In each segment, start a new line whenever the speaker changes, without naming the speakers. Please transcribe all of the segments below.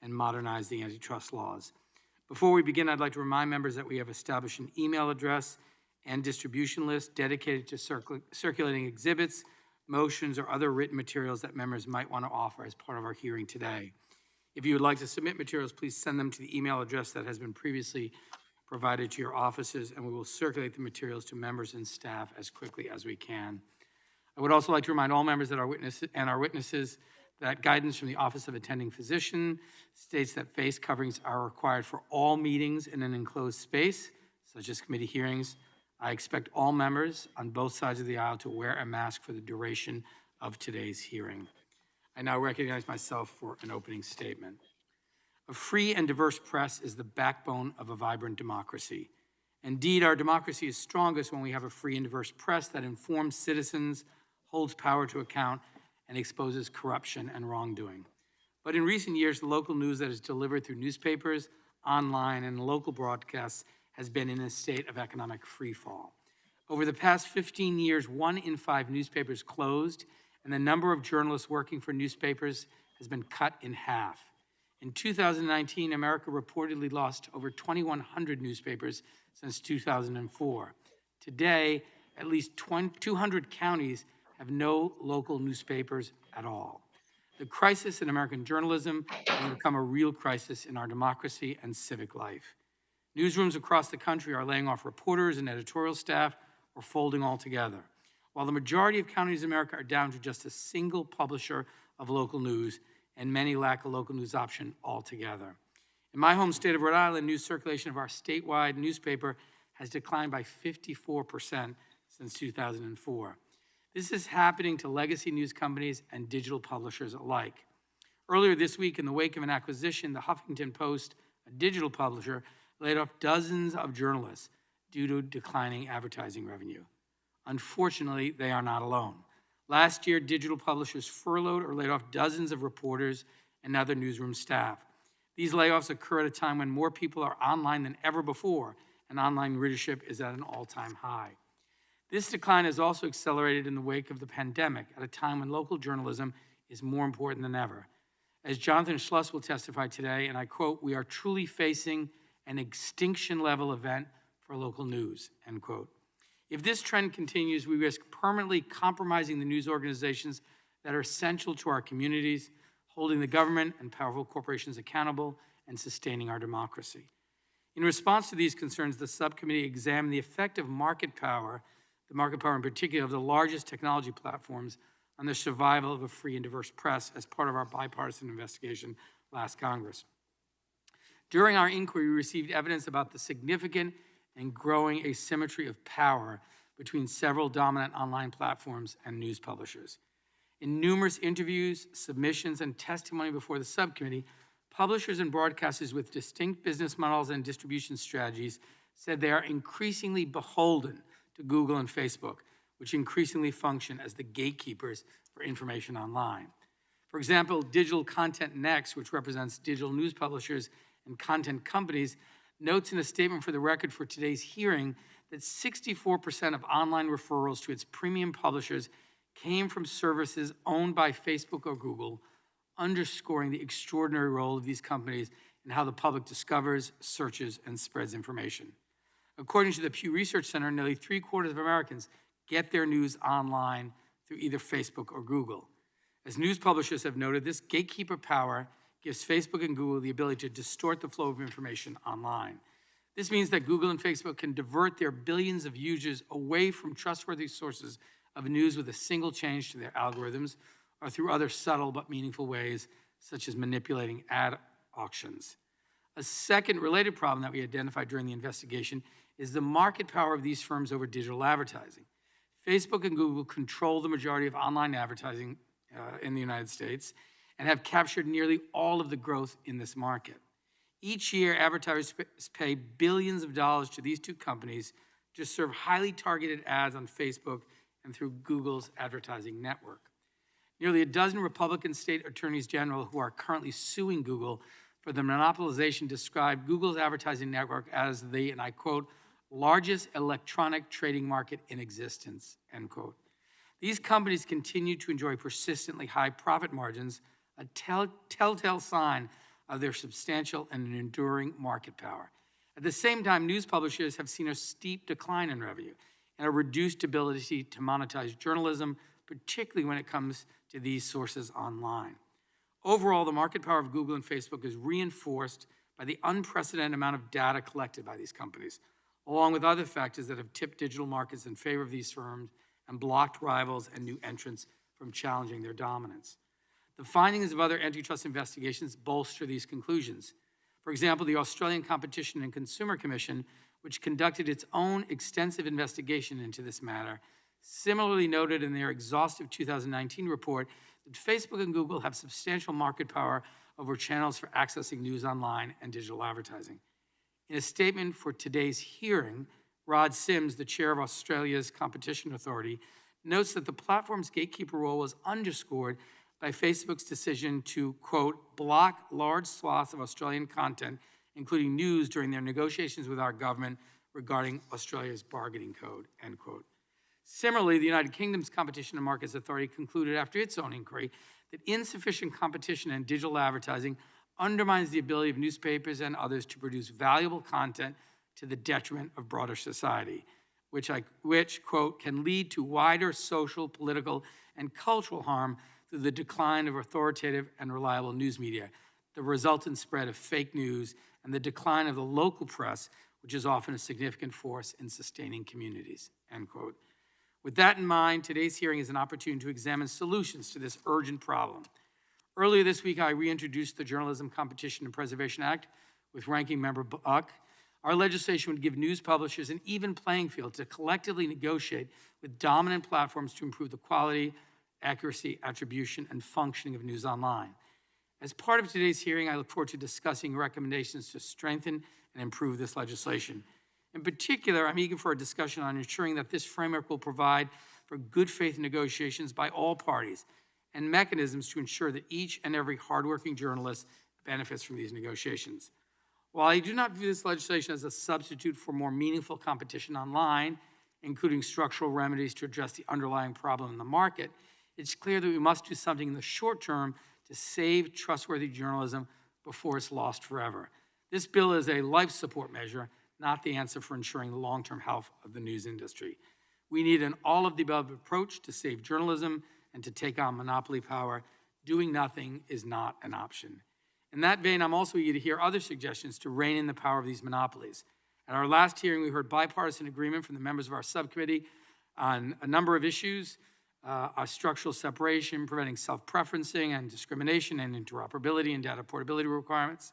and modernize the antitrust laws. Before we begin, I'd like to remind members that we have established an email address and distribution list dedicated to circulating exhibits, motions, or other written materials that members might want to offer as part of our hearing today. If you would like to submit materials, please send them to the email address that has been previously provided to your offices, and we will circulate the materials to members and staff as quickly as we can. I would also like to remind all members that our witnesses that guidance from the Office of Attending Physician states that face coverings are required for all meetings in an enclosed space, such as committee hearings. I expect all members on both sides of the aisle to wear a mask for the duration of today's hearing. I now recognize myself for an opening statement. A free and diverse press is the backbone of a vibrant democracy. Indeed, our democracy is strongest when we have a free and diverse press that informs citizens, holds power to account, and exposes corruption and wrongdoing. But in recent years, the local news that is delivered through newspapers, online, and local broadcasts has been in a state of economic freefall. Over the past 15 years, 1 in 5 newspapers closed, and the number of journalists working for newspapers has been cut in half. In 2019, America reportedly lost over 2,100 newspapers since 2004. Today, at least 200 counties have no local newspapers at all. The crisis in American journalism has become a real crisis in our democracy and civic life. Newsrooms across the country are laying off reporters and editorial staff or folding altogether. While the majority of counties in America are down to just a single publisher of local news, and many lack a local news option altogether. In my home state of Rhode Island, news circulation of our statewide newspaper has declined by 54% since 2004. This is happening to legacy news companies and digital publishers alike. Earlier this week, in the wake of an acquisition, the Huffington Post, a digital publisher, laid off dozens of journalists due to declining advertising revenue. Unfortunately, they are not alone. Last year, digital publishers furloughed or laid off dozens of reporters and other newsroom staff. These layoffs occur at a time when more people are online than ever before, and online readership is at an all-time high. This decline has also accelerated in the wake of the pandemic, at a time when local journalism is more important than ever. As Jonathan Schluss will testify today, and I quote, "We are truly facing an extinction-level event for local news," end quote. If this trend continues, we risk permanently compromising the news organizations that are essential to our communities, holding the government and powerful corporations accountable, and sustaining our democracy. In response to these concerns, the subcommittee examined the effect of market power, the market power in particular of the largest technology platforms, on the survival of a free and diverse press as part of our bipartisan investigation last Congress. During our inquiry, we received evidence about the significant and growing asymmetry of power between several dominant online platforms and news publishers. In numerous interviews, submissions, and testimony before the subcommittee, publishers and broadcasters with distinct business models and distribution strategies said they are increasingly beholden to Google and Facebook, which increasingly function as the gatekeepers for information online. For example, Digital Content Next, which represents digital news publishers and content companies, notes in a statement for the record for today's hearing that 64% of online referrals to its premium publishers came from services owned by Facebook or Google, underscoring the extraordinary role of these companies in how the public discovers, searches, and spreads information. According to the Pew Research Center, nearly 3/4 of Americans get their news online through either Facebook or Google. As news publishers have noted, this gatekeeper power gives Facebook and Google the ability to distort the flow of information online. This means that Google and Facebook can divert their billions of users away from trustworthy sources of news with a single change to their algorithms, or through other subtle but meaningful ways, such as manipulating ad auctions. A second related problem that we identified during the investigation is the market power of these firms over digital advertising. Facebook and Google control the majority of online advertising in the United States, and have captured nearly all of the growth in this market. Each year, advertisers pay billions of dollars to these two companies to serve highly targeted ads on Facebook and through Google's advertising network. Nearly a dozen Republican state attorneys general who are currently suing Google for the monopolization describe Google's advertising network as the, and I quote, largest electronic trading market in existence, end quote. These companies continue to enjoy persistently high profit margins a telltale sign of their substantial and enduring market power. At the same time, news publishers have seen a steep decline in revenue and a reduced ability to monetize journalism, particularly when it comes to these sources online. Overall, the market power of Google and Facebook is reinforced by the unprecedented amount of data collected by these companies, along with other factors that have tipped digital markets in favor of these firms and blocked rivals and new entrants from challenging their dominance. The findings of other antitrust investigations bolster these conclusions. For example, the Australian Competition and Consumer Commission, which conducted its own extensive investigation into this matter, similarly noted in their exhaustive 2019 report that Facebook and Google have substantial market power over channels for accessing news online and digital advertising. In a statement for today's hearing, Rod Sims, the chair of Australia's Competition Authority, notes that the platform's gatekeeper role was underscored by Facebook's decision to, quote, block large swaths of Australian content, including news, during their negotiations with our government regarding Australia's bargaining code, end quote. Similarly, the United Kingdom's Competition and Markets Authority concluded after its own inquiry that insufficient competition in digital advertising undermines the ability of newspapers and others to produce valuable content to the detriment of broader society, which, quote, can lead to wider social, political, and cultural harm through the decline of authoritative and reliable news media, the resultant spread of fake news, and the decline of the local press, which is often a significant force in sustaining communities, end quote. With that in mind, today's hearing is an opportunity to examine solutions to this urgent problem. Earlier this week, I reintroduced the Journalism Competition and Preservation Act with Ranking Member Buck. Our legislation would give news publishers an even playing field to collectively negotiate with dominant platforms to improve the quality, accuracy, attribution, and functioning of news online. As part of today's hearing, I look forward to discussing recommendations to strengthen and improve this legislation. In particular, I'm eager for a discussion on ensuring that this framework will provide for good faith negotiations by all parties and mechanisms to ensure that each and every hardworking journalist benefits from these negotiations. While I do not view this legislation as a substitute for more meaningful competition online, including structural remedies to address the underlying problem in the market, it's clear that we must do something in the short term to save trustworthy journalism before it's lost forever. This bill is a life support measure, not the answer for ensuring the long-term health of the news industry. We need an all-of-the-above approach to save journalism and to take on monopoly power. Doing nothing is not an option. In that vein, I'm also eager to hear other suggestions to rein in the power of these monopolies. At our last hearing, we heard bipartisan agreement from the members of our subcommittee on a number of issues, our structural separation, preventing self-preferencing and discrimination and interoperability and data portability requirements.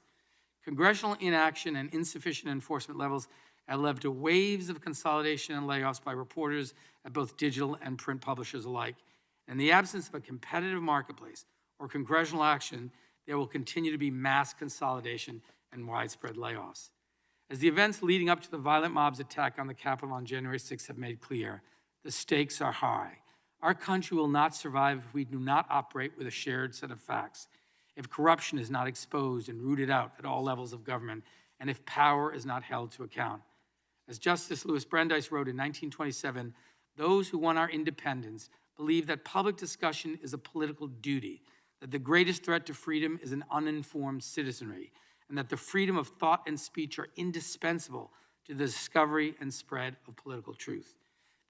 Congressional inaction and insufficient enforcement levels have led to waves of consolidation and layoffs by reporters at both digital and print publishers alike. In the absence of a competitive marketplace or congressional action, there will continue to be mass consolidation and widespread layoffs. As the events leading up to the violent mob's attack on the Capitol on January 6th have made clear, the stakes are high. Our country will not survive if we do not operate with a shared set of facts, if corruption is not exposed and rooted out at all levels of government, and if power is not held to account. As Justice Louis Brandeis wrote in 1927, those who won our independence believe that public discussion is a political duty, that the greatest threat to freedom is an uninformed citizenry, and that the freedom of thought and speech are indispensable to the discovery and spread of political truth.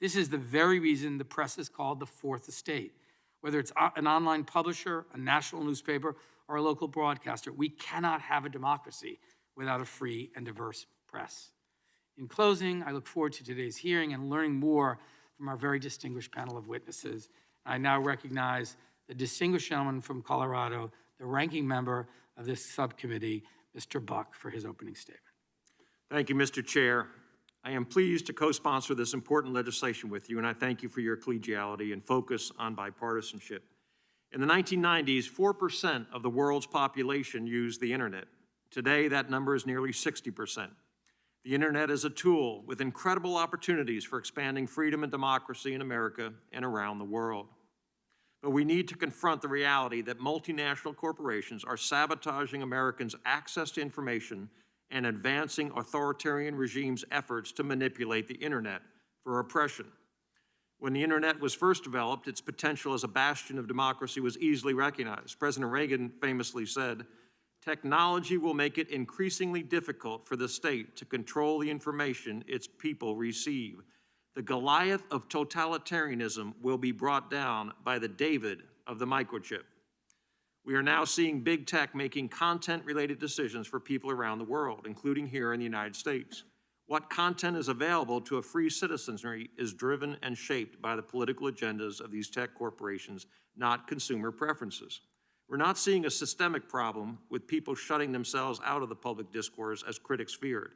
This is the very reason the press is called the Fourth Estate. Whether it's an online publisher, a national newspaper, or a local broadcaster, we cannot have a democracy without a free and diverse press. In closing, I look forward to today's hearing and learning more from our very distinguished panel of witnesses. I now recognize the distinguished gentleman from Colorado, the ranking member of this subcommittee, Mr. Buck, for his opening statement.
Thank you, Mr. Chair. I am pleased to co-sponsor this important legislation with you, and I thank you for your collegiality and focus on bipartisanship. In the 1990s, 4% of the world's population used the internet. Today, that number is nearly 60%. The internet is a tool with incredible opportunities for expanding freedom and democracy in America and around the world. But we need to confront the reality that multinational corporations are sabotaging Americans' access to information and advancing authoritarian regimes' efforts to manipulate the internet for oppression. When the internet was first developed, its potential as a bastion of democracy was easily recognized. President Reagan famously said, "Technology will make it increasingly difficult for the state to control the information its people receive. The Goliath of totalitarianism will be brought down by the David of the microchip." We are now seeing big tech making content-related decisions for people around the world, including here in the United States. What content is available to a free citizenry is driven and shaped by the political agendas of these tech corporations, not consumer preferences. We're not seeing a systemic problem with people shutting themselves out of the public discourse as critics feared.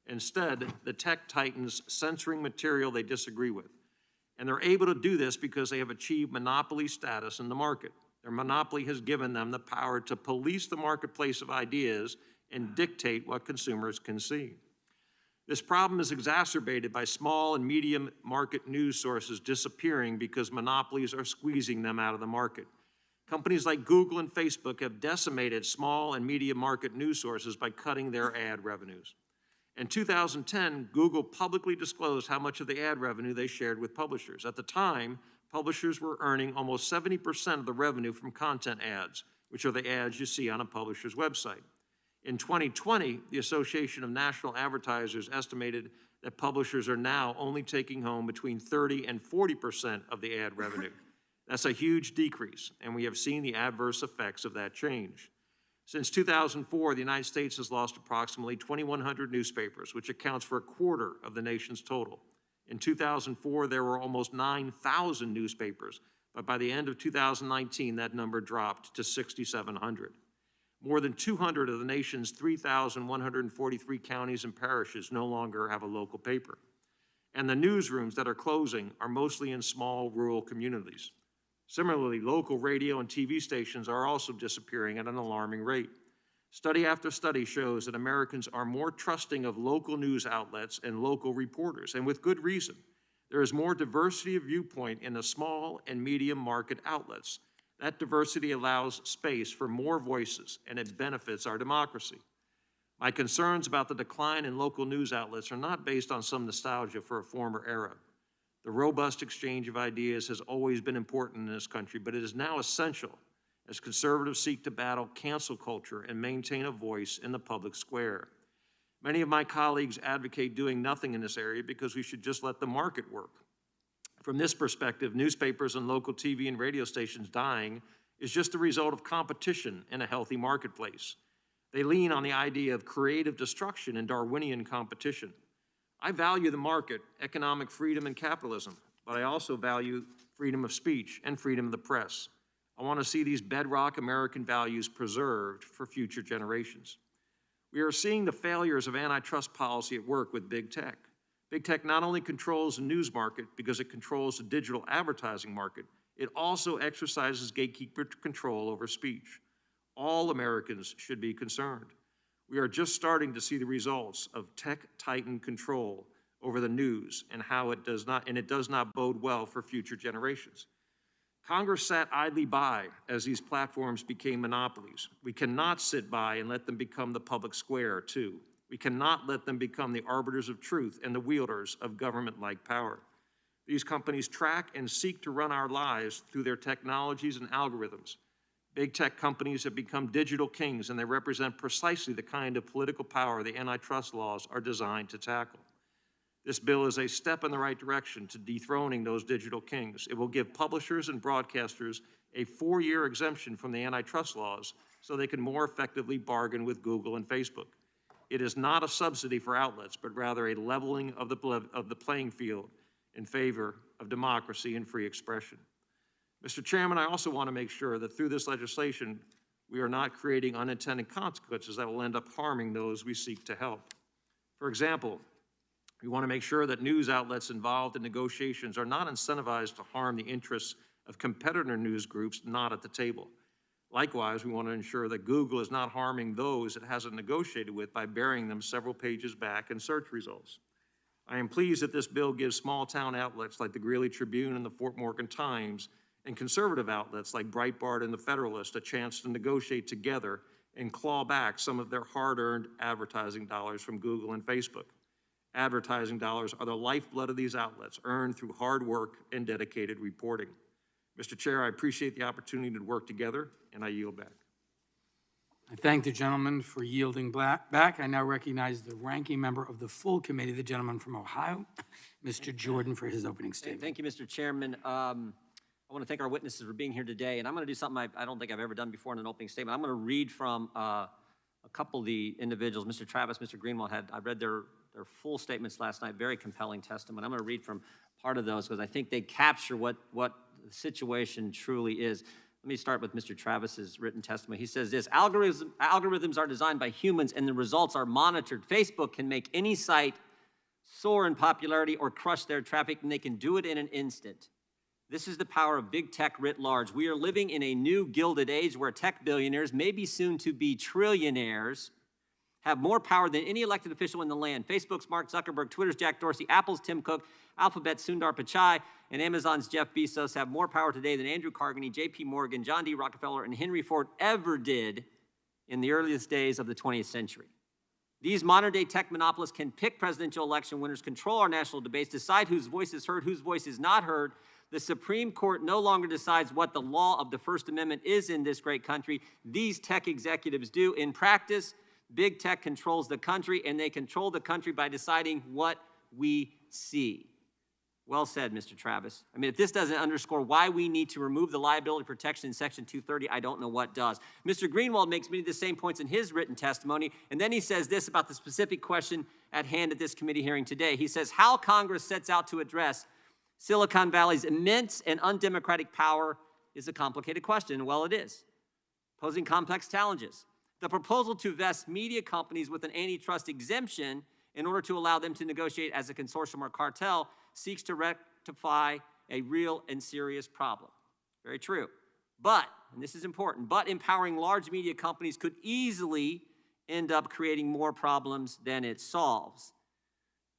Instead, the tech titans censoring material they disagree with. And they're able to do this because they have achieved monopoly status in the market. Their monopoly has given them the power to police the marketplace of ideas and dictate what consumers can see. This problem is exacerbated by small and medium market news sources disappearing because monopolies are squeezing them out of the market. Companies like Google and Facebook have decimated small and medium market news sources by cutting their ad revenues. In 2010, Google publicly disclosed how much of the ad revenue they shared with publishers. At the time, publishers were earning almost 70% of the revenue from content ads, which are the ads you see on a publisher's website. In 2020, the Association of National Advertisers estimated that publishers are now only taking home between 30 and 40% of the ad revenue. That's a huge decrease, and we have seen the adverse effects of that change. Since 2004, the United States has lost approximately 2,100 newspapers, which accounts for a quarter of the nation's total. In 2004, there were almost 9,000 newspapers, but by the end of 2019, that number dropped to 6,700. More than 200 of the nation's 3,143 counties and parishes no longer have a local paper. And the newsrooms that are closing are mostly in small rural communities. Similarly, local radio and TV stations are also disappearing at an alarming rate. Study after study shows that Americans are more trusting of local news outlets and local reporters, and with good reason. There is more diversity of viewpoint in the small and medium market outlets. That diversity allows space for more voices, and it benefits our democracy. My concerns about the decline in local news outlets are not based on some nostalgia for a former era. The robust exchange of ideas has always been important in this country, but it is now essential as conservatives seek to battle cancel culture and maintain a voice in the public square. Many of my colleagues advocate doing nothing in this area because we should just let the market work. From this perspective, newspapers and local TV and radio stations dying is just a result of competition in a healthy marketplace. They lean on the idea of creative destruction and Darwinian competition. I value the market, economic freedom, and capitalism, but I also value freedom of speech and freedom of the press. I want to see these bedrock American values preserved for future generations. We are seeing the failures of antitrust policy at work with big tech. Big tech not only controls the news market because it controls the digital advertising market, it also exercises gatekeeper control over speech. All Americans should be concerned. We are just starting to see the results of tech titan control over the news and how it does not bode well for future generations. Congress sat idly by as these platforms became monopolies. We cannot sit by and let them become the public square, too. We cannot let them become the arbiters of truth and the wielders of government-like power. These companies track and seek to run our lives through their technologies and algorithms. Big tech companies have become digital kings, and they represent precisely the kind of political power the antitrust laws are designed to tackle. This bill is a step in the right direction to dethroning those digital kings. It will give publishers and broadcasters a 4-year exemption from the antitrust laws so they can more effectively bargain with Google and Facebook. It is not a subsidy for outlets, but rather a leveling of the playing field in favor of democracy and free expression. Mr. Chairman, I also want to make sure that through this legislation, we are not creating unintended consequences that will end up harming those we seek to help. For example, we want to make sure that news outlets involved in negotiations are not incentivized to harm the interests of competitor news groups not at the table. Likewise, we want to ensure that Google is not harming those it hasn't negotiated with by burying them several pages back in search results. I am pleased that this bill gives small-town outlets like the Greeley Tribune and the Fort Morgan Times and conservative outlets like Breitbart and the Federalist a chance to negotiate together and claw back some of their hard-earned advertising dollars from Google and Facebook. advertising dollars are the lifeblood of these outlets, earned through hard work and dedicated reporting. Mr. Chair, I appreciate the opportunity to work together, and I yield back.
I thank the gentleman for yielding back. I now recognize the ranking member of the full committee, the gentleman from Ohio, Mr. Jordan, for his opening statement.
Thank you, Mr. Chairman. I want to thank our witnesses for being here today, and I'm going to do something I don't think I've ever done before in an opening statement. I'm going to read from a couple of the individuals. Mr. Travis, Mr. Greenwald I read their full statements last night, very compelling testimony. I'm going to read from part of those because I think they capture what the situation truly is. Let me start with Mr. Travis's written testimony. He says this: algorithms are designed by humans and the results are monitored. Facebook can make any site soar in popularity or crush their traffic, and they can do it in an instant. This is the power of big tech writ large. We are living in a new gilded age where tech billionaires, maybe soon to be trillionaires, have more power than any elected official in the land. Facebook's Mark Zuckerberg, Twitter's Jack Dorsey, Apple's Tim Cook, Alphabet's Sundar Pichai, and Amazon's Jeff Bezos have more power today than Andrew Carnegie, J.P. Morgan, John D. Rockefeller, and Henry Ford ever did in the earliest days of the 20th century. These modern-day tech monopolists can pick presidential election winners, control our national debates, decide whose voice is heard, whose voice is not heard. The Supreme Court no longer decides what the law of the First Amendment is in this great country. These tech executives do. In practice, big tech controls the country, and they control the country by deciding what we see. Well said, Mr. Travis. I mean, if this doesn't underscore why we need to remove the liability protection in Section 230, I don't know what does. Mr. Greenwald makes many of the same points in his written testimony, and then he says this about the specific question at hand at this committee hearing today. He says how Congress sets out to address Silicon Valley's immense and undemocratic power is a complicated question. Well, it is, posing complex challenges. The proposal to vest media companies with an antitrust exemption in order to allow them to negotiate as a consortium or cartel seeks to rectify a real and serious problem. Very true. But, and this is important, but empowering large media companies could easily end up creating more problems than it solves.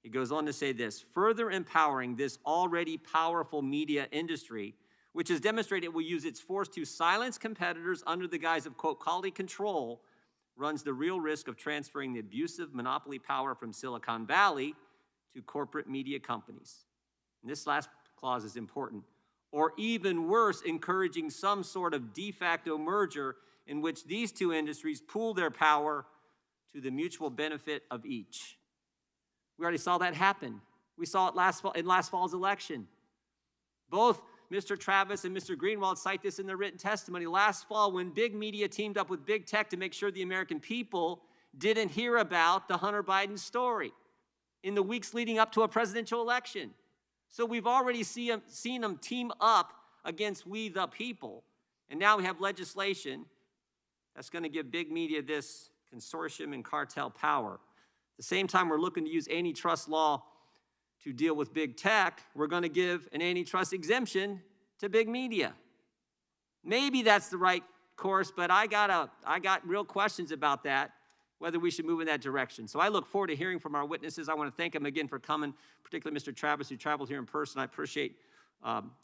He goes on to say this: further empowering this already powerful media industry, which has demonstrated it will use its force to silence competitors under the guise of, quote, quality control, runs the real risk of transferring the abusive monopoly power from Silicon Valley to corporate media companies. And this last clause is important. Or even worse, encouraging some sort of de facto merger in which these two industries pool their power to the mutual benefit of each. We already saw that happen. We saw it in last fall's election. Both Mr. Travis and Mr. Greenwald cite this in their written testimony. Last fall, when big media teamed up with big tech to make sure the American people didn't hear about the Hunter Biden story in the weeks leading up to a presidential election. So we've already seen them team up against we the people. And now we have legislation that's going to give big media this consortium and cartel power. At the same time, we're looking to use antitrust law to deal with big tech. We're going to give an antitrust exemption to big media. Maybe that's the right course, but I got real questions about that, whether we should move in that direction. So I look forward to hearing from our witnesses. I want to thank them again for coming, particularly Mr. Travis, who traveled here in person. I appreciate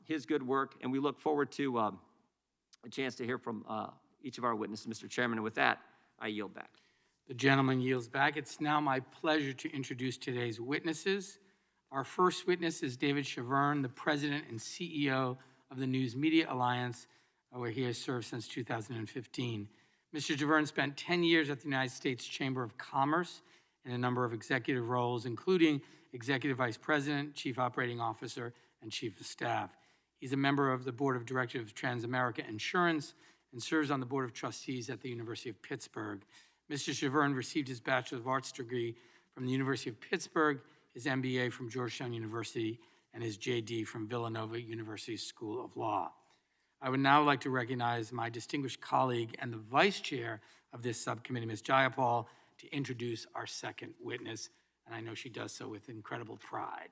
his good work, and we look forward to a chance to hear from each of our witnesses, Mr. Chairman. And with that, I yield back.
The gentleman yields back. It's now my pleasure to introduce today's witnesses. Our first witness is David Chaverne, the president and CEO of the News Media Alliance, where he has served since 2015. Mr. Chaverne spent 10 years at the United States Chamber of Commerce in a number of executive roles, including Executive Vice President, Chief Operating Officer, and Chief of Staff. He's a member of the Board of Directors of Transamerica Insurance and serves on the Board of Trustees at the University of Pittsburgh. Mr. Chaverne received his Bachelor of Arts degree from the University of Pittsburgh, his MBA from Georgetown University, and his JD from Villanova University School of Law. I would now like to recognize my distinguished colleague and the vice chair of this subcommittee, Ms. Jayapal, to introduce our second witness, and I know she does so with incredible pride.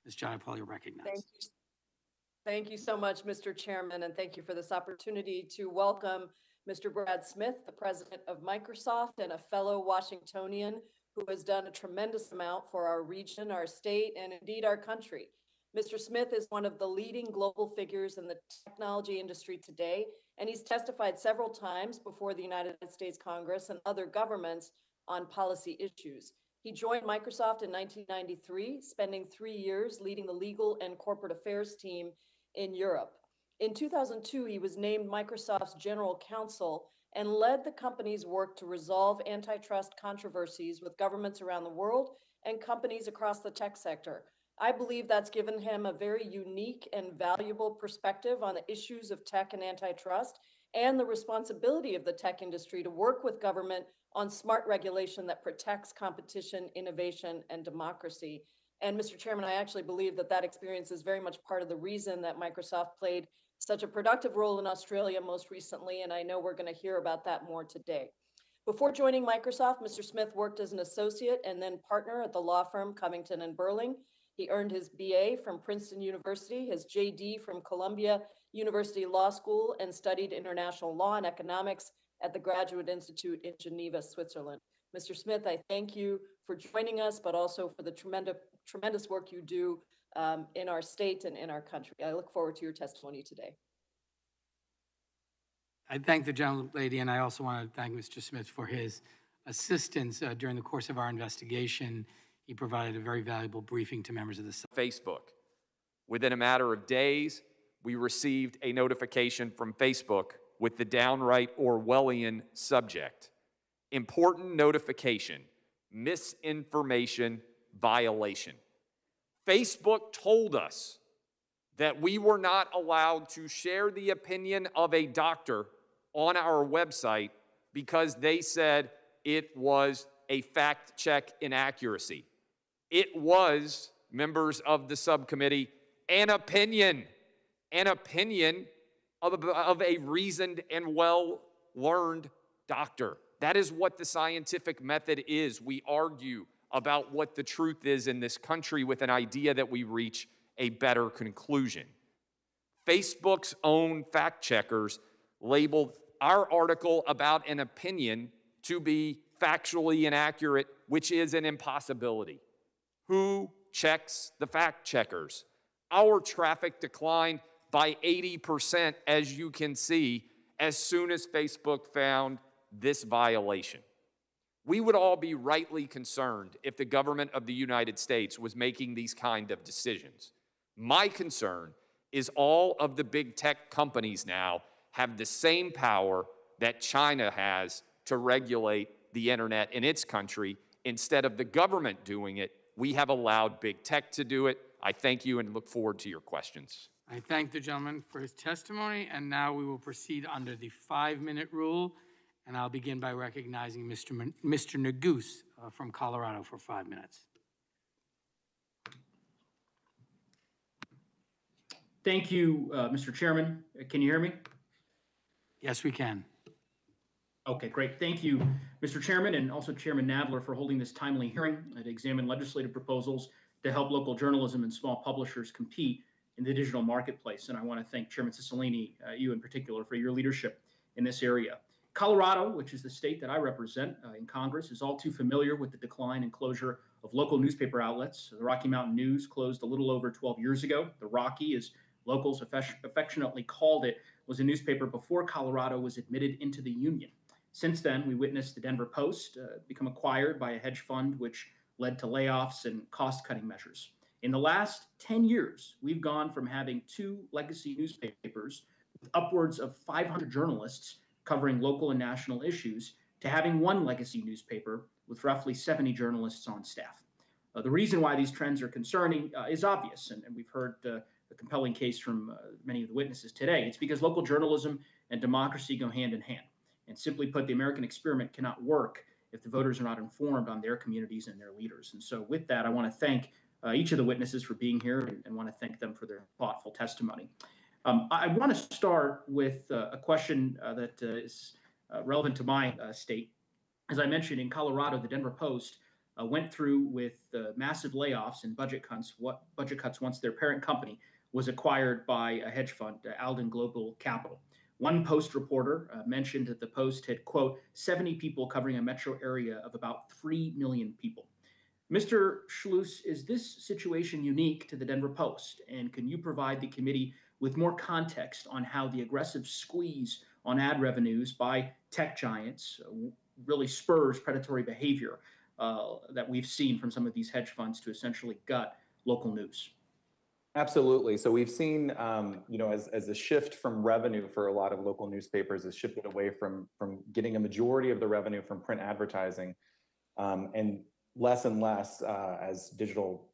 Ms. Jayapal, you're recognized.
Thank you. Thank you so much, Mr. Chairman, and thank you for this opportunity to welcome Mr. Brad Smith, the president of Microsoft and a fellow Washingtonian who has done a tremendous amount for our region, our state, and indeed our country. Mr. Smith is one of the leading global figures in the technology industry today, and he's testified several times before the United States Congress and other governments on policy issues. He joined Microsoft in 1993, spending 3 years leading the legal and corporate affairs team in Europe. In 2002, he was named Microsoft's general counsel and led the company's work to resolve antitrust controversies with governments around the world and companies across the tech sector. I believe that's given him a very unique and valuable perspective on the issues of tech and antitrust and the responsibility of the tech industry to work with government on smart regulation that protects competition, innovation, and democracy. And Mr. Chairman, I actually believe that that experience is very much part of the reason that Microsoft played such a productive role in Australia most recently, and I know we're going to hear about that more today. Before joining Microsoft, Mr. Smith worked as an associate and then partner at the law firm Covington and Burling. He earned his BA from Princeton University, his JD from Columbia University Law School, and studied international law and economics at the Graduate Institute in Geneva, Switzerland. Mr. Smith, I thank you for joining us, but also for the tremendous work you do in our state and in our country. I look forward to your testimony today.
I thank the gentlelady, and I also want to thank Mr. Smith for his assistance during the course of our investigation. He provided a very valuable briefing to members of the
Facebook. Within a matter of days, we received a notification from Facebook with the downright Orwellian subject. Important notification, misinformation violation. Facebook told us that we were not allowed to share the opinion of a doctor on our website because they said it was a fact-check inaccuracy. It was, members of the subcommittee, an opinion of a reasoned and well-learned doctor. That is what the scientific method is. We argue about what the truth is in this country with an idea that we reach a better conclusion. Facebook's own fact checkers labeled our article about an opinion to be factually inaccurate, which is an impossibility. Who checks the fact checkers? Our traffic declined by 80%, as you can see, as soon as Facebook found this violation. We would all be rightly concerned if the government of the United States was making these kind of decisions. My concern is all of the big tech companies now have the same power that China has to regulate the internet in its country. Instead of the government doing it, we have allowed big tech to do it. I thank you and look forward to your questions.
I thank the gentleman for his testimony, and now we will proceed under the 5-minute rule, and I'll begin by recognizing Mr. Neguse from Colorado for 5 minutes.
Thank you, Mr. Chairman. Can you hear me?
Yes, we can.
Okay, great. Thank you, Mr. Chairman, and also Chairman Nadler for holding this timely hearing to examine legislative proposals to help local journalism and small publishers compete in the digital marketplace. And I want to thank Chairman Cicilline, you in particular, for your leadership in this area. Colorado, which is the state that I represent in Congress, is all too familiar with the decline and closure of local newspaper outlets. The Rocky Mountain News closed a little over 12 years ago. The Rocky, as locals affectionately called it, was a newspaper before Colorado was admitted into the Union. Since then, we witnessed the Denver Post become acquired by a hedge fund, which led to layoffs and cost-cutting measures. In the last 10 years, we've gone from having 2 legacy newspapers with upwards of 500 journalists covering local and national issues to having 1 legacy newspaper with roughly 70 journalists on staff. The reason why these trends are concerning is obvious, and we've heard a compelling case from many of the witnesses today. It's because local journalism and democracy go hand in hand. And simply put, the American experiment cannot work if the voters are not informed on their communities and their leaders. And so with that, I want to thank each of the witnesses for being here and want to thank them for their thoughtful testimony. I want to start with a question that is relevant to my state. As I mentioned, in Colorado, the Denver Post went through with massive layoffs and budget cuts once their parent company was acquired by a hedge fund, Alden Global Capital. One Post reporter mentioned that the Post had, quote, 70 people covering a metro area of about 3 million people. Mr. Schluss, is this situation unique to the Denver Post? And can you provide the committee with more context on how the aggressive squeeze on ad revenues by tech giants really spurs predatory behavior? that we've seen from some of these hedge funds to essentially gut local news?
Absolutely. So we've seen, as the shift from revenue for a lot of local newspapers has shifted away from getting a majority of the revenue from print advertising, and less as digital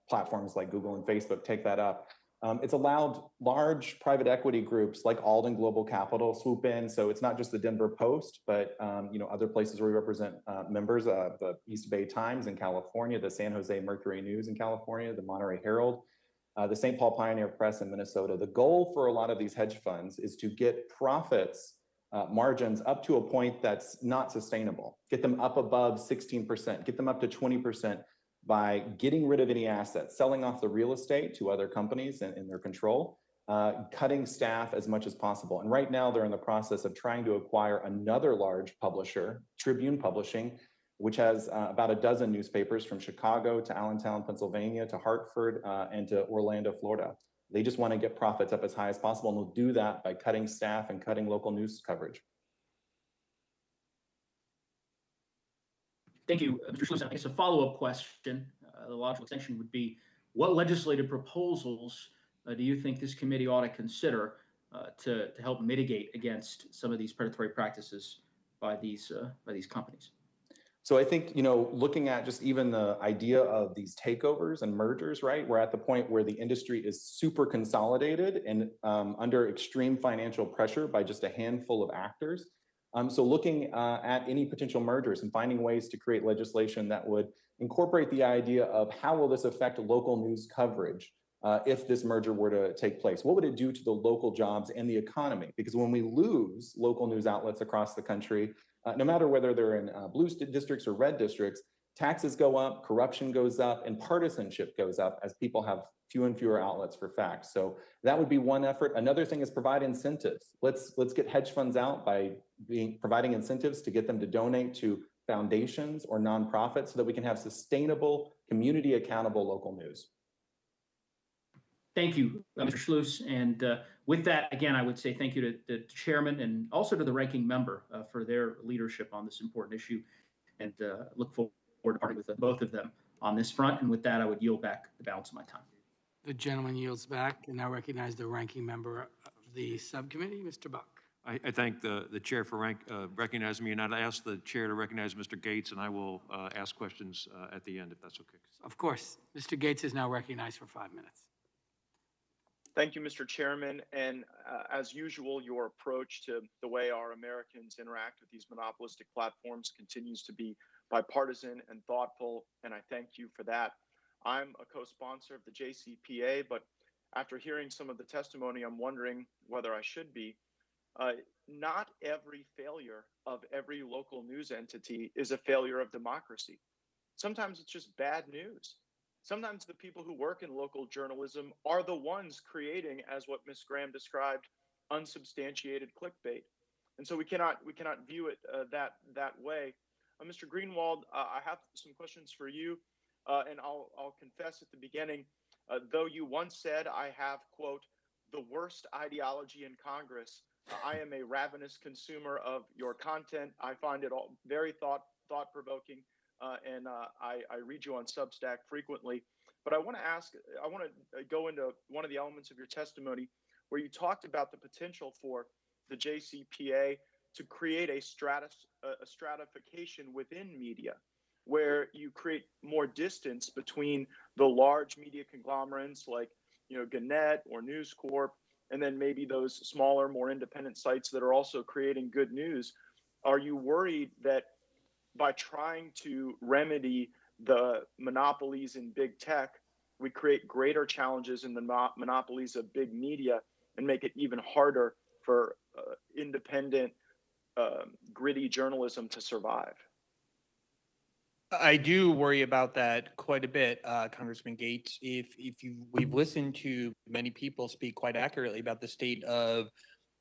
platforms like Google and Facebook take that up. It's allowed large private equity groups like Alden Global Capital swoop in. So it's not just the Denver Post, but other places where we represent members, the East Bay Times in California, the San Jose Mercury News in California, the Monterey Herald, the St. Paul Pioneer Press in Minnesota. The goal for a lot of these hedge funds is to get profits, margins up to a point that's not sustainable. Get them up above 16%, get them up to 20% by getting rid of any assets, selling off the real estate to other companies in their control, cutting staff as much as possible. And right now they're in the process of trying to acquire another large publisher, Tribune Publishing, which has about a dozen newspapers from Chicago to Allentown, Pennsylvania, to Hartford, and to Orlando, Florida. They just want to get profits up as high as possible, and they'll do that by cutting staff and cutting local news coverage.
Thank you, Mr. Schluss. I guess a follow-up question, the logical extension would be, what legislative proposals do you think this committee ought to consider to help mitigate against some of these predatory practices by these companies?
So I think, looking at just even the idea of these takeovers and mergers, right? We're at the point where the industry is super consolidated and under extreme financial pressure by just a handful of actors. So looking at any potential mergers and finding ways to create legislation that would incorporate the idea of how will this affect local news coverage if this merger were to take place? What would it do to the local jobs and the economy? Because when we lose local news outlets across the country, no matter whether they're in blue districts or red districts, taxes go up, corruption goes up, and partisanship goes up as people have fewer and fewer outlets for facts. So that would be one effort. Another thing is provide incentives. Let's get hedge funds out by providing incentives to get them to donate to foundations or nonprofits so that we can have sustainable, community accountable local news.
Thank you, Mr. Schluss. And with that, again, I would say thank you to the chairman and also to the ranking member for their leadership on this important issue, and look forward to partnering with both of them on this front. And with that, I would yield back the balance of my time.
The gentleman yields back, and now recognize the ranking member of the subcommittee, Mr. Buck.
I thank the chair for recognizing me, and I'd ask the chair to recognize Mr. Gates, and I will ask questions at the end if that's okay.
Of course. Mr. Gates is now recognized for 5 minutes.
Thank you, Mr. Chairman. And as usual, your approach to the way our Americans interact with these monopolistic platforms continues to be bipartisan and thoughtful, and I thank you for that. I'm a co-sponsor of the JCPA, but after hearing some of the testimony, I'm wondering whether I should be. Not every failure of every local news entity is a failure of democracy. Sometimes it's just bad news. Sometimes the people who work in local journalism are the ones creating, as what Ms. Graham described, unsubstantiated clickbait. And so we cannot view it that way. Mr. Greenwald, I have some questions for you, and I'll confess at the beginning, though you once said I have, quote, the worst ideology in Congress, I am a ravenous consumer of your content. I find it all very thought-provoking. And I read you on Substack frequently. But I want to go into one of the elements of your testimony where you talked about the potential for the JCPA to create a stratification within media, where you create more distance between the large media conglomerates like Gannett or News Corp, and then maybe those smaller, more independent sites that are also creating good news. Are you worried that by trying to remedy the monopolies in big tech, we create greater challenges in the monopolies of big media and make it even harder for independent, gritty journalism to survive?
I do worry about that quite a bit, Congressman Gates. We've listened to many people speak quite accurately about the state of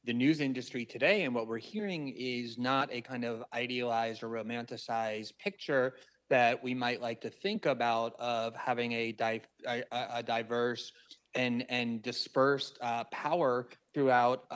the news industry today, and what we're hearing is not a kind of idealized or romanticized picture that we might like to think about of having a diverse and dispersed power throughout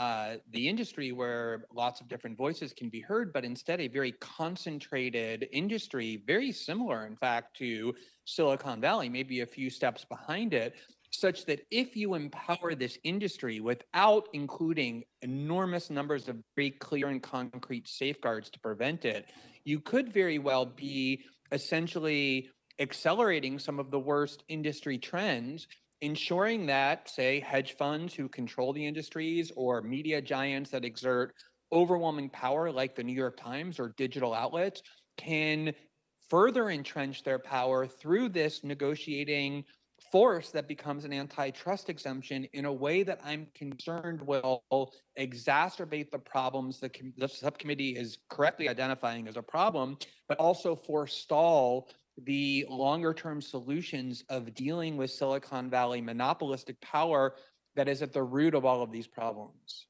the industry where lots of different voices can be heard, but instead a very concentrated industry, very similar, in fact, to Silicon Valley, maybe a few steps behind it, such that if you empower this industry without including enormous numbers of very clear and concrete safeguards to prevent it, you could very well be essentially accelerating some of the worst industry trends, ensuring that, say, hedge funds who control the industries or media giants that exert overwhelming power like the New York Times or digital outlets can further entrench their power through this negotiating force that becomes an antitrust exemption in a way that I'm concerned will exacerbate the problems that the subcommittee is correctly identifying as a problem, but also forestall the longer term solutions of dealing with Silicon Valley monopolistic power that is at the root of all of these problems.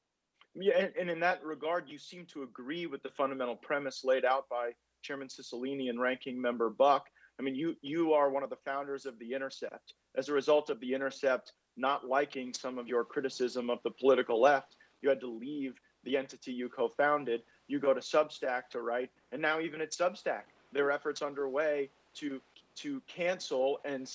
Yeah, and in that regard, you seem to agree with the fundamental premise laid out by Chairman Cicilline and Ranking Member Buck. I mean, you are one of the founders of The Intercept. As a result of The Intercept not liking some of your criticism of the political left, you had to leave the entity you co-founded. You go to Substack to write, and now even at Substack, there are efforts underway to cancel and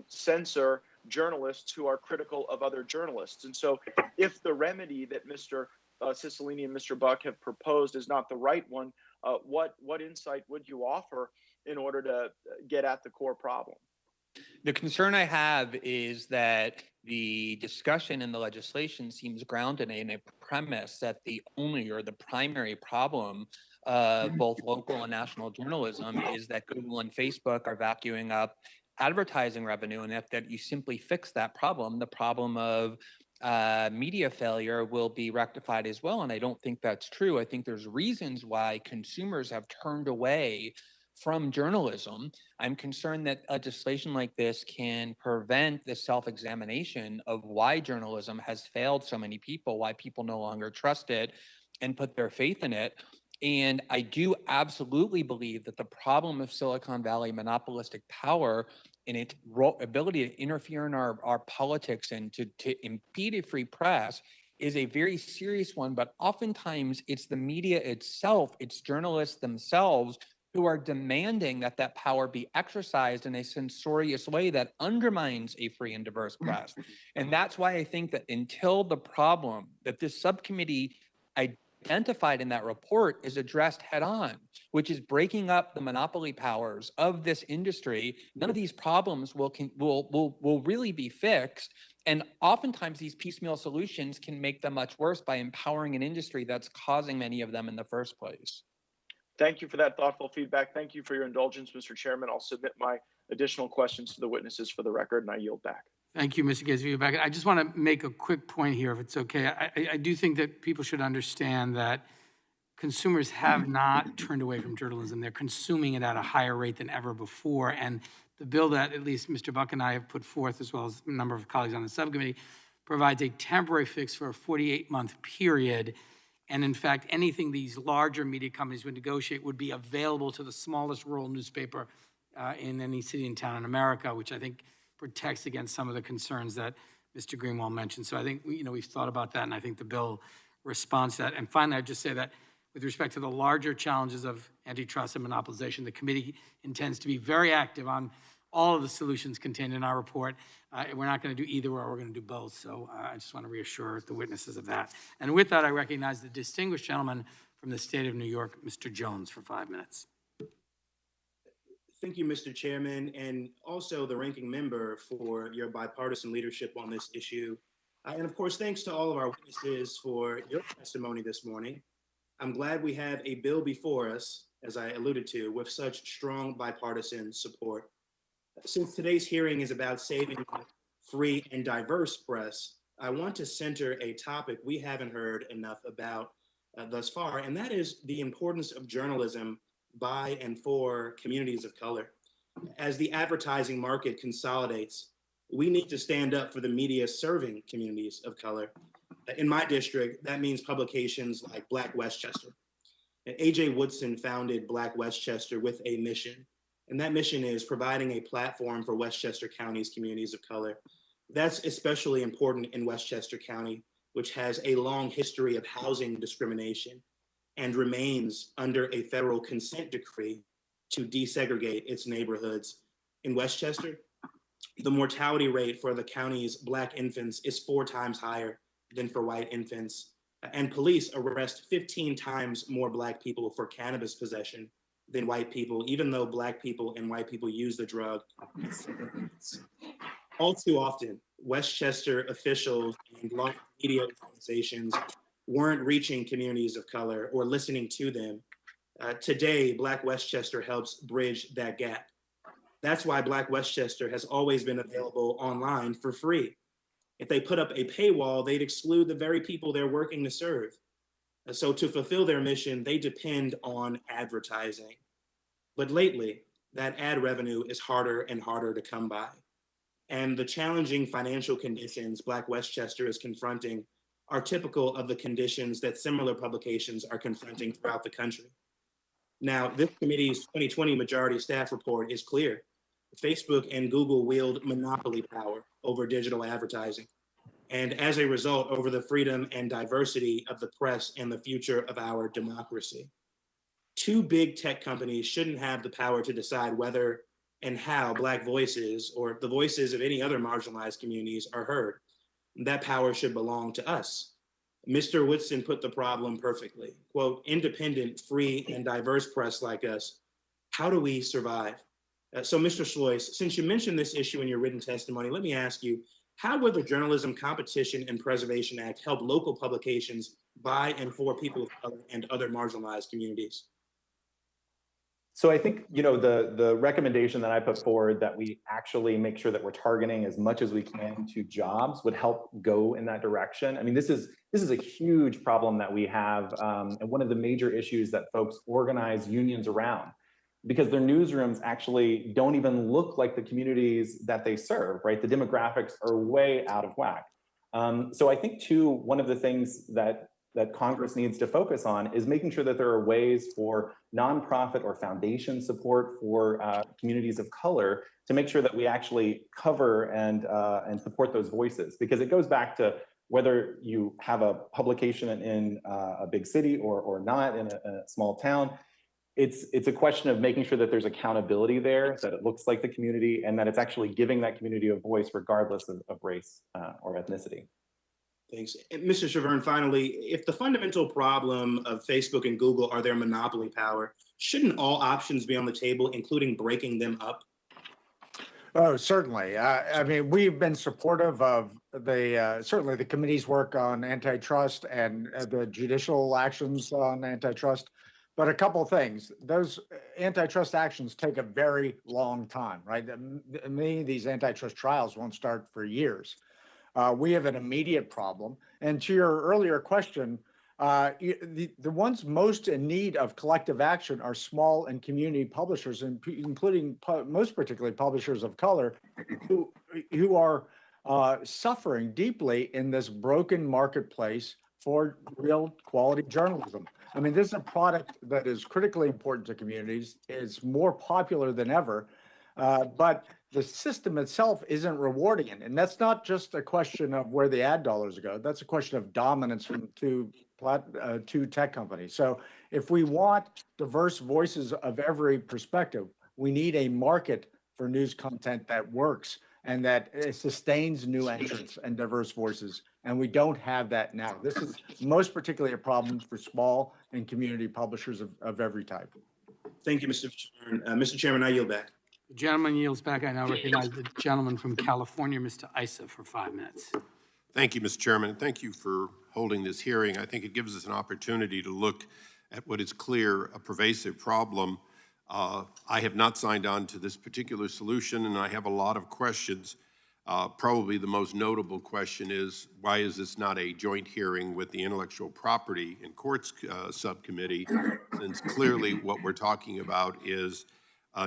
censor journalists who are critical of other journalists. And so if the remedy that Mr. Cicilline and Mr. Buck have proposed is not the right one, what insight would you offer in order to get at the core problem?
The concern I have is that the discussion in the legislation seems grounded in a premise that the only or the primary problem of both local and national journalism is that Google and Facebook are vacuuming up advertising revenue, and if that you simply fix that problem, the problem of media failure will be rectified as well. And I don't think that's true. I think there's reasons why consumers have turned away from journalism. I'm concerned that legislation like this can prevent the self-examination of why journalism has failed so many people, why people no longer trust it and put their faith in it. And I do absolutely believe that the problem of Silicon Valley monopolistic power and its ability to interfere in our politics and to impede a free press is a very serious one. But oftentimes it's the media itself, it's journalists themselves who are demanding that that power be exercised in a censorious way that undermines a free and diverse press. And that's why I think that until the problem that this subcommittee identified in that report is addressed head on, which is breaking up the monopoly powers of this industry, none of these problems will really be fixed. And oftentimes these piecemeal solutions can make them much worse by empowering an industry that's causing many of them in the first place.
Thank you for that thoughtful feedback. Thank you for your indulgence, Mr. Chairman. I'll submit my additional questions to the witnesses for the record, and I yield back.
Thank you, Mr. Gazvia. I just want to make a quick point here, if it's okay. I do think that people should understand that consumers have not turned away from journalism. They're consuming it at a higher rate than ever before. And the bill that at least Mr. Buck and I have put forth, as well as a number of colleagues on the subcommittee, provides a temporary fix for a 48-month period. And in fact, anything these larger media companies would negotiate would be available to the smallest rural newspaper in any city and town in America, which I think protects against some of the concerns that Mr. Greenwald mentioned. So I think we've thought about that, and I think the bill responds to that. And finally, I'd just say that with respect to the larger challenges of antitrust and monopolization, the committee intends to be very active on all of the solutions contained in our report. We're not going to do either or, we're going to do both. So I just want to reassure the witnesses of that. And with that, I recognize the distinguished gentleman from the state of New York, Mr. Jones, for 5 minutes.
Thank you, Mr. Chairman, and also the ranking member for your bipartisan leadership on this issue. And of course, thanks to all of our witnesses for your testimony this morning. I'm glad we have a bill before us, as I alluded to, with such strong bipartisan support. Since today's hearing is about saving free and diverse press, I want to center a topic we haven't heard enough about thus far, and that is the importance of journalism by and for communities of color. As the advertising market consolidates, we need to stand up for the media serving communities of color. In my district, that means publications like Black Westchester. A.J. Woodson founded Black Westchester with a mission, and that mission is providing a platform for Westchester County's communities of color. That's especially important in Westchester County, which has a long history of housing discrimination and remains under a federal consent decree to desegregate its neighborhoods. In Westchester, the mortality rate for the county's Black infants is 4 times higher than for white infants. And police arrest 15 times more Black people for cannabis possession than white people, even though Black people and white people use the drug. All too often, Westchester officials and large media organizations weren't reaching communities of color or listening to them. Today, Black Westchester helps bridge that gap. That's why Black Westchester has always been available online for free. If they put up a paywall, they'd exclude the very people they're working to serve. So to fulfill their mission, they depend on advertising. But lately, that ad revenue is harder and harder to come by. And the challenging financial conditions Black Westchester is confronting are typical of the conditions that similar publications are confronting throughout the country. Now, this committee's 2020 majority staff report is clear. Facebook and Google wield monopoly power over digital advertising, and as a result, over the freedom and diversity of the press and the future of our democracy. 2 big tech companies shouldn't have the power to decide whether and how Black voices or the voices of any other marginalized communities are heard. That power should belong to us. Mr. Whitson put the problem perfectly. Quote, independent, free, and diverse press like us, how do we survive? So Mr. Schlois, since you mentioned this issue in your written testimony, let me ask you, how will the Journalism Competition and Preservation Act help local publications by and for people of color and other marginalized communities?
So I think, the recommendation that I put forward that we actually make sure that we're targeting as much as we can to jobs would help go in that direction. I mean, this is a huge problem that we have, and one of the major issues that folks organize unions around, because their newsrooms actually don't even look like the communities that they serve, right? The demographics are way out of whack. So I think too, one of the things that Congress needs to focus on is making sure that there are ways for nonprofit or foundation support for communities of color to make sure that we actually cover and support those voices, because it goes back to whether you have a publication in a big city or not in a small town. It's a question of making sure that there's accountability there, that it looks like the community, and that it's actually giving that community a voice regardless of race or ethnicity.
Thanks. And Mr. Chavern, finally, if the fundamental problem of Facebook and Google are their monopoly power, shouldn't all options be on the table, including breaking them up?
Oh, certainly. I mean, we've been supportive of certainly the committee's work on antitrust and the judicial actions on antitrust. But a couple of things, those antitrust actions take a very long time, right? Many of these antitrust trials won't start for years. We have an immediate problem. And to your earlier question, the ones most in need of collective action are small and community publishers, including most particularly publishers of color, who are suffering deeply in this broken marketplace for real quality journalism. I mean, this is a product that is critically important to communities. It's more popular than ever, but the system itself isn't rewarding it. And that's not just a question of where the ad dollars go. That's a question of dominance from two tech companies. So if we want diverse voices of every perspective, we need a market for news content that works and that sustains new entrants and diverse voices. And we don't have that now. This is most particularly a problem for small and community publishers of every type.
Thank you, Mr. Chairman. Mr. Chairman, I yield back.
The gentleman yields back. I now recognize the gentleman from California, Mr. Issa, for 5 minutes.
Thank you, Mr. Chairman. Thank you for holding this hearing. I think it gives us an opportunity to look at what is clear a pervasive problem. I have not signed on to this particular solution, and I have a lot of questions. Probably the most notable question is, why is this not a joint hearing with the Intellectual Property and Courts Subcommittee, since clearly what we're talking about is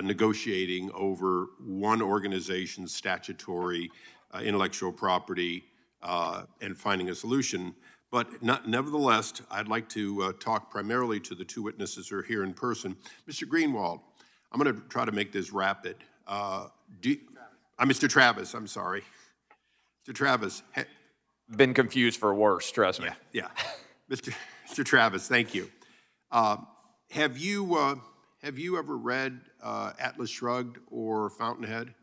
negotiating over one organization's statutory intellectual property and finding a solution. But nevertheless, I'd like to talk primarily to the two witnesses who are here in person. Mr. Greenwald, I'm going to try to make this rapid. Mr. Travis, I'm sorry. Mr. Travis,
Been confused for worse, trust me.
yeah. Mr. Travis, thank you. Have you ever read Atlas Shrugged or Fountainhead?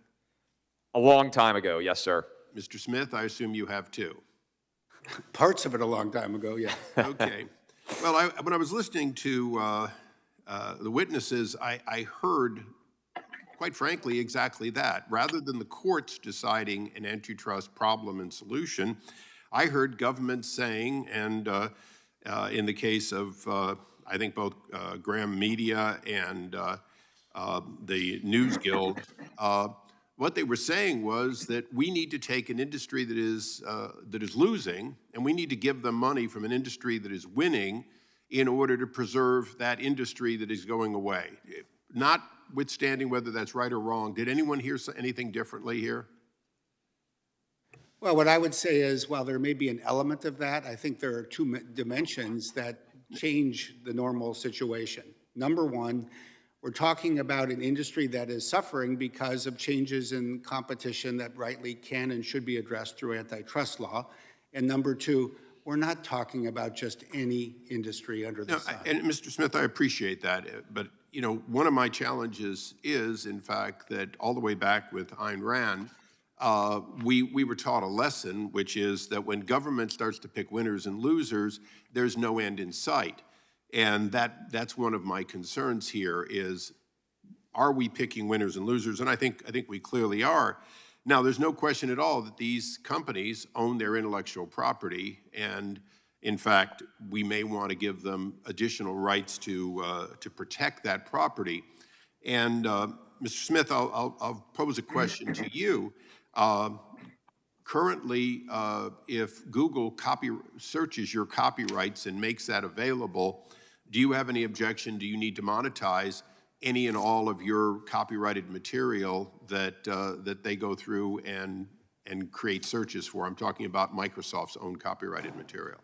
A long time ago, yes, sir.
Mr. Smith, I assume you have too.
Parts of it a long time ago, yeah.
Okay. Well, when I was listening to the witnesses, I heard, quite frankly, exactly that. Rather than the courts deciding an antitrust problem and solution, I heard government saying, and in the case of, I think both Graham Media and the News Guild, what they were saying was that we need to take an industry that is losing, and we need to give them money from an industry that is winning in order to preserve that industry that is going away. Notwithstanding whether that's right or wrong, did anyone hear anything differently here?
Well, what I would say is, while there may be an element of that, I think there are two dimensions that change the normal situation. Number one, we're talking about an industry that is suffering because of changes in competition that rightly can and should be addressed through antitrust law. And number two, we're not talking about just any industry under the sun.
And Mr. Smith, I appreciate that, but you know, one of my challenges is, in fact, that all the way back with Ayn Rand, we were taught a lesson, which is that when government starts to pick winners and losers, there's no end in sight. And that's one of my concerns here is, are we picking winners and losers? And I think we clearly are. Now, there's no question at all that these companies own their intellectual property, and in fact, we may want to give them additional rights to protect that property. And Mr. Smith, I'll pose a question to you. Currently, if Google searches your copyrights and makes that available, do you have any objection? Do you need to monetize any and all of your copyrighted material that they go through and create searches for? I'm talking about Microsoft's own copyrighted material.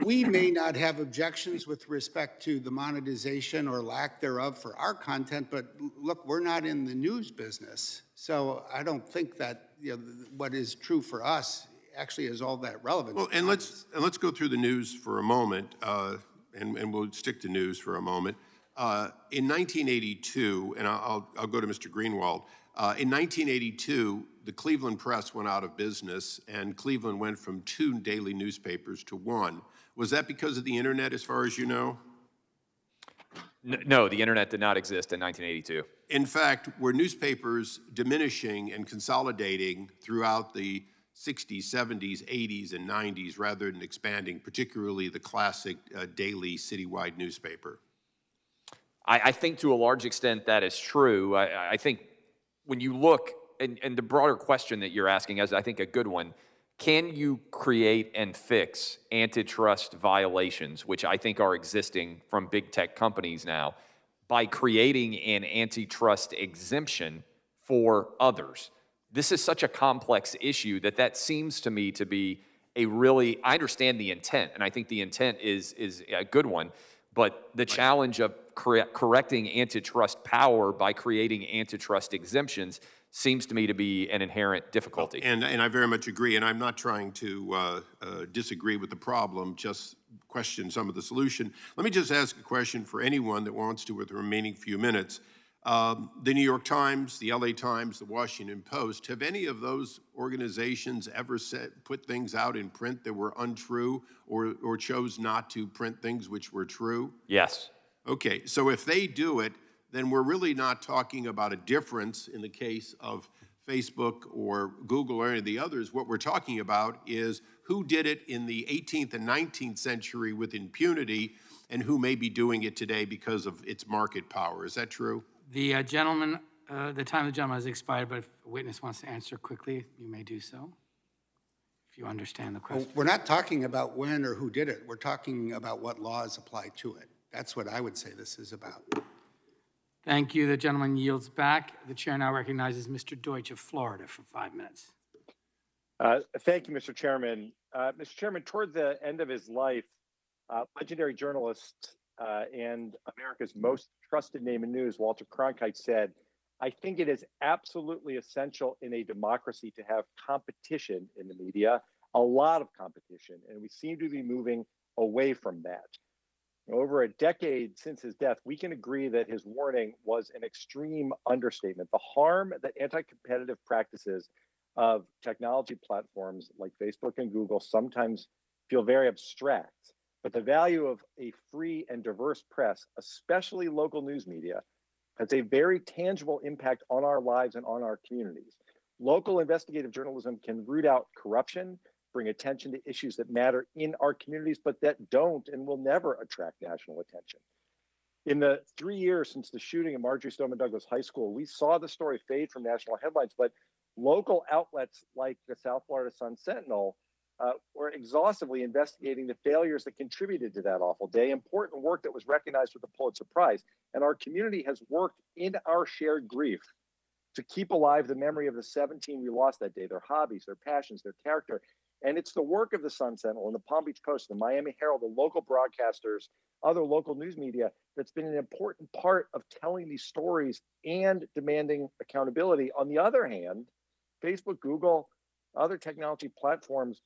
We may not have objections with respect to the monetization or lack thereof for our content, but look, we're not in the news business. So I don't think that, you know, what is true for us actually is all that relevant.
Well, and let's go through the news for a moment, and we'll stick to news for a moment. In 1982, and I'll go to Mr. Greenwald. In 1982, the Cleveland Press went out of business, and Cleveland went from 2 daily newspapers to 1. Was that because of the internet, as far as you know?
No, the internet did not exist in 1982.
In fact, were newspapers diminishing and consolidating throughout the 60s, 70s, 80s, and 90s rather than expanding, particularly the classic daily citywide newspaper?
I think to a large extent that is true. I think when you look, and the broader question that you're asking is, I think, a good one. Can you create and fix antitrust violations, which I think are existing from big tech companies now, by creating an antitrust exemption for others? This is such a complex issue that seems to me to be a really, I understand the intent, and I think the intent is a good one, but the challenge of correcting antitrust power by creating antitrust exemptions seems to me to be an inherent difficulty.
And I very much agree, and I'm not trying to disagree with the problem, just question some of the solution. Let me just ask a question for anyone that wants to with the remaining few minutes. The New York Times, the LA Times, the Washington Post, have any of those organizations ever put things out in print that were untrue or chose not to print things which were true?
Yes.
Okay, so if they do it, then we're really not talking about a difference in the case of Facebook or Google or any of the others. What we're talking about is who did it in the 18th and 19th century with impunity and who may be doing it today because of its market power. Is that true?
The gentleman, the time of the gentleman has expired, but if a witness wants to answer quickly, you may do so, if you understand the question.
We're not talking about when or who did it. We're talking about what laws apply to it. That's what I would say this is about.
Thank you. The gentleman yields back. The chair now recognizes Mr. Deutsch of Florida for 5 minutes.
Thank you, Mr. Chairman. Mr. Chairman, toward the end of his life, legendary journalist and America's most trusted name in news, Walter Cronkite, said, I think it is absolutely essential in a democracy to have competition in the media, a lot of competition, and we seem to be moving away from that. Over a decade since his death, we can agree that his warning was an extreme understatement. The harm that anti-competitive practices of technology platforms like Facebook and Google sometimes feel very abstract, but the value of a free and diverse press, especially local news media, has a very tangible impact on our lives and on our communities. Local investigative journalism can root out corruption, bring attention to issues that matter in our communities, but that don't and will never attract national attention. In the 3 years since the shooting at Marjory Stoneman Douglas High School, we saw the story fade from national headlines, but local outlets like the South Florida Sun-Sentinel were exhaustively investigating the failures that contributed to that awful day, important work that was recognized with the Pulitzer Prize. And our community has worked in our shared grief to keep alive the memory of the 17 we lost that day, their hobbies, their passions, their character. And it's the work of the Sun-Sentinel and the Palm Beach Post, the Miami Herald, the local broadcasters, other local news media that's been an important part of telling these stories and demanding accountability. On the other hand, Facebook, Google, other technology platforms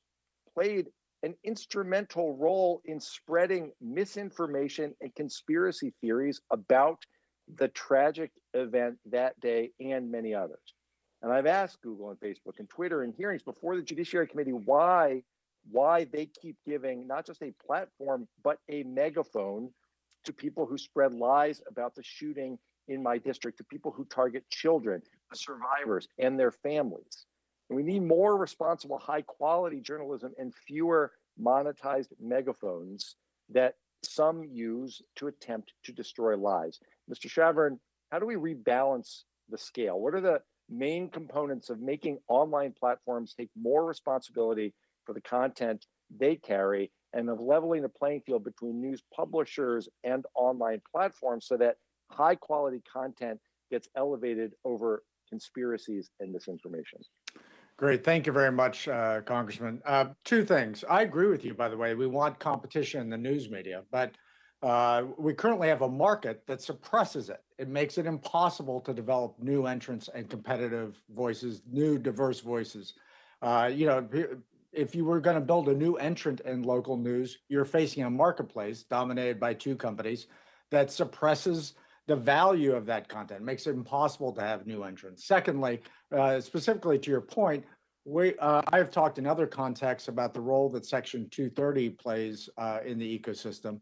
played an instrumental role in spreading misinformation and conspiracy theories about the tragic event that day and many others. And I've asked Google and Facebook and Twitter in hearings before the Judiciary Committee why they keep giving not just a platform, but a megaphone to people who spread lies about the shooting in my district, to people who target children, survivors, and their families. And we need more responsible, high-quality journalism and fewer monetized megaphones that some use to attempt to destroy lives. Mr. Shavern, how do we rebalance the scale? What are the main components of making online platforms take more responsibility for the content they carry and of leveling the playing field between news publishers and online platforms so that high quality content gets elevated over conspiracies and misinformation?
Great. Thank you very much, Congressman. Two things. I agree with you, by the way. We want competition in the news media, but we currently have a market that suppresses it. It makes it impossible to develop new entrants and competitive voices, new diverse voices. If you were going to build a new entrant in local news, you're facing a marketplace dominated by two companies that suppresses the value of that content, makes it impossible to have new entrants. Secondly, specifically to your point, I have talked in other contexts about the role that Section 230 plays in the ecosystem.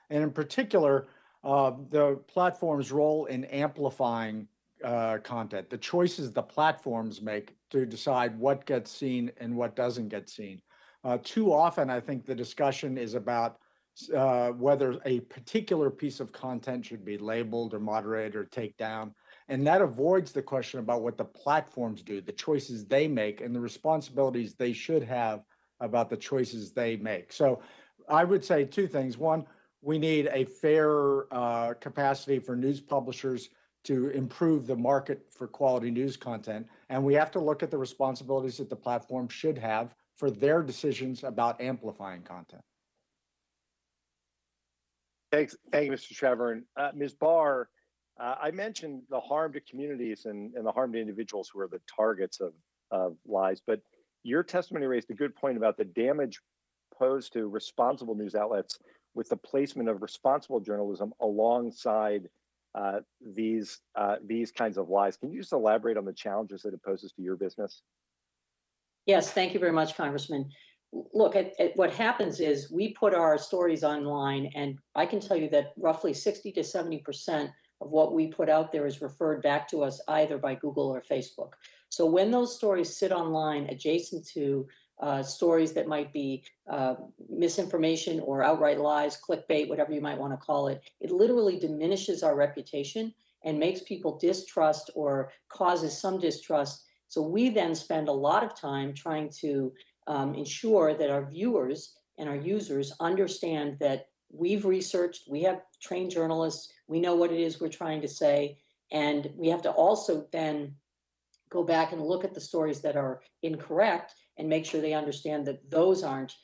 And in particular, the platform's role in amplifying content, the choices the platforms make to decide what gets seen and what doesn't get seen. Too often, I think the discussion is about whether a particular piece of content should be labeled or moderated or taken down. And that avoids the question about what the platforms do, the choices they make, and the responsibilities they should have about the choices they make. So I would say two things. One, we need a fair capacity for news publishers to improve the market for quality news content. And we have to look at the responsibilities that the platform should have for their decisions about amplifying content.
Thanks. Thank you, Mr. Shavern. Ms. Barr, I mentioned the harm to communities and the harm to individuals who are the targets of lies, but your testimony raised a good point about the damage posed to responsible news outlets with the placement of responsible journalism alongside these kinds of lies. Can you just elaborate on the challenges that it poses to your business?
Yes, thank you very much, Congressman. Look, what happens is we put our stories online, and I can tell you that roughly 60 to 70% of what we put out there is referred back to us either by Google or Facebook. So when those stories sit online adjacent to stories that might be misinformation or outright lies, clickbait, whatever you might want to call it, it literally diminishes our reputation and makes people distrust or causes some distrust. So we then spend a lot of time trying to ensure that our viewers and our users understand that we've researched, we have trained journalists, we know what it is we're trying to say, and we have to also then go back and look at the stories that are incorrect and make sure they understand that those aren't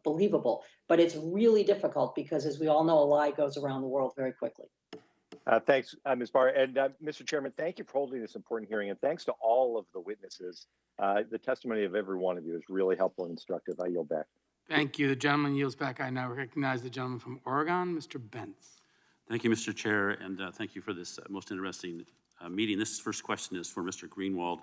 believable. But it's really difficult because, as we all know, a lie goes around the world very quickly.
Thanks, Ms. Barr. And Mr. Chairman, thank you for holding this important hearing. And thanks to all of the witnesses. The testimony of every one of you is really helpful and instructive. I yield back.
Thank you. The gentleman yields back. I now recognize the gentleman from Oregon, Mr. Bentz.
Thank you, Mr. Chair, and thank you for this most interesting meeting. This first question is for Mr. Greenwald.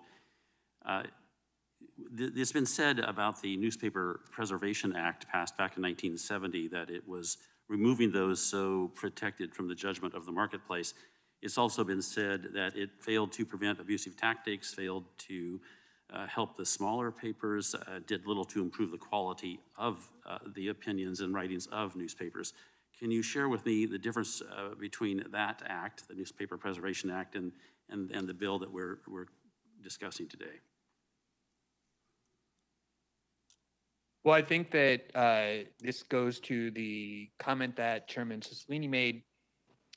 It's been said about the Newspaper Preservation Act passed back in 1970 that it was removing those so protected from the judgment of the marketplace. It's also been said that it failed to prevent abusive tactics, failed to help the smaller papers, did little to improve the quality of the opinions and writings of newspapers. Can you share with me the difference between that act, the Newspaper Preservation Act, and the bill that we're discussing today?
Well, I think that this goes to the comment that Chairman Cicilline made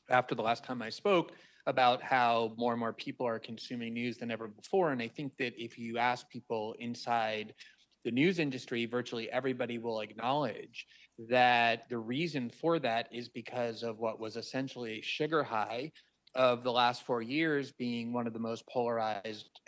after the last time I spoke about how more and more people are consuming news than ever before. And I think that if you ask people inside the news industry, virtually everybody will acknowledge that the reason for that is because of what was essentially a sugar high of the last 4 years being one of the most polarized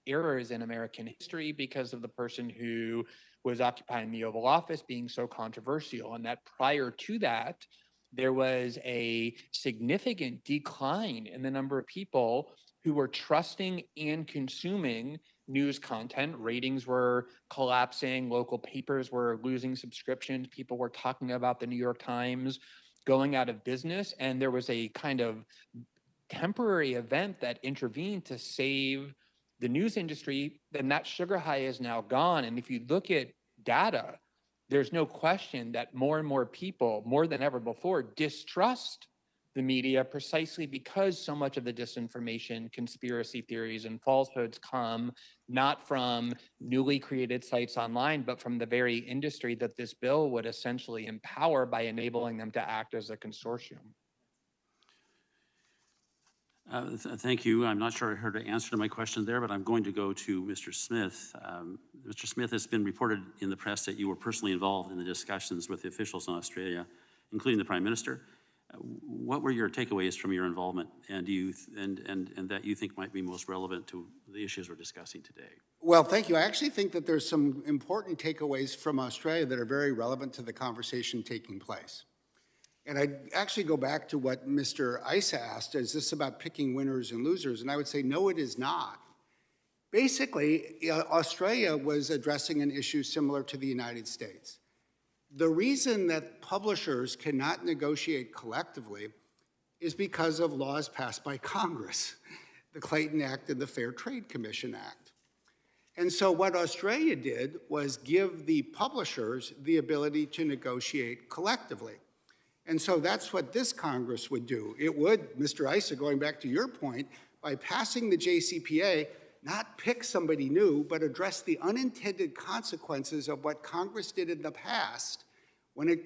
eras in American history because of the person who was occupying the Oval Office being so controversial. And that prior to that, there was a significant decline in the number of people who were trusting and consuming news content. Ratings were collapsing, local papers were losing subscriptions, people were talking about the New York Times going out of business, and there was a kind of temporary event that intervened to save the news industry. Then that sugar high is now gone. And if you look at data, there's no question that more and more people, more than ever before, distrust the media precisely because so much of the disinformation, conspiracy theories, and falsehoods come not from newly created sites online, but from the very industry that this bill would essentially empower by enabling them to act as a consortium.
Thank you. I'm not sure I heard an answer to my question there, but I'm going to go to Mr. Smith. Mr. Smith, it's been reported in the press that you were personally involved in the discussions with the officials in Australia, including the Prime Minister. What were your takeaways from your involvement, and that you think might be most relevant to the issues we're discussing today?
Well, thank you. I actually think that there's some important takeaways from Australia that are very relevant to the conversation taking place. And I'd actually go back to what Mr. Issa asked, is this about picking winners and losers? And I would say, no, it is not. Basically, Australia was addressing an issue similar to the United States. The reason that publishers cannot negotiate collectively is because of laws passed by Congress, the Clayton Act and the Fair Trade Commission Act. And so what Australia did was give the publishers the ability to negotiate collectively. And so that's what this Congress would do. It would, Mr. Issa, going back to your point, by passing the JCPA, not pick somebody new, but address the unintended consequences of what Congress did in the past when it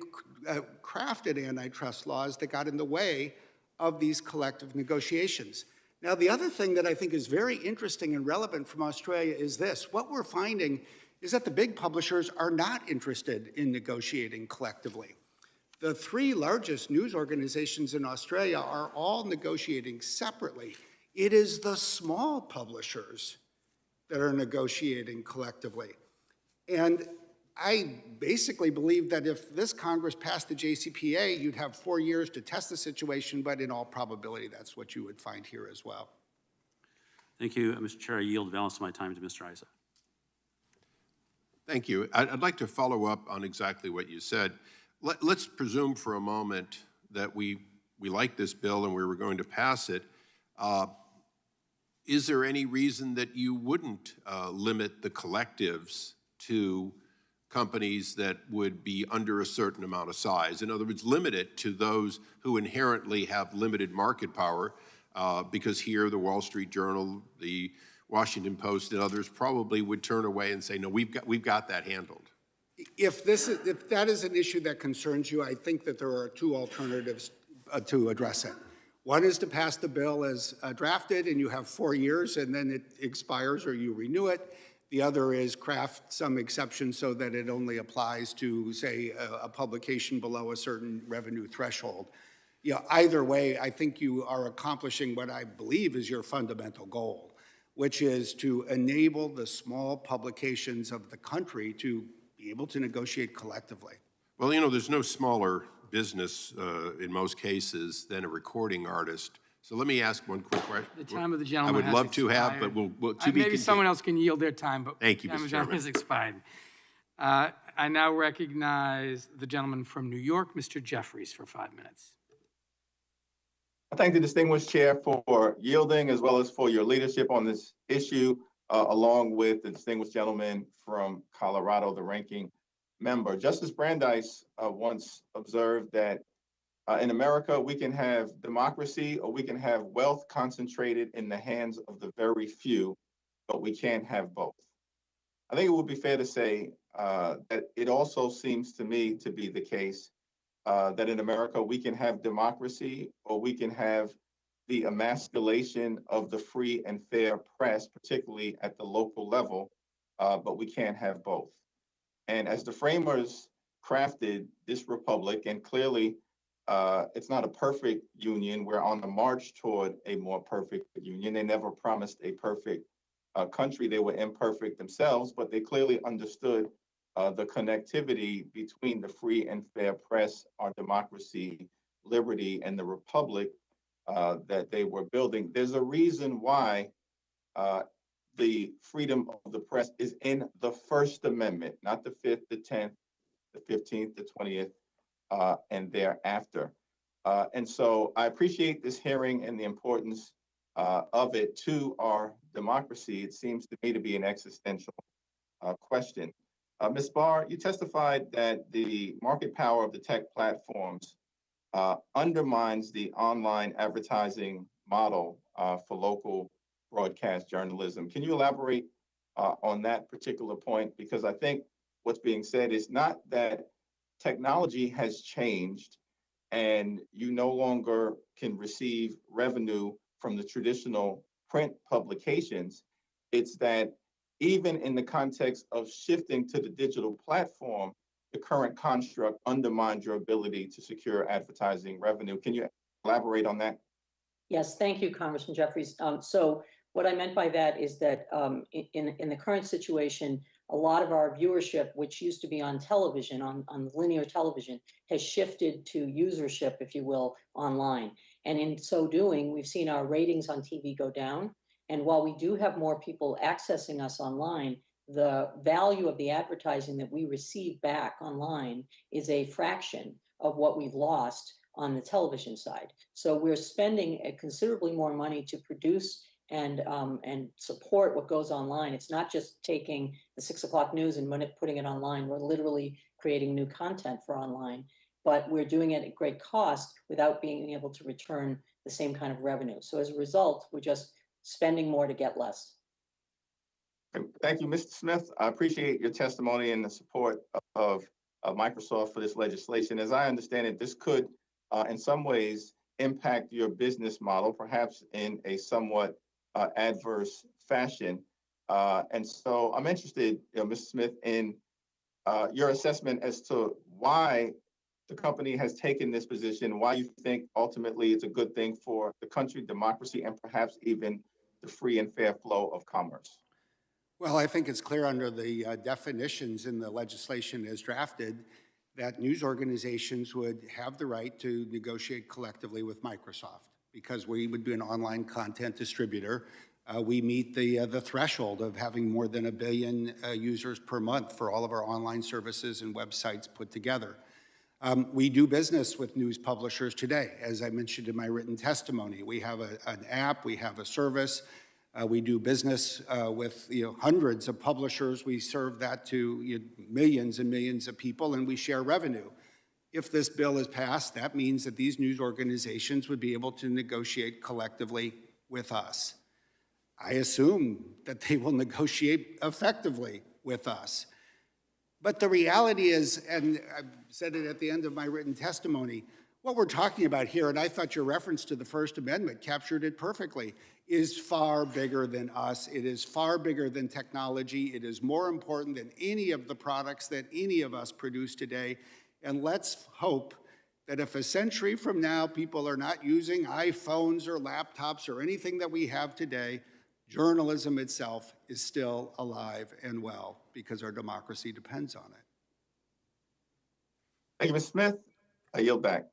crafted antitrust laws that got in the way of these collective negotiations. Now, the other thing that I think is very interesting and relevant from Australia is this. What we're finding is that the big publishers are not interested in negotiating collectively. The 3 largest news organizations in Australia are all negotiating separately. It is the small publishers that are negotiating collectively. And I basically believe that if this Congress passed the JCPA, you'd have 4 years to test the situation, but in all probability, that's what you would find here as well.
Thank you, Mr. Chair. I yield the balance of my time to Mr. Issa.
Thank you. I'd like to follow up on exactly what you said. Let's presume for a moment that we like this bill and we were going to pass it. Is there any reason that you wouldn't limit the collectives to companies that would be under a certain amount of size? In other words, limit it to those who inherently have limited market power, because here the Wall Street Journal, the Washington Post, and others probably would turn away and say, no, we've got that handled.
If that is an issue that concerns you, I think that there are 2 alternatives to address it. One is to pass the bill as drafted, and you have 4 years, and then it expires or you renew it. The other is craft some exception so that it only applies to, say, a publication below a certain revenue threshold. either way, I think you are accomplishing what I believe is your fundamental goal, which is to enable the small publications of the country to be able to negotiate collectively.
Well, there's no smaller business in most cases than a recording artist. So let me ask one quick question.
The time of the gentleman
I would
has
love to have, but
expired.
we'll to be
Maybe someone
continued.
else can yield their time, but
Thank you,
the time
Mr.
of the gentleman
Chairman.
has expired. I now recognize the gentleman from New York, Mr. Jeffries, for 5 minutes.
I thank the distinguished chair for yielding as well as for your leadership on this issue, along with the distinguished gentleman from Colorado, the ranking member. Justice Brandeis once observed that in America, we can have democracy or we can have wealth concentrated in the hands of the very few, but we can't have both. I think it would be fair to say that it also seems to me to be the case that in America, we can have democracy or we can have the emasculation of the free and fair press, particularly at the local level, but we can't have both. And as the framers crafted this republic, and clearly it's not a perfect union, we're on the march toward a more perfect union. They never promised a perfect country. They were imperfect themselves, but they clearly understood the connectivity between the free and fair press, our democracy, liberty, and the republic that they were building. There's a reason why the freedom of the press is in the First Amendment, not the 5th, the 10th, the 15th, the 20th, and thereafter. And so I appreciate this hearing and the importance of it to our democracy. It seems to me to be an existential question. Ms. Barr, you testified that the market power of the tech platforms undermines the online advertising model for local broadcast journalism. Can you elaborate on that particular point? Because I think what's being said is not that technology has changed and you no longer can receive revenue from the traditional print publications. It's that even in the context of shifting to the digital platform, the current construct undermines your ability to secure advertising revenue. Can you elaborate on that?
Yes, thank you, Congressman Jeffries. So what I meant by that is that in the current situation, a lot of our viewership, which used to be on television, on linear television, has shifted to usership, if you will, online. And in so doing, we've seen our ratings on TV go down. And while we do have more people accessing us online, the value of the advertising that we receive back online is a fraction of what we've lost on the television side. So we're spending considerably more money to produce and support what goes online. It's not just taking the 6 o'clock news and putting it online. We're literally creating new content for online, but we're doing it at great cost without being able to return the same kind of revenue. So as a result, we're just spending more to get less.
Thank you, Mr. Smith. I appreciate your testimony and the support of Microsoft for this legislation. As I understand it, this could, in some ways, impact your business model, perhaps in a somewhat adverse fashion. And so I'm interested, Mr. Smith, in your assessment as to why the company has taken this position, why you think ultimately it's a good thing for the country, democracy, and perhaps even the free and fair flow of commerce.
Well, I think it's clear under the definitions in the legislation as drafted that news organizations would have the right to negotiate collectively with Microsoft because we would be an online content distributor. We meet the threshold of having more than 1 billion users per month for all of our online services and websites put together. We do business with news publishers today. As I mentioned in my written testimony, we have an app, we have a service. We do business with hundreds of publishers. We serve that to millions and millions of people, and we share revenue. If this bill is passed, that means that these news organizations would be able to negotiate collectively with us. I assume that they will negotiate effectively with us. But the reality is, and I said it at the end of my written testimony, what we're talking about here, and I thought your reference to the First Amendment captured it perfectly, is far bigger than us. It is far bigger than technology. It is more important than any of the products that any of us produce today. And let's hope that if a century from now people are not using iPhones or laptops or anything that we have today, journalism itself is still alive and well because our democracy depends on it.
Thank you, Mr. Smith. I yield back.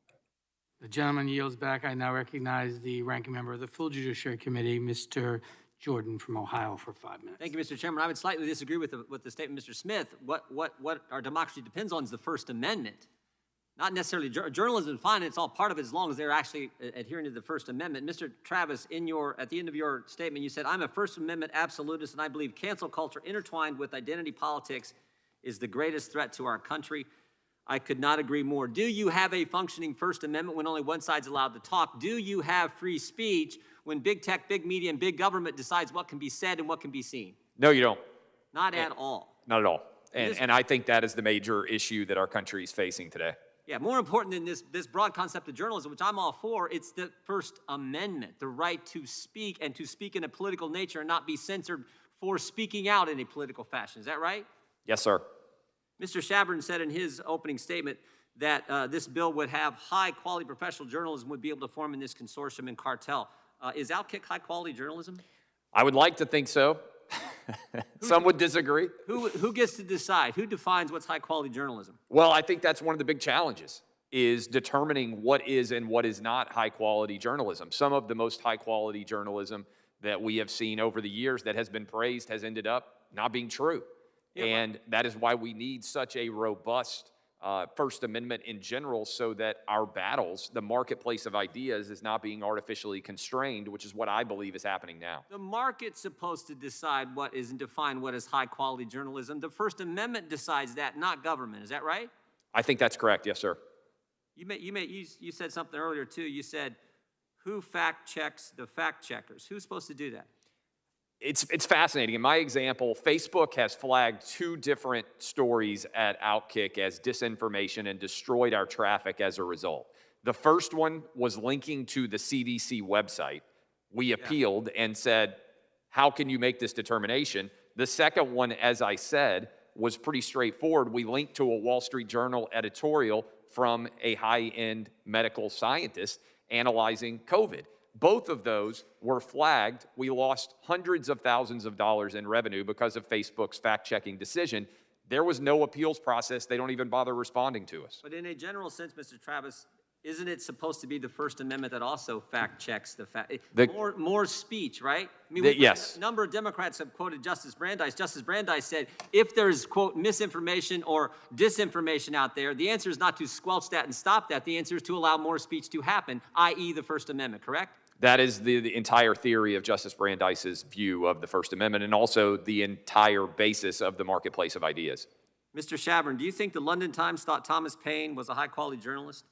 The gentleman yields back. I now recognize the ranking member of the full Judiciary Committee, Mr. Jordan from Ohio, for 5 minutes.
Thank you, Mr. Chairman. I would slightly disagree with the statement, Mr. Smith. What our democracy depends on is the First Amendment. Not necessarily journalism is fine, it's all part of it as long as they're actually adhering to the First Amendment. Mr. Travis, at the end of your statement, you said, I'm a First Amendment absolutist and I believe cancel culture intertwined with identity politics is the greatest threat to our country. I could not agree more. Do you have a functioning First Amendment when only one side's allowed to talk? Do you have free speech when big tech, big media, and big government decides what can be said and what can be seen?
No, you don't.
Not at all.
Not at all. And I think that is the major issue that our country is facing today.
Yeah, more important than this broad concept of journalism, which I'm all for, it's the First Amendment, the right to speak and to speak in a political nature and not be censored for speaking out in a political fashion. Is that right?
Yes, sir.
Mr. Shabern said in his opening statement that this bill would have high-quality professional journalism would be able to form in this consortium and cartel. Is Outkick high-quality journalism?
I would like to think so. Some would disagree.
Who gets to decide? Who defines what's high-quality journalism?
Well, I think that's one of the big challenges, is determining what is and what is not high-quality journalism. Some of the most high-quality journalism that we have seen over the years that has been praised has ended up not being true. Yeah, and that is why we need such a robust First Amendment in general, so that our battles, the marketplace of ideas, is not being artificially constrained, which is what I believe is happening now.
The market's supposed to decide what is and define what is high-quality journalism. The First Amendment decides that, not government. Is that right?
I think that's correct. Yes, sir.
You said something earlier too. You said, who fact checks the fact checkers? Who's supposed to do that?
It's fascinating. In my example, Facebook has flagged 2 different stories at Outkick as disinformation and destroyed our traffic as a result. The first one was linking to the CDC website. We appealed and said, how can you make this determination? The second one, as I said, was pretty straightforward. We linked to a Wall Street Journal editorial from a high-end medical scientist analyzing COVID. Both of those were flagged. We lost hundreds of thousands of dollars in revenue because of Facebook's fact-checking decision. There was no appeals process. They don't even bother responding to us.
But in a general sense, Mr. Travis, isn't it supposed to be the First Amendment that also fact-checks the fact? More speech, right? I mean,
yes.
A number of Democrats have quoted Justice Brandeis. Justice Brandeis said, if there's, quote, misinformation or disinformation out there, the answer is not to squelch that and stop that. The answer is to allow more speech to happen, i.e. the First Amendment, correct?
That is the entire theory of Justice Brandeis's view of the First Amendment, and also the entire basis of the marketplace of ideas.
Mr. Shabern, do you think the London Times thought Thomas Paine was a high-quality journalist?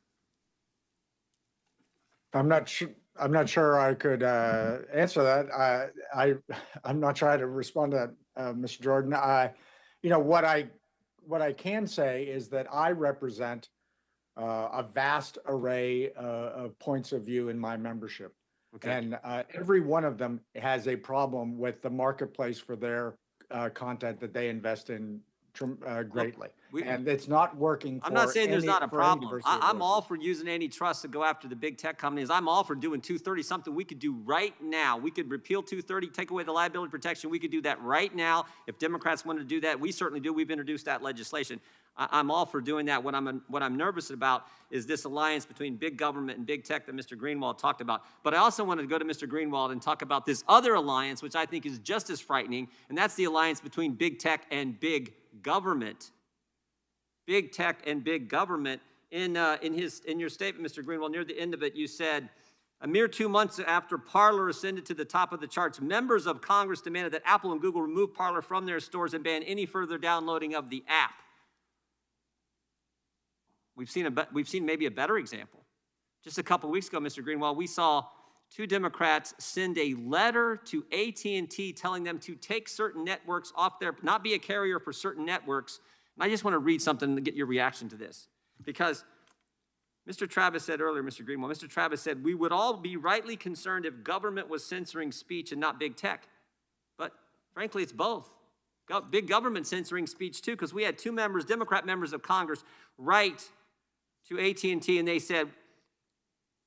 I'm not sure I could answer that. I'm not trying to respond to that, Mr. Jordan. What I can say is that I represent a vast array of points of view in my membership. Okay. And every one of them has a problem with the marketplace for their content that they invest in greatly. And it's not working for
I'm not saying there's not a problem. I'm all
voices.
for using antitrust to go after the big tech companies. I'm all for doing 230, something we could do right now. We could repeal 230, take away the liability protection. We could do that right now. If Democrats wanted to do that, we certainly do. We've introduced that legislation. I'm all for doing that. What I'm nervous about is this alliance between big government and big tech that Mr. Greenwald talked about. But I also wanted to go to Mr. Greenwald and talk about this other alliance, which I think is just as frightening, and that's the alliance between big tech and big government. Big tech and big government. In your statement, Mr. Greenwald, near the end of it, you said, a mere 2 months after Parler ascended to the top of the charts, members of Congress demanded that Apple and Google remove Parler from their stores and ban any further downloading of the app. We've seen maybe a better example. Just a couple weeks ago, Mr. Greenwald, we saw 2 Democrats send a letter to AT&T telling them to take certain networks off their, not be a carrier for certain networks. And I just want to read something to get your reaction to this. Because Mr. Travis said earlier, Mr. Greenwald, Mr. Travis said, we would all be rightly concerned if government was censoring speech and not big tech. But frankly, it's both. Big government censoring speech too, because we had 2 members, Democrat members of Congress, write to AT&T, and they said,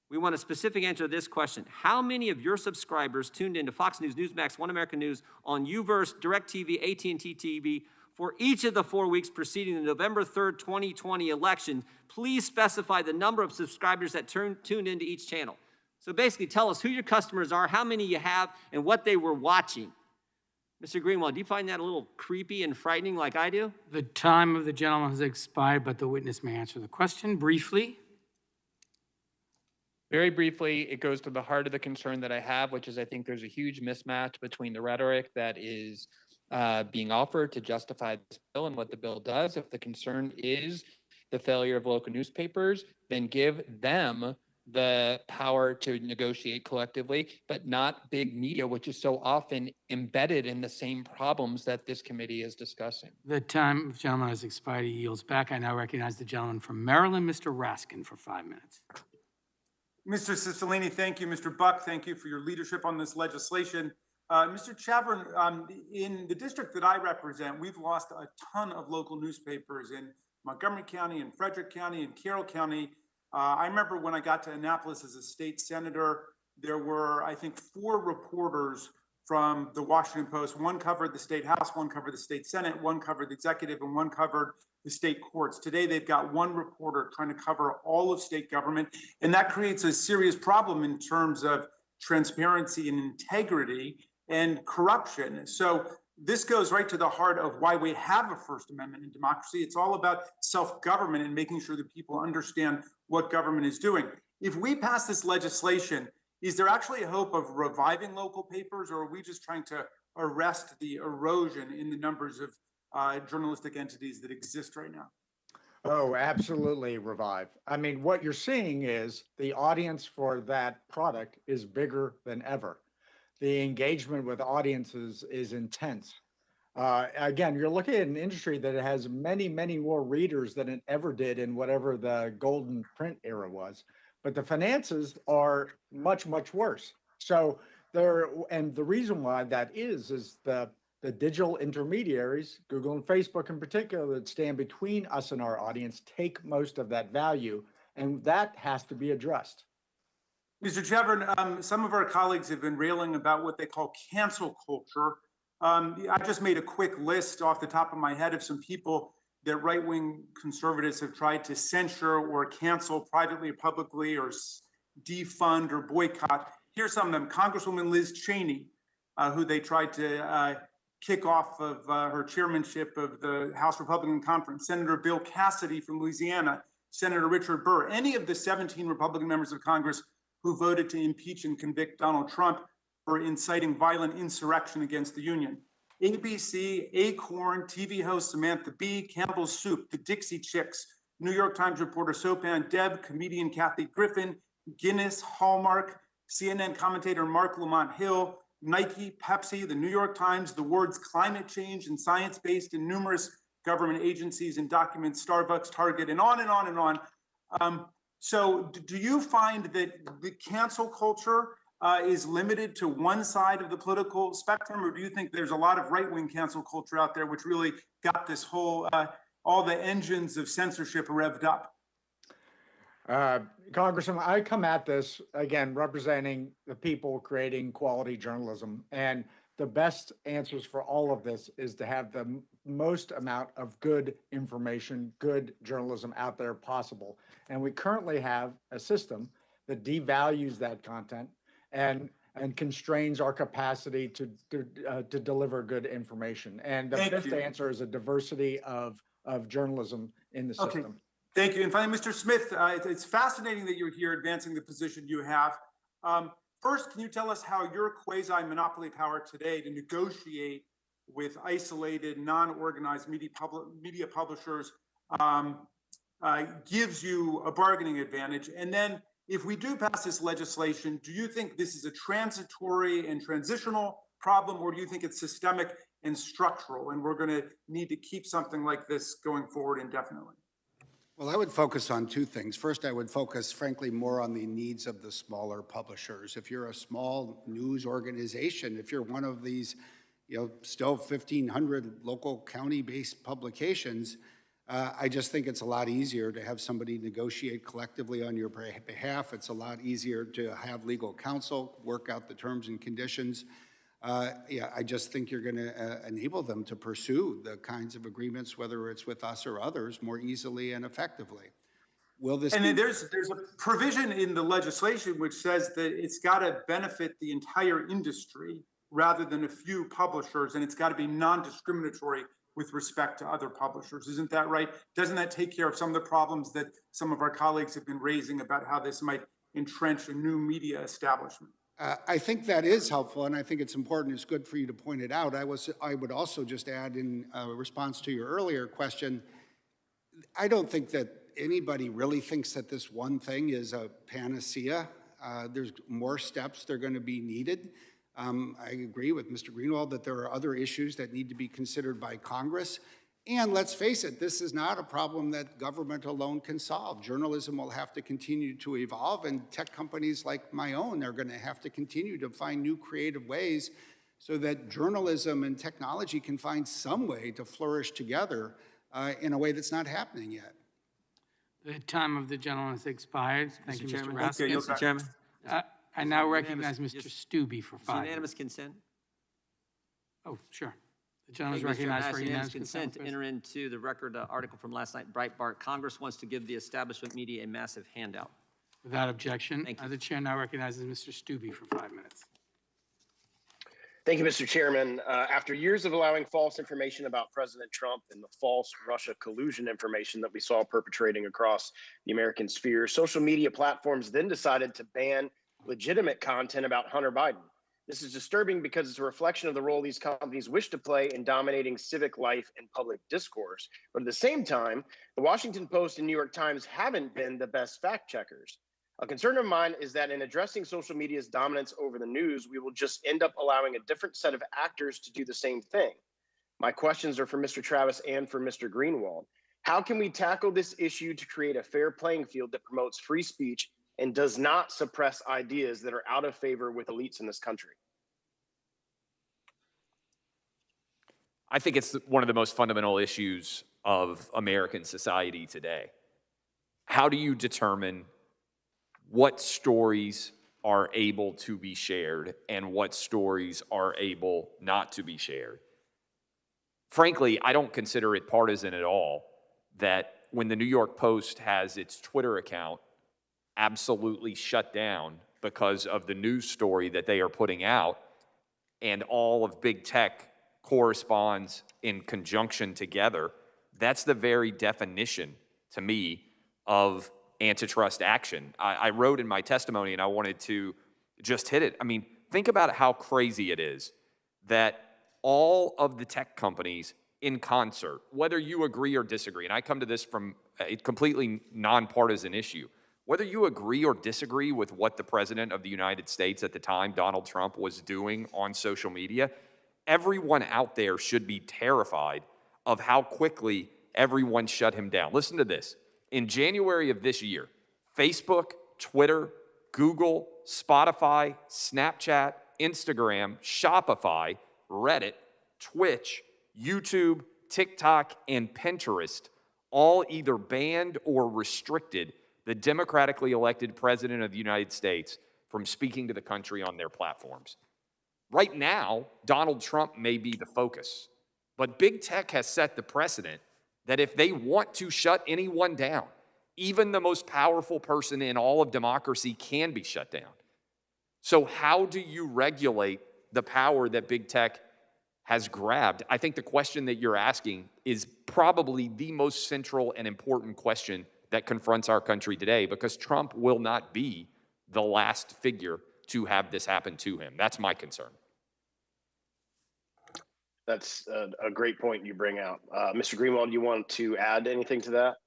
we want a specific answer to this question. How many of your subscribers tuned into Fox News, Newsmax, One American News, on UVerse, DirecTV, AT&T TV for each of the 4 weeks preceding the November 3rd, 2020 election? Please specify the number of subscribers that tuned into each channel. So basically tell us who your customers are, how many you have, and what they were watching. Mr. Greenwald, do you find that a little creepy and frightening like I do?
The time of the gentleman has expired, but the witness may answer the question briefly.
Very briefly, it goes to the heart of the concern that I have, which is I think there's a huge mismatch between the rhetoric that is being offered to justify this bill and what the bill does. If the concern is the failure of local newspapers, then give them the power to negotiate collectively, but not big media, which is so often embedded in the same problems that this committee is discussing.
The time of the gentleman has expired. He yields back. I now recognize the gentleman from Maryland, Mr. Raskin, for 5 minutes.
Mr. Cicilline, thank you. Mr. Buck, thank you for your leadership on this legislation. Mr. Chavrin, in the district that I represent, we've lost a ton of local newspapers in Montgomery County, in Frederick County, in Carroll County. I remember when I got to Annapolis as a state senator, there were, I think, 4 reporters from the Washington Post. One covered the state house, one covered the state senate, one covered the executive, and one covered the state courts. Today, they've got 1 reporter trying to cover all of state government, and that creates a serious problem in terms of transparency and integrity and corruption. So this goes right to the heart of why we have a First Amendment in democracy. It's all about self-government and making sure that people understand what government is doing. If we pass this legislation, is there actually a hope of reviving local papers, or are we just trying to arrest the erosion in the numbers of journalistic entities that exist right now?
Oh, absolutely revive. I mean, what you're seeing is the audience for that product is bigger than ever. The engagement with audiences is intense. Again, you're looking at an industry that has many, many more readers than it ever did in whatever the golden print era was. But the finances are much, much worse. So and the reason why that is the digital intermediaries, Google and Facebook in particular, that stand between us and our audience, take most of that value, and that has to be addressed.
Mr. Chavrin, some of our colleagues have been railing about what they call cancel culture. I just made a quick list off the top of my head of some people that right-wing conservatives have tried to censure or cancel privately or publicly, or defund or boycott. Here's some of them. Congresswoman Liz Cheney, who they tried to kick off of her chairmanship of the House Republican Conference. Senator Bill Cassidy from Louisiana, Senator Richard Burr, any of the 17 Republican members of Congress who voted to impeach and convict Donald Trump for inciting violent insurrection against the Union. ABC, Acorn, TV host Samantha Bee, Campbell's Soup, the Dixie Chicks, New York Times reporter Sopan Deb, comedian Kathy Griffin, Guinness, Hallmark, CNN commentator Mark Lamont Hill, Nike, Pepsi, the New York Times, the words climate change and science-based in numerous government agencies and documents, Starbucks, Target, and on and on and on. So do you find that the cancel culture is limited to one side of the political spectrum, or do you think there's a lot of right-wing cancel culture out there which really got this whole, all the engines of censorship revved up?
Congressman, I come at this, again, representing the people creating quality journalism. And the best answers for all of this is to have the most amount of good information, good journalism out there possible. And we currently have a system that devalues that content and constrains our capacity to deliver good information. And the best answer is a diversity of journalism in the system.
Okay. Thank you. And finally, Mr. Smith, it's fascinating that you're here advancing the position you have. First, can you tell us how your quasi-monopoly power today to negotiate with isolated, non-organized media publishers gives you a bargaining advantage? And then if we do pass this legislation, do you think this is a transitory and transitional problem, or do you think it's systemic and structural, and we're going to need to keep something like this going forward indefinitely?
Well, I would focus on 2 things. First, I would focus, frankly, more on the needs of the smaller publishers. If you're a small news organization, if you're one of these, still 1,500 local county-based publications, I just think it's a lot easier to have somebody negotiate collectively on your behalf. It's a lot easier to have legal counsel work out the terms and conditions. Yeah, I just think you're going to enable them to pursue the kinds of agreements, whether it's with us or others, more easily and effectively. Will this?
And then there's a provision in the legislation which says that it's got to benefit the entire industry rather than a few publishers, and it's got to be non-discriminatory with respect to other publishers. Isn't that right? Doesn't that take care of some of the problems that some of our colleagues have been raising about how this might entrench a new media establishment?
I think that is helpful, and I think it's important. It's good for you to point it out. I would also just add in response to your earlier question, I don't think that anybody really thinks that this one thing is a panacea. There's more steps that are going to be needed. I agree with Mr. Greenwald that there are other issues that need to be considered by Congress. And let's face it, this is not a problem that government alone can solve. Journalism will have to continue to evolve, and tech companies like my own are going to have to continue to find new creative ways so that journalism and technology can find some way to flourish together in a way that's not happening yet.
The time of the gentleman has expired. Thank you, Mr. Raskin.
Okay, Mr. Chairman.
I now recognize Mr. Stubbe for 5
Unanimous
minutes.
consent?
Oh, sure. The gentleman is
Thank you, Mr.
recognized
Chairman.
for unanimous consent.
To enter into the record article from last night, Breitbart. Congress wants to give the establishment media a massive handout.
Without objection, the chair now recognizes Mr. Stubbe for 5 minutes.
Thank you, Mr. Chairman. After years of allowing false information about President Trump and the false Russia collusion information that we saw perpetrating across the American sphere, social media platforms then decided to ban legitimate content about Hunter Biden. This is disturbing because it's a reflection of the role these companies wish to play in dominating civic life and public discourse. But at the same time, the Washington Post and New York Times haven't been the best fact checkers. A concern of mine is that in addressing social media's dominance over the news, we will just end up allowing a different set of actors to do the same thing. My questions are for Mr. Travis and for Mr. Greenwald. How can we tackle this issue to create a fair playing field that promotes free speech and does not suppress ideas that are out of favor with elites in this country?
I think it's one of the most fundamental issues of American society today. How do you determine what stories are able to be shared and what stories are able not to be shared? Frankly, I don't consider it partisan at all that when the New York Post has its Twitter account absolutely shut down because of the news story that they are putting out, and all of big tech corresponds in conjunction together, that's the very definition to me of antitrust action. I wrote in my testimony, and I wanted to just hit it. I mean, think about how crazy it is that all of the tech companies in concert, whether you agree or disagree, and I come to this from a completely nonpartisan issue, whether you agree or disagree with what the President of the United States at the time, Donald Trump, was doing on social media, everyone out there should be terrified of how quickly everyone shut him down. Listen to this. In January of this year, Facebook, Twitter, Google, Spotify, Snapchat, Instagram, Shopify, Reddit, Twitch, YouTube, TikTok, and Pinterest all either banned or restricted the democratically elected President of the United States from speaking to the country on their platforms. Right now, Donald Trump may be the focus, but big tech has set the precedent that if they want to shut anyone down, even the most powerful person in all of democracy can be shut down. So how do you regulate the power that big tech has grabbed? I think the question that you're asking is probably the most central and important question that confronts our country today, because Trump will not be the last figure to have this happen to him. That's my concern.
That's a great point you bring out. Mr. Greenwald, do you want to add anything to that?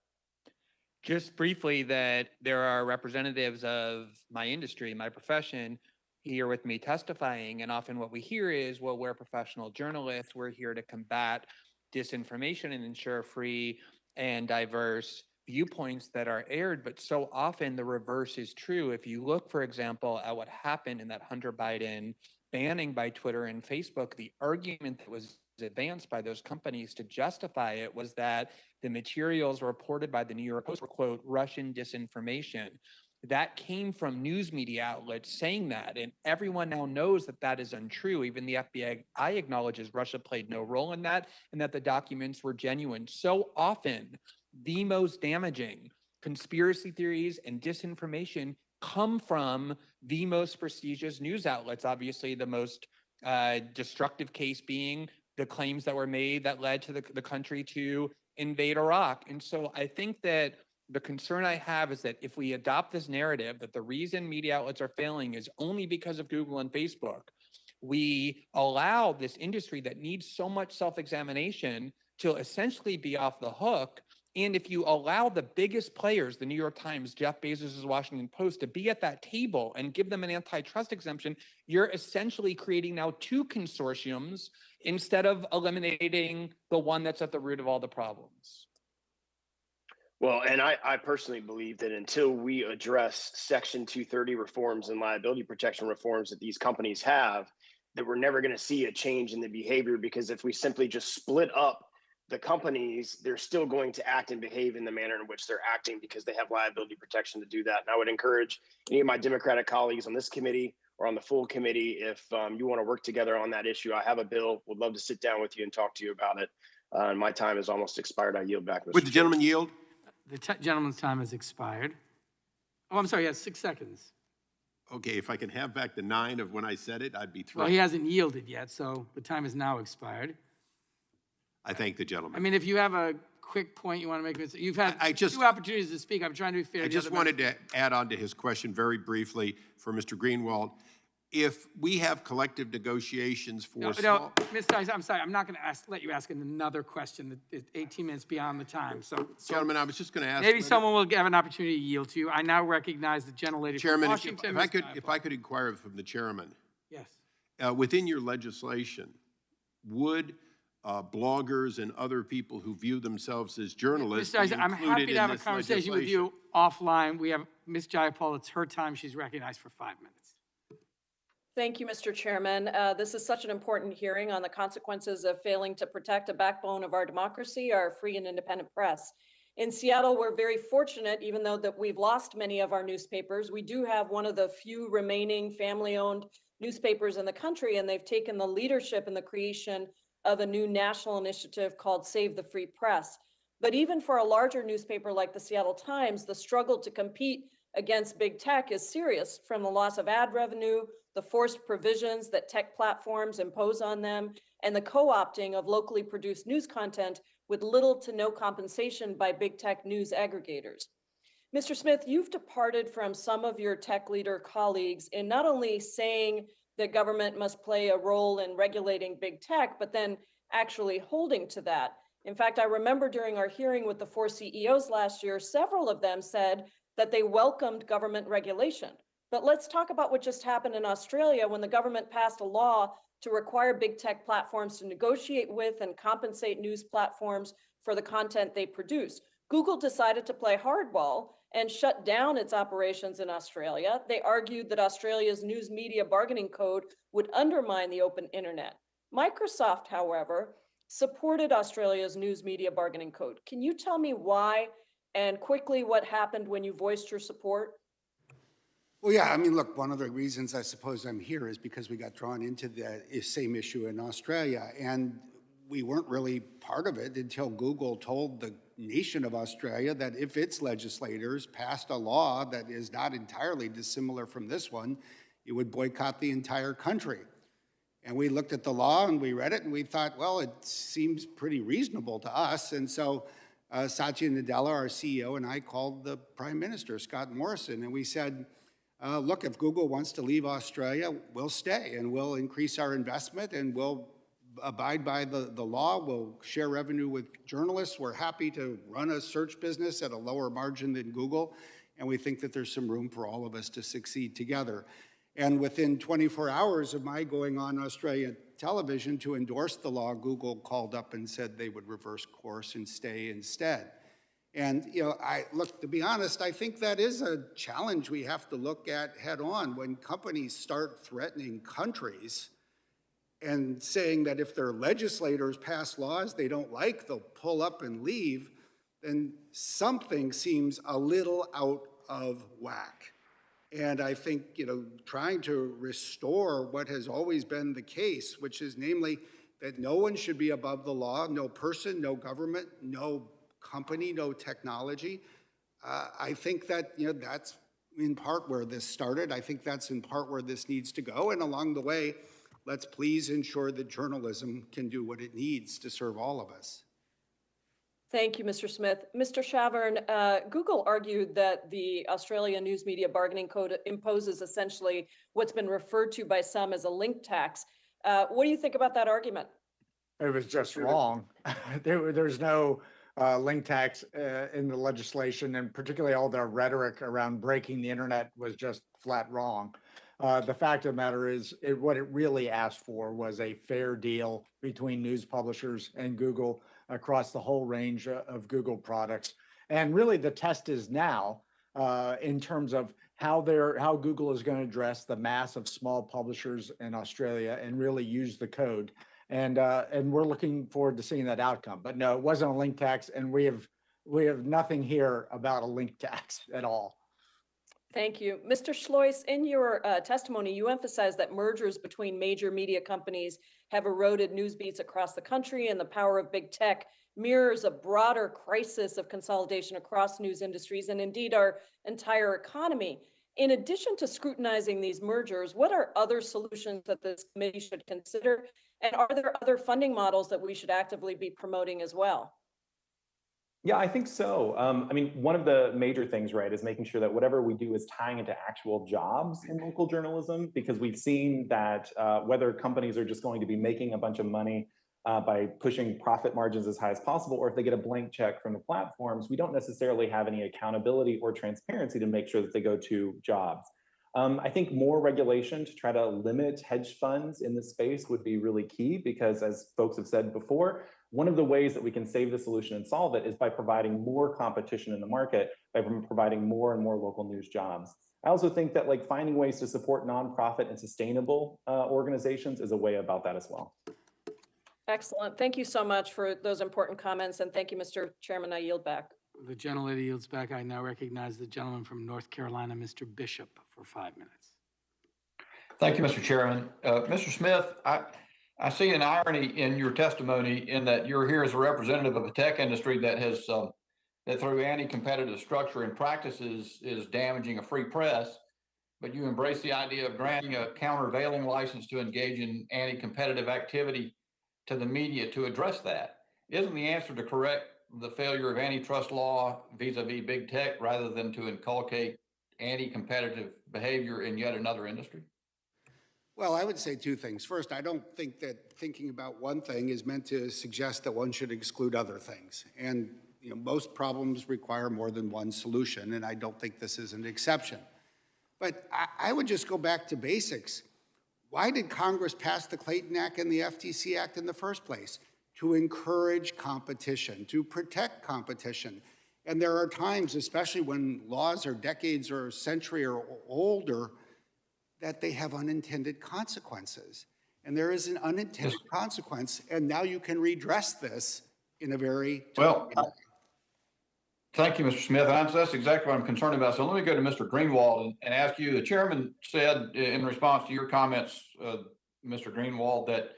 Just briefly, that there are representatives of my industry, my profession, here with me testifying, and often what we hear is, well, we're professional journalists, we're here to combat disinformation and ensure free and diverse viewpoints that are aired, but so often the reverse is true. If you look, for example, at what happened in that Hunter Biden banning by Twitter and Facebook, the argument that was advanced by those companies to justify it was that the materials reported by the New York Post were, quote, Russian disinformation. That came from news media outlets saying that, and everyone now knows that that is untrue. Even the FBI acknowledges Russia played no role in that and that the documents were genuine. So often, the most damaging conspiracy theories and disinformation come from the most prestigious news outlets. Obviously, the most destructive case being the claims that were made that led to the country to invade Iraq. And so I think that the concern I have is that if we adopt this narrative that the reason media outlets are failing is only because of Google and Facebook, we allow this industry that needs so much self-examination to essentially be off the hook. And if you allow the biggest players, the New York Times, Jeff Bezos' Washington Post, to be at that table and give them an antitrust exemption, you're essentially creating now two consortiums instead of eliminating the one that's at the root of all the problems.
Well, and I personally believe that until we address Section 230 reforms and liability protection reforms that these companies have, that we're never going to see a change in the behavior, because if we simply just split up the companies, they're still going to act and behave in the manner in which they're acting because they have liability protection to do that. And I would encourage any of my Democratic colleagues on this committee or on the full committee, if you want to work together on that issue, I have a bill, would love to sit down with you and talk to you about it. And my time is almost expired. I yield back, Mr.
Would the gentleman yield?
The gentleman's time has expired. Oh, I'm sorry, yes, 6 seconds.
Okay, if I can have back the 9 of when I said it, I'd be thrilled.
Well, he hasn't yielded yet, so the time is now expired.
I thank the gentleman.
I mean, if you have a quick point you want to make, you've had two opportunities to speak. I'm trying to be fair.
I just wanted to add on to his question very briefly for Mr. Greenwald. If we have collective negotiations for small...
No, Mr. I'm sorry, I'm not going to let you ask another question. It's 18 minutes beyond the time. So
Gentlemen, I was just going to ask...
Maybe someone will have an opportunity to yield to you. I now recognize the gentlelady from Washington.
if I could inquire from the chairman.
Yes.
Within your legislation, would bloggers and other people who view themselves as journalists
Mr. I'm happy to have a conversation with you offline. We have Ms. Jayapal. It's her time. She's recognized for 5 minutes.
Thank you, Mr. Chairman. This is such an important hearing on the consequences of failing to protect a backbone of our democracy, our free and independent press. In Seattle, we're very fortunate, even though that we've lost many of our newspapers. We do have one of the few remaining family-owned newspapers in the country, and they've taken the leadership in the creation of a new national initiative called Save the Free Press. But even for a larger newspaper like the Seattle Times, the struggle to compete against big tech is serious, from the loss of ad revenue, the forced provisions that tech platforms impose on them, and the co-opting of locally produced news content with little to no compensation by big tech news aggregators. Mr. Smith, you've departed from some of your tech leader colleagues in not only saying that government must play a role in regulating big tech, but then actually holding to that. In fact, I remember during our hearing with the 4 CEOs last year, several of them said that they welcomed government regulation. But let's talk about what just happened in Australia when the government passed a law to require big tech platforms to negotiate with and compensate news platforms for the content they produce. Google decided to play hardball and shut down its operations in Australia. They argued that Australia's news media bargaining code would undermine the open internet. Microsoft, however, supported Australia's news media bargaining code. Can you tell me why and quickly what happened when you voiced your support?
Well, yeah, I mean, look, one of the reasons I suppose I'm here is because we got drawn into the same issue in Australia, and we weren't really part of it until Google told the nation of Australia that if its legislators passed a law that is not entirely dissimilar from this one, it would boycott the entire country. And we looked at the law and we read it and we thought, well, it seems pretty reasonable to us. And so Satya Nadella, our CEO, and I called the Prime Minister, Scott Morrison, and we said, look, if Google wants to leave Australia, we'll stay and we'll increase our investment and we'll abide by the law. We'll share revenue with journalists. We're happy to run a search business at a lower margin than Google. And we think that there's some room for all of us to succeed together. And within 24 hours of my going on Australian television to endorse the law, Google called up and said they would reverse course and stay instead. And, you know, look, to be honest, I think that is a challenge we have to look at head on. When companies start threatening countries, and saying that if their legislators pass laws they don't like, they'll pull up and leave, then something seems a little out of whack. And I think, trying to restore what has always been the case, which is namely that no one should be above the law, no person, no government, no company, no technology. I think that, that's in part where this started. I think that's in part where this needs to go. And along the way, let's please ensure that journalism can do what it needs to serve all of us.
Thank you, Mr. Smith. Mr. Shavern, Google argued that the Australia News Media Bargaining Code imposes essentially what's been referred to by some as a link tax. What do you think about that argument?
It was just wrong. There's no link tax in the legislation, and particularly all the rhetoric around breaking the internet was just flat wrong. The fact of the matter is, what it really asked for was a fair deal between news publishers and Google across the whole range of Google products. And really the test is now in terms of how Google is going to address the mass of small publishers in Australia and really use the code. And we're looking forward to seeing that outcome. But no, it wasn't a link tax, and we have nothing here about a link tax at all.
Thank you. Mr. Schlois, in your testimony, you emphasized that mergers between major media companies have eroded news beats across the country, and the power of big tech mirrors a broader crisis of consolidation across news industries and indeed our entire economy. In addition to scrutinizing these mergers, what are other solutions that this committee should consider? And are there other funding models that we should actively be promoting as well?
Yeah, I think so. One of the major things, right, is making sure that whatever we do is tying into actual jobs in local journalism, because we've seen that whether companies are just going to be making a bunch of money by pushing profit margins as high as possible, or if they get a blank check from the platforms, we don't necessarily have any accountability or transparency to make sure that they go to jobs. I think more regulation to try to limit hedge funds in this space would be really key, because as folks have said before, one of the ways that we can save the solution and solve it is by providing more competition in the market, by providing more and more local news jobs. I also think that finding ways to support nonprofit and sustainable organizations is a way about that as well.
Excellent. Thank you so much for those important comments. And thank you, Mr. Chairman. I yield back.
The gentlelady yields back. I now recognize the gentleman from North Carolina, Mr. Bishop, for 5 minutes.
Thank you, Mr. Chairman. Mr. Smith, I see an irony in your testimony in that you're here as a representative of a tech industry that has, that through anti-competitive structure and practices is damaging a free press, but you embrace the idea of granting a countervailing license to engage in anti-competitive activity to the media to address that. Isn't the answer to correct the failure of antitrust law vis-a-vis big tech rather than to inculcate anti-competitive behavior in yet another industry?
Well, I would say two things. First, I don't think that thinking about one thing is meant to suggest that one should exclude other things. And most problems require more than one solution, and I don't think this is an exception. But I would just go back to basics. Why did Congress pass the Clayton Act and the FTC Act in the first place? To encourage competition, to protect competition. And there are times, especially when laws are decades or a century or older, that they have unintended consequences. And there is an unintended consequence, and now you can redress this in a very
well. Thank you, Mr. Smith. That's exactly what I'm concerned about. So let me go to Mr. Greenwald and ask you, the chairman said in response to your comments, Mr. Greenwald, that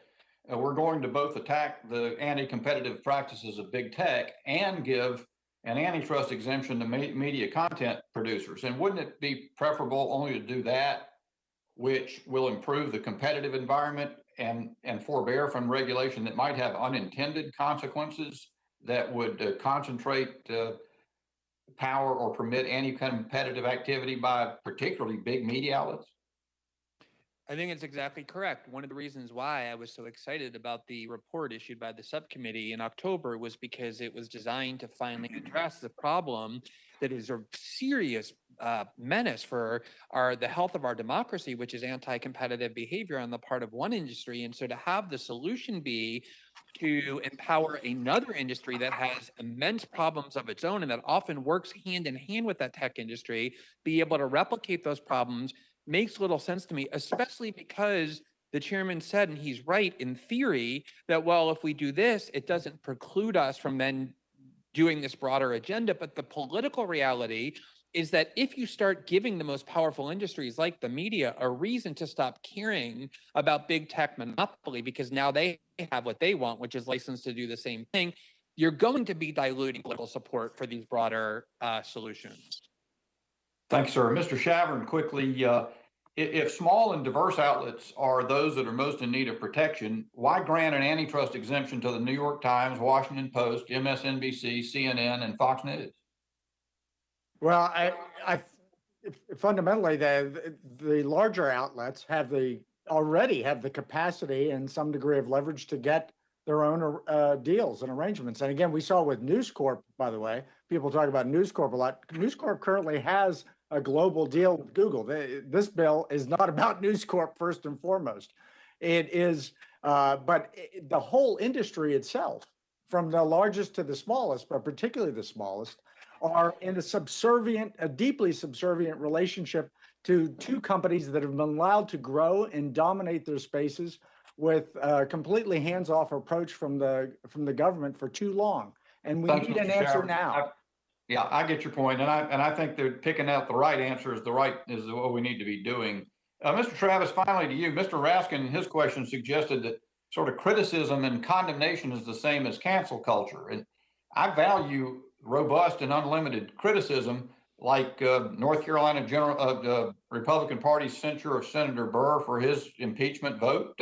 we're going to both attack the anti-competitive practices of big tech and give an antitrust exemption to media content producers. And wouldn't it be preferable only to do that, which will improve the competitive environment and forbear from regulation that might have unintended consequences that would concentrate power or permit any competitive activity by particularly big media outlets?
I think it's exactly correct. One of the reasons why I was so excited about the report issued by the subcommittee in October was because it was designed to finally address the problem that is a serious menace for the health of our democracy, which is anti-competitive behavior on the part of one industry. And so to have the solution be to empower another industry that has immense problems of its own and that often works hand in hand with that tech industry, be able to replicate those problems makes little sense to me, especially because the chairman said, and he's right in theory, that, well, if we do this, it doesn't preclude us from then doing this broader agenda. But the political reality is that if you start giving the most powerful industries like the media a reason to stop caring about big tech monopoly because now they have what they want, which is license to do the same thing, you're going to be diluting political support for these broader solutions.
Thanks, sir. Mr. Shavern, quickly, if small and diverse outlets are those that are most in need of protection, why grant an antitrust exemption to the New York Times, Washington Post, MSNBC, CNN, and Fox News?
Well, I fundamentally, the larger outlets already have the capacity and some degree of leverage to get their own deals and arrangements. And again, we saw with News Corp, by the way, people talk about News Corp a lot. News Corp currently has a global deal with Google. This bill is not about News Corp first and foremost. It is, but the whole industry itself, from the largest to the smallest, but particularly the smallest, are in a deeply subservient relationship to two companies that have been allowed to grow and dominate their spaces with a completely hands-off approach from the government for too long. And we
Thanks,
need
Mr.
an answer
Shavern.
now.
Yeah, I get your point, and I think they're picking out the right answer is what we need to be doing. Mr. Travis, finally to you. Mr. Raskin, his question suggested that sort of criticism and condemnation is the same as cancel culture, and I value robust and unlimited criticism, like North Carolina Republican Party's censure of Senator Burr for his impeachment vote,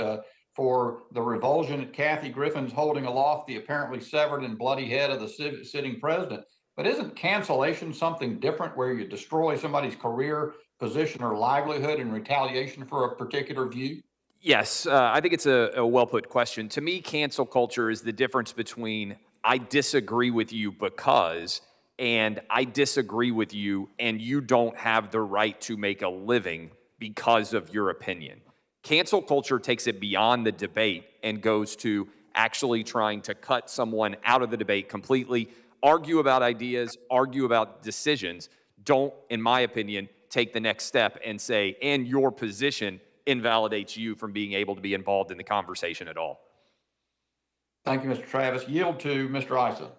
for the revulsion at Kathy Griffin's holding aloft the apparently severed and bloody head of the sitting president. But isn't cancellation something different, where you destroy somebody's career, position, or livelihood in retaliation for a particular view?
Yes, I think it's a well-put question. To me, cancel culture is the difference between I disagree with you because, and I disagree with you and you don't have the right to make a living because of your opinion. Cancel culture takes it beyond the debate and goes to actually trying to cut someone out of the debate completely, argue about ideas, argue about decisions. Don't, in my opinion, take the next step and say, and your position invalidates you from being able to be involved in the conversation at all.
Thank you, Mr. Travis. Yield to Mr. Issa.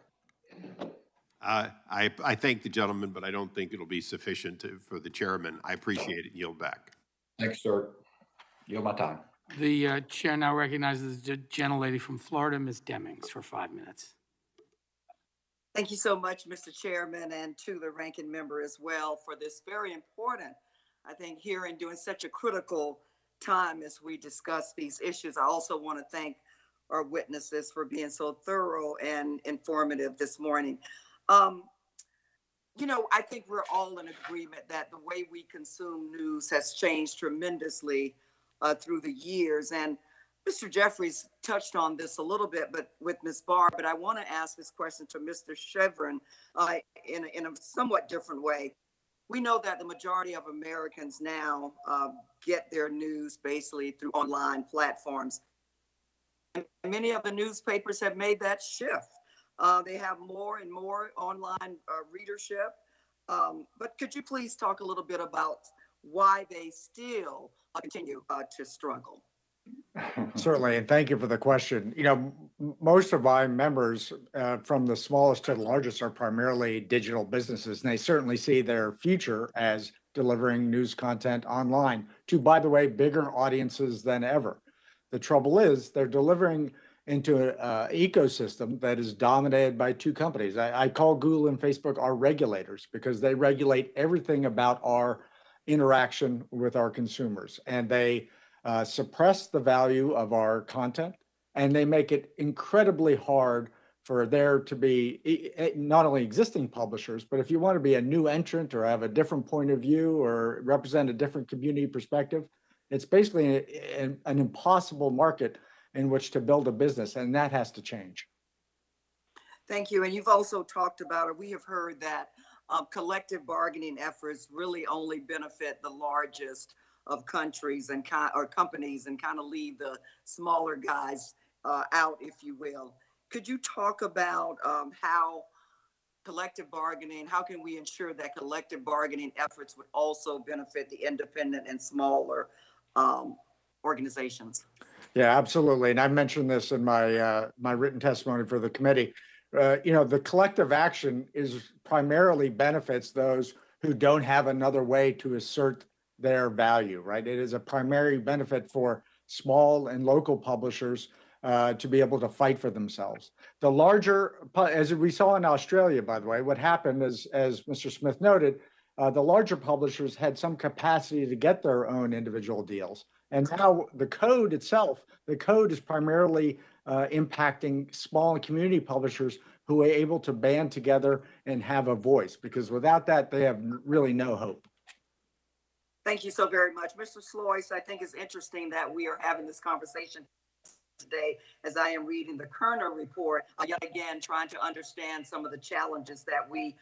I thank the gentleman, but I don't think it'll be sufficient for the chairman. I appreciate it. Yield back.
Thanks, sir. Yield my time.
The chair now recognizes the gentlelady from Florida, Ms. Demings, for 5 minutes.
Thank you so much, Mr. Chairman, and to the ranking member as well for this very important, I think, hearing during such a critical time as we discuss these issues. I also want to thank our witnesses for being so thorough and informative this morning. You know, I think we're all in agreement that the way we consume news has changed tremendously through the years. And Mr. Jeffries touched on this a little bit, but with Ms. Barr, but I want to ask this question to Mr. Chevron in a somewhat different way. We know that the majority of Americans now get their news basically through online platforms. And many of the newspapers have made that shift. They have more and more online readership. But could you please talk a little bit about why they still continue to struggle?
Certainly, and thank you for the question. You know, most of my members, from the smallest to the largest, are primarily digital businesses, and they certainly see their future as delivering news content online to, by the way, bigger audiences than ever. The trouble is they're delivering into an ecosystem that is dominated by two companies. I call Google and Facebook our regulators because they regulate everything about our interaction with our consumers, and they suppress the value of our content, and they make it incredibly hard for there to be not only existing publishers, but if you want to be a new entrant or have a different point of view or represent a different community perspective, it's basically an impossible market in which to build a business, and that has to change.
Thank you. And you've also talked about, or we have heard that collective bargaining efforts really only benefit the largest of countries and or companies and kind of leave the smaller guys out, if you will. Could you talk about how collective bargaining, how can we ensure that collective bargaining efforts would also benefit the independent and smaller organizations.
Yeah, absolutely. And I mentioned this in my my written testimony for the committee. The collective action is primarily benefits those who don't have another way to assert their value, right? It is a primary benefit for small and local publishers to be able to fight for themselves. The larger, as we saw in Australia, by the way, what happened is, as Mr. Smith noted, the larger publishers had some capacity to get their own individual deals. And now the code itself, the code is primarily impacting small and community publishers who are able to band together and have a voice, because without that, they have really no hope.
Thank you so very much. Mr. Sloyce, I think it's interesting that we are having this conversation today as I am reading the Kerner report, yet again, trying to understand some of the challenges that we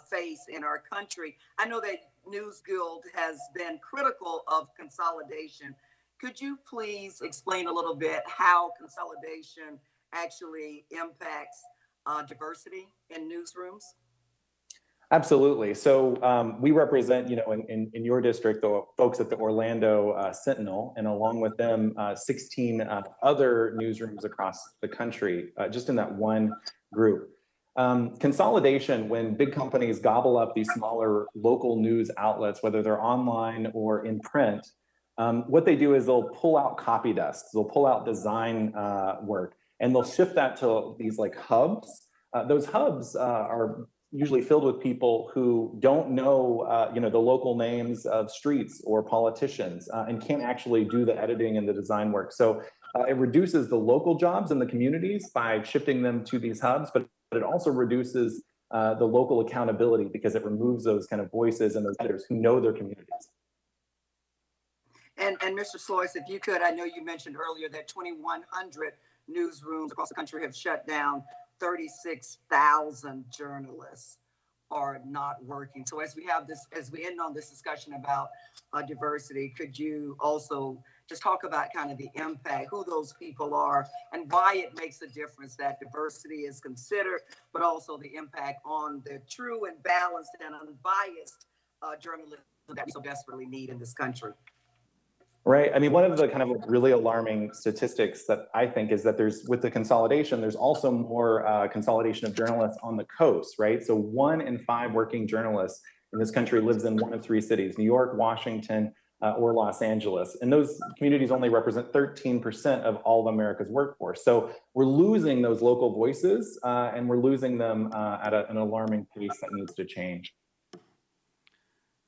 face in our country. I know that News Guild has been critical of consolidation. Could you please explain a little bit how consolidation actually impacts diversity in newsrooms?
Absolutely. So we represent, in your district, the folks at the Orlando Sentinel, and along with them, 16 other newsrooms across the country, just in that one group. Consolidation, when big companies gobble up these smaller local news outlets, whether they're online or in print, what they do is they'll pull out copy desks, they'll pull out design work, and they'll shift that to these like hubs. Those hubs are usually filled with people who don't know, the local names of streets or politicians, and can't actually do the editing and the design work. So it reduces the local jobs in the communities by shifting them to these hubs, but it also reduces the local accountability because it removes those kind of voices and those editors who know their communities.
And Mr. Sloyce, if you could, I know you mentioned earlier that 2,100 newsrooms across the country have shut down. 36,000 journalists are not working. So as we end on this discussion about diversity, could you also just talk about kind of the impact, who those people are, and why it makes a difference that diversity is considered, but also the impact on the true and balanced and unbiased journalism that we so desperately need in this country?
Right. I mean, one of the kind of really alarming statistics that I think is that with the consolidation, there's also more consolidation of journalists on the coast, right? So 1 in 5 working journalists in this country lives in 1 of 3 cities, New York, Washington, or Los Angeles. And those communities only represent 13% of all of America's workforce. So we're losing those local voices and we're losing them at an alarming pace that needs to change.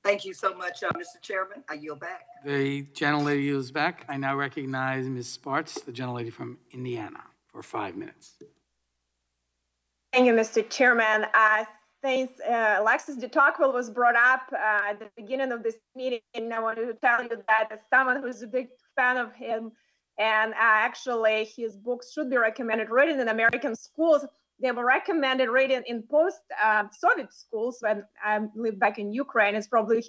Thank you so much, Mr. Chairman. I yield back.
The gentlelady yields back. I now recognize Ms. Spartz, the gentlelady from Indiana, for 5 minutes.
Thank you, Mr. Chairman. Since Alexis de Tocqueville was brought up at the beginning of this meeting, I wanted to tell you that as someone who's a big fan of him, and actually his books should be recommended reading in American schools. They were recommended reading in post-Soviet schools when I lived back in Ukraine. It's probably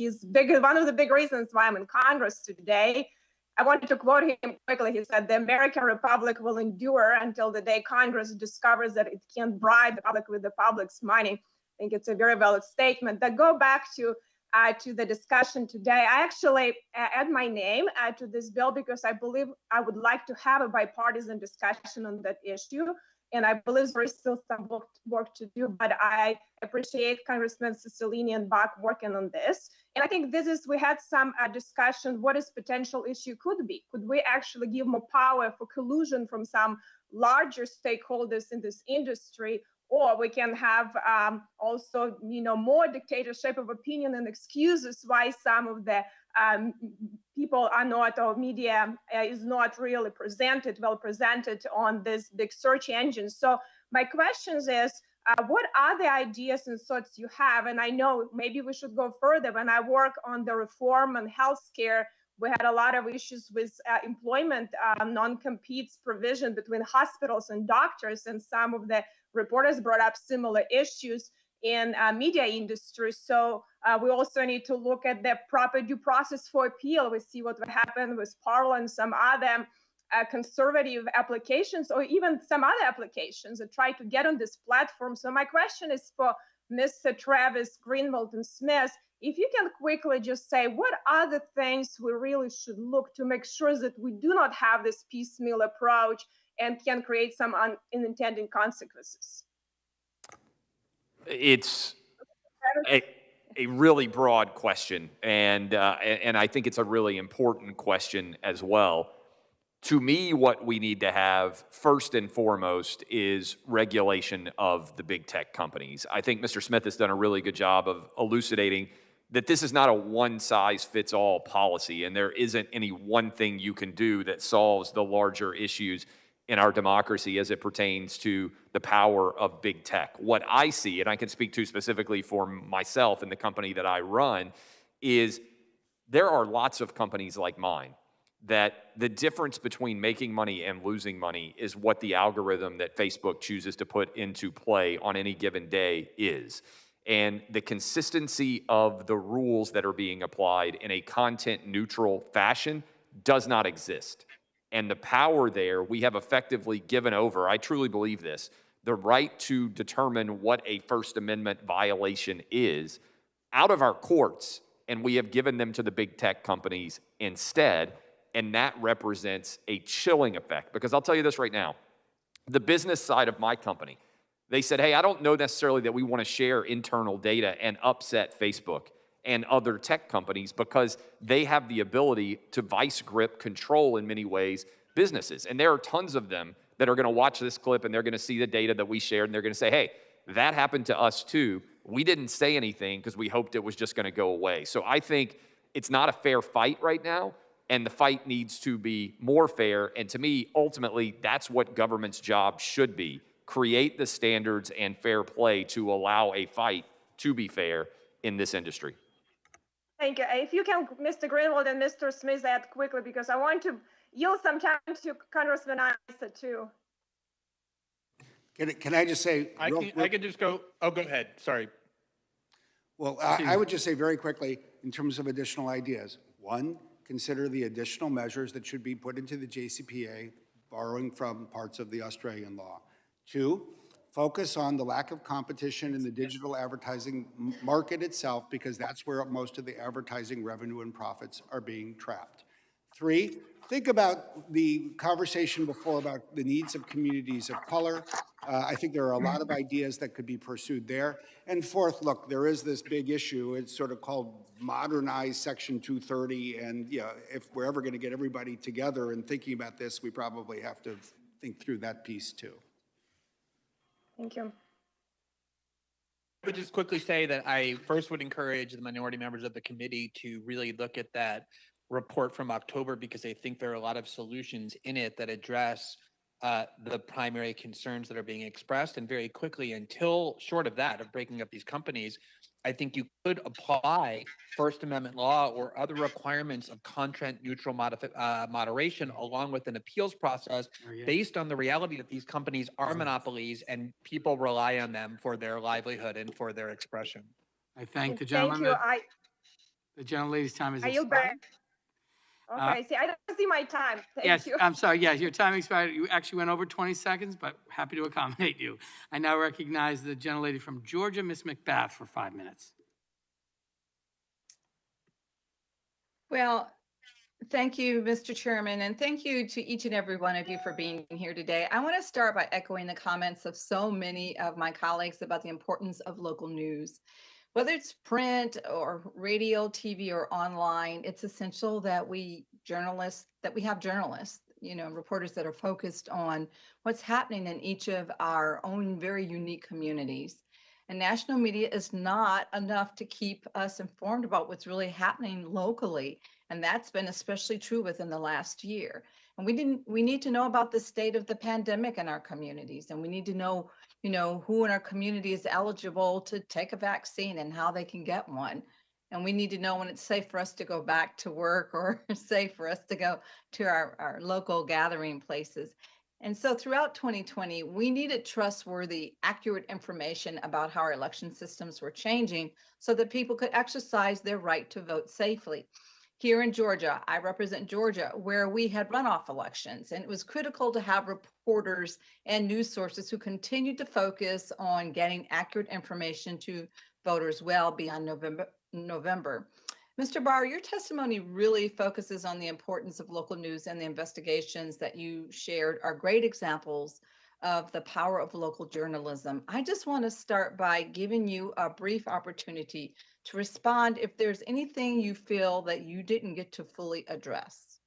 one of the big reasons why I'm in Congress today. I wanted to quote him quickly. He said, "The American Republic will endure until the day Congress discovers that it can't bribe the public with the public's money." I think it's a very valid statement. That go back to the discussion today. I actually add my name to this bill because I believe I would like to have a bipartisan discussion on that issue. And I believe there is still some work to do, but I appreciate Congressman Cicilline and Bach working on this. And I think we had some discussion, what this potential issue could be. Could we actually give more power for collusion from some larger stakeholders in this industry? Or we can have also, more dictatorship of opinion and excuses why some of the people are not, or media is not really well presented on this big search engine. So my question is, what are the ideas and thoughts you have? And I know maybe we should go further. When I work on the reform on healthcare, we had a lot of issues with employment non-competes provision between hospitals and doctors, and some of the reporters brought up similar issues in media industry. So we also need to look at the proper due process for appeal. We see what happened with Parler and some other conservative applications, or even some other applications that try to get on this platform. So my question is for Mr. Travis, Greenwald, and Smith, if you can quickly just say, what are the things we really should look to make sure that we do not have this piecemeal approach and can create some unintended consequences?
It's a really broad question, and I think it's a really important question as well. To me, what we need to have first and foremost is regulation of the big tech companies. I think Mr. Smith has done a really good job of elucidating that this is not a one-size-fits-all policy, and there isn't any one thing you can do that solves the larger issues in our democracy as it pertains to the power of big tech. What I see, and I can speak to specifically for myself and the company that I run, is there are lots of companies like mine that the difference between making money and losing money is what the algorithm that Facebook chooses to put into play on any given day is. And the consistency of the rules that are being applied in a content neutral fashion does not exist. And the power there, we have effectively given over, I truly believe this, the right to determine what a First Amendment violation is out of our courts, and we have given them to the big tech companies instead. And that represents a chilling effect. Because I'll tell you this right now, the business side of my company, they said, hey, I don't know necessarily that we want to share internal data and upset Facebook and other tech companies because they have the ability to vice grip control in many ways businesses. And there are tons of them that are going to watch this clip and they're going to see the data that we shared and they're going to say, hey, that happened to us too. We didn't say anything because we hoped it was just going to go away. So I think it's not a fair fight right now. And the fight needs to be more fair. And to me, ultimately, that's what government's job should be. Create the standards and fair play to allow a fight to be fair in this industry.
Thank you. If you can, Mr. Greenwald and Mr. Smith, add quickly, because I want to yield some time to Congressman Issa too.
Can I just say?
I can just go. Oh, go ahead. Sorry.
Well, I would just say very quickly in terms of additional ideas. One, consider the additional measures that should be put into the JCPA, borrowing from parts of the Australian law. Two, focus on the lack of competition in the digital advertising market itself, because that's where most of the advertising revenue and profits are being trapped. Three, think about the conversation before about the needs of communities of color. I think there are a lot of ideas that could be pursued there. And fourth, look, there is this big issue. It's sort of called modernize Section 230. And if we're ever going to get everybody together and thinking about this, we probably have to think through that piece too.
Thank you.
I would just quickly say that I first would encourage the minority members of the committee to really look at that report from October, because I think there are a lot of solutions in it that address the primary concerns that are being expressed. And very quickly, until short of that, of breaking up these companies, I think you could apply First Amendment law or other requirements of content neutral moderation, along with an appeals process based on the reality that these companies are monopolies and people rely on them for their livelihood and for their expression.
I thank the gentleman.
Thank you.
The gentlelady's time is
Are you
expired.
back? Okay, see, I don't see my time. Thank you.
I'm sorry. Yes, your time expired. You actually went over 20 seconds, but happy to accommodate you. I now recognize the gentlelady from Georgia, Ms. McBath, for 5 minutes.
Well, thank you, Mr. Chairman, and thank you to each and every one of you for being here today. I want to start by echoing the comments of so many of my colleagues about the importance of local news. Whether it's print or radio, TV, or online, it's essential that we have journalists, reporters that are focused on what's happening in each of our own very unique communities. And national media is not enough to keep us informed about what's really happening locally. And that's been especially true within the last year. And we need to know about the state of the pandemic in our communities. And we need to know, who in our community is eligible to take a vaccine and how they can get one. And we need to know when it's safe for us to go back to work or safe for us to go to our local gathering places. And so throughout 2020, we needed trustworthy, accurate information about how our election systems were changing so that people could exercise their right to vote safely. Here in Georgia, I represent Georgia, where we had runoff elections, and it was critical to have reporters and news sources who continued to focus on getting accurate information to voters well beyond November. Mr. Barr, your testimony really focuses on the importance of local news, and the investigations that you shared are great examples of the power of local journalism. I just want to start by giving you a brief opportunity to respond if there's anything you feel that you didn't get to fully address.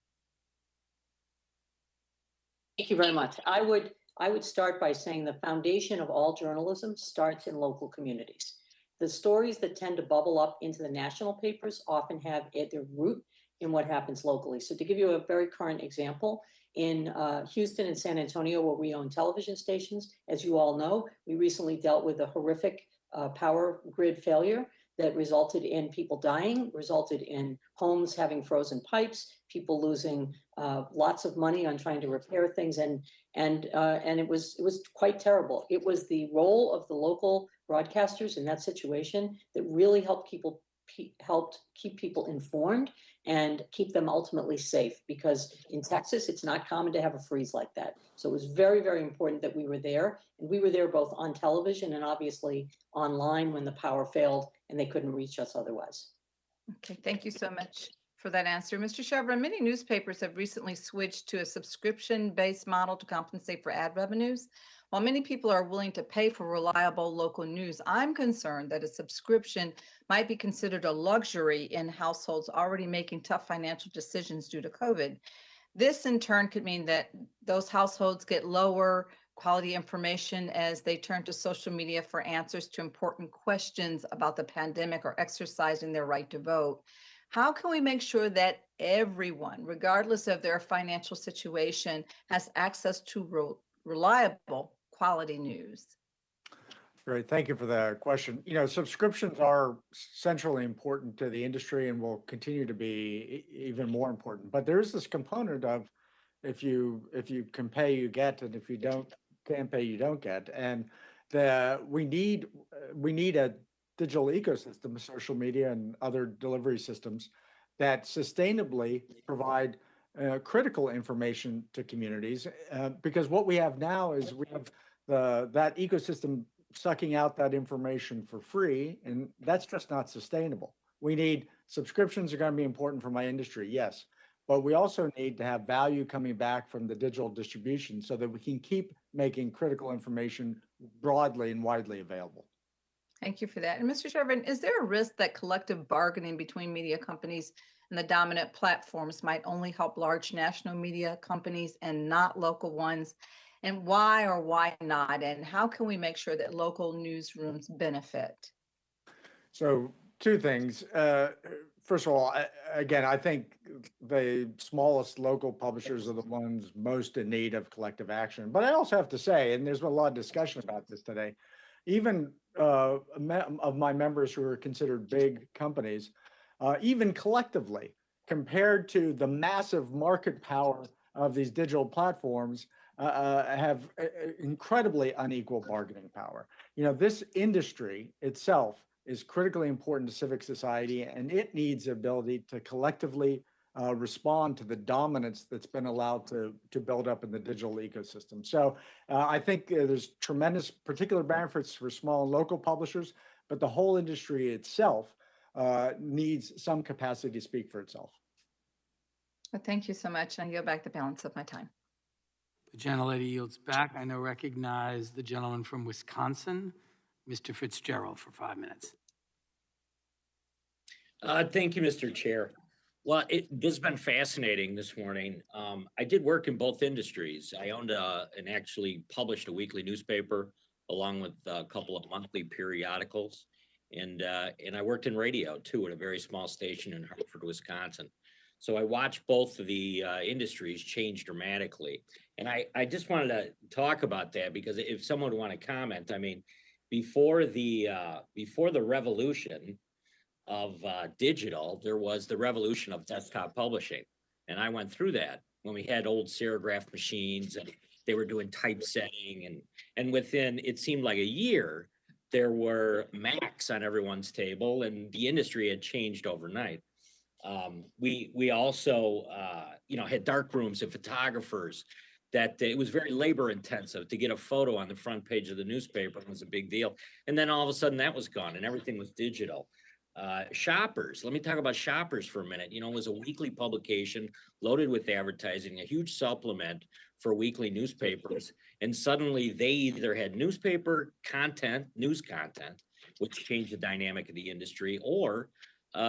Thank you very much. I would start by saying the foundation of all journalism starts in local communities. The stories that tend to bubble up into the national papers often have their root in what happens locally. So to give you a very current example, in Houston and San Antonio, where we own television stations, as you all know, we recently dealt with a horrific power grid failure that resulted in people dying, resulted in homes having frozen pipes, people losing lots of money on trying to repair things, and it was quite terrible. It was the role of the local broadcasters in that situation that really helped keep people informed and keep them ultimately safe, because in Texas, it's not common to have a freeze like that. So it was very, very important that we were there, and we were there both on television and obviously online when the power failed and they couldn't reach us otherwise.
Okay, thank you so much for that answer. Mr. Chevron, many newspapers have recently switched to a subscription-based model to compensate for ad revenues. While many people are willing to pay for reliable local news, I'm concerned that a subscription might be considered a luxury in households already making tough financial decisions due to COVID. This in turn could mean that those households get lower quality information as they turn to social media for answers to important questions about the pandemic or exercising their right to vote. How can we make sure that everyone, regardless of their financial situation, has access to reliable quality news?
Great, thank you for the question. Subscriptions are centrally important to the industry and will continue to be even more important. But there is this component of if you can pay, you get, and if you can't pay, you don't get. And we need a digital ecosystem, social media and other delivery systems that sustainably provide critical information to communities. Because what we have now is we have that ecosystem sucking out that information for free, and that's just not sustainable. We need subscriptions are going to be important for my industry, yes, but we also need to have value coming back from the digital distribution so that we can keep making critical information broadly and widely available.
Thank you for that. And Mr. Chevron, is there a risk that collective bargaining between media companies and the dominant platforms might only help large national media companies and not local ones? And why or why not? And how can we make sure that local newsrooms benefit?
So two things. First of all, again, I think the smallest local publishers are the ones most in need of collective action. But I also have to say, and there's been a lot of discussion about this today, even of my members who are considered big companies, even collectively, compared to the massive market power of these digital platforms, have incredibly unequal bargaining power. This industry itself is critically important to civic society, and it needs the ability to collectively respond to the dominance that's been allowed to build up in the digital ecosystem. So I think there's tremendous particular benefits for small and local publishers, but the whole industry itself needs some capacity to speak for itself.
Well, thank you so much. I yield back the balance of my time.
The gentlelady yields back. I now recognize the gentleman from Wisconsin, Mr. Fitzgerald, for 5 minutes.
Thank you, Mr. Chair. Well, this has been fascinating this morning. I did work in both industries. I owned and actually published a weekly newspaper along with a couple of monthly periodicals. And I worked in radio too at a very small station in Hartford, Wisconsin. So I watched both of the industries change dramatically. And I just wanted to talk about that because if someone would want to comment, I mean, before the revolution of digital, there was the revolution of desktop publishing. And I went through that when we had old serigraph machines and they were doing typesetting. And within, it seemed like a year, there were Macs on everyone's table and the industry had changed overnight. We also, had dark rooms and photographers that it was very labor intensive to get a photo on the front page of the newspaper. It was a big deal. And then all of a sudden that was gone and everything was digital. Shoppers, let me talk about Shoppers for a minute. You know, it was a weekly publication loaded with advertising, a huge supplement for weekly newspapers. And suddenly they either had newspaper content, news content, which changed the dynamic of the industry, or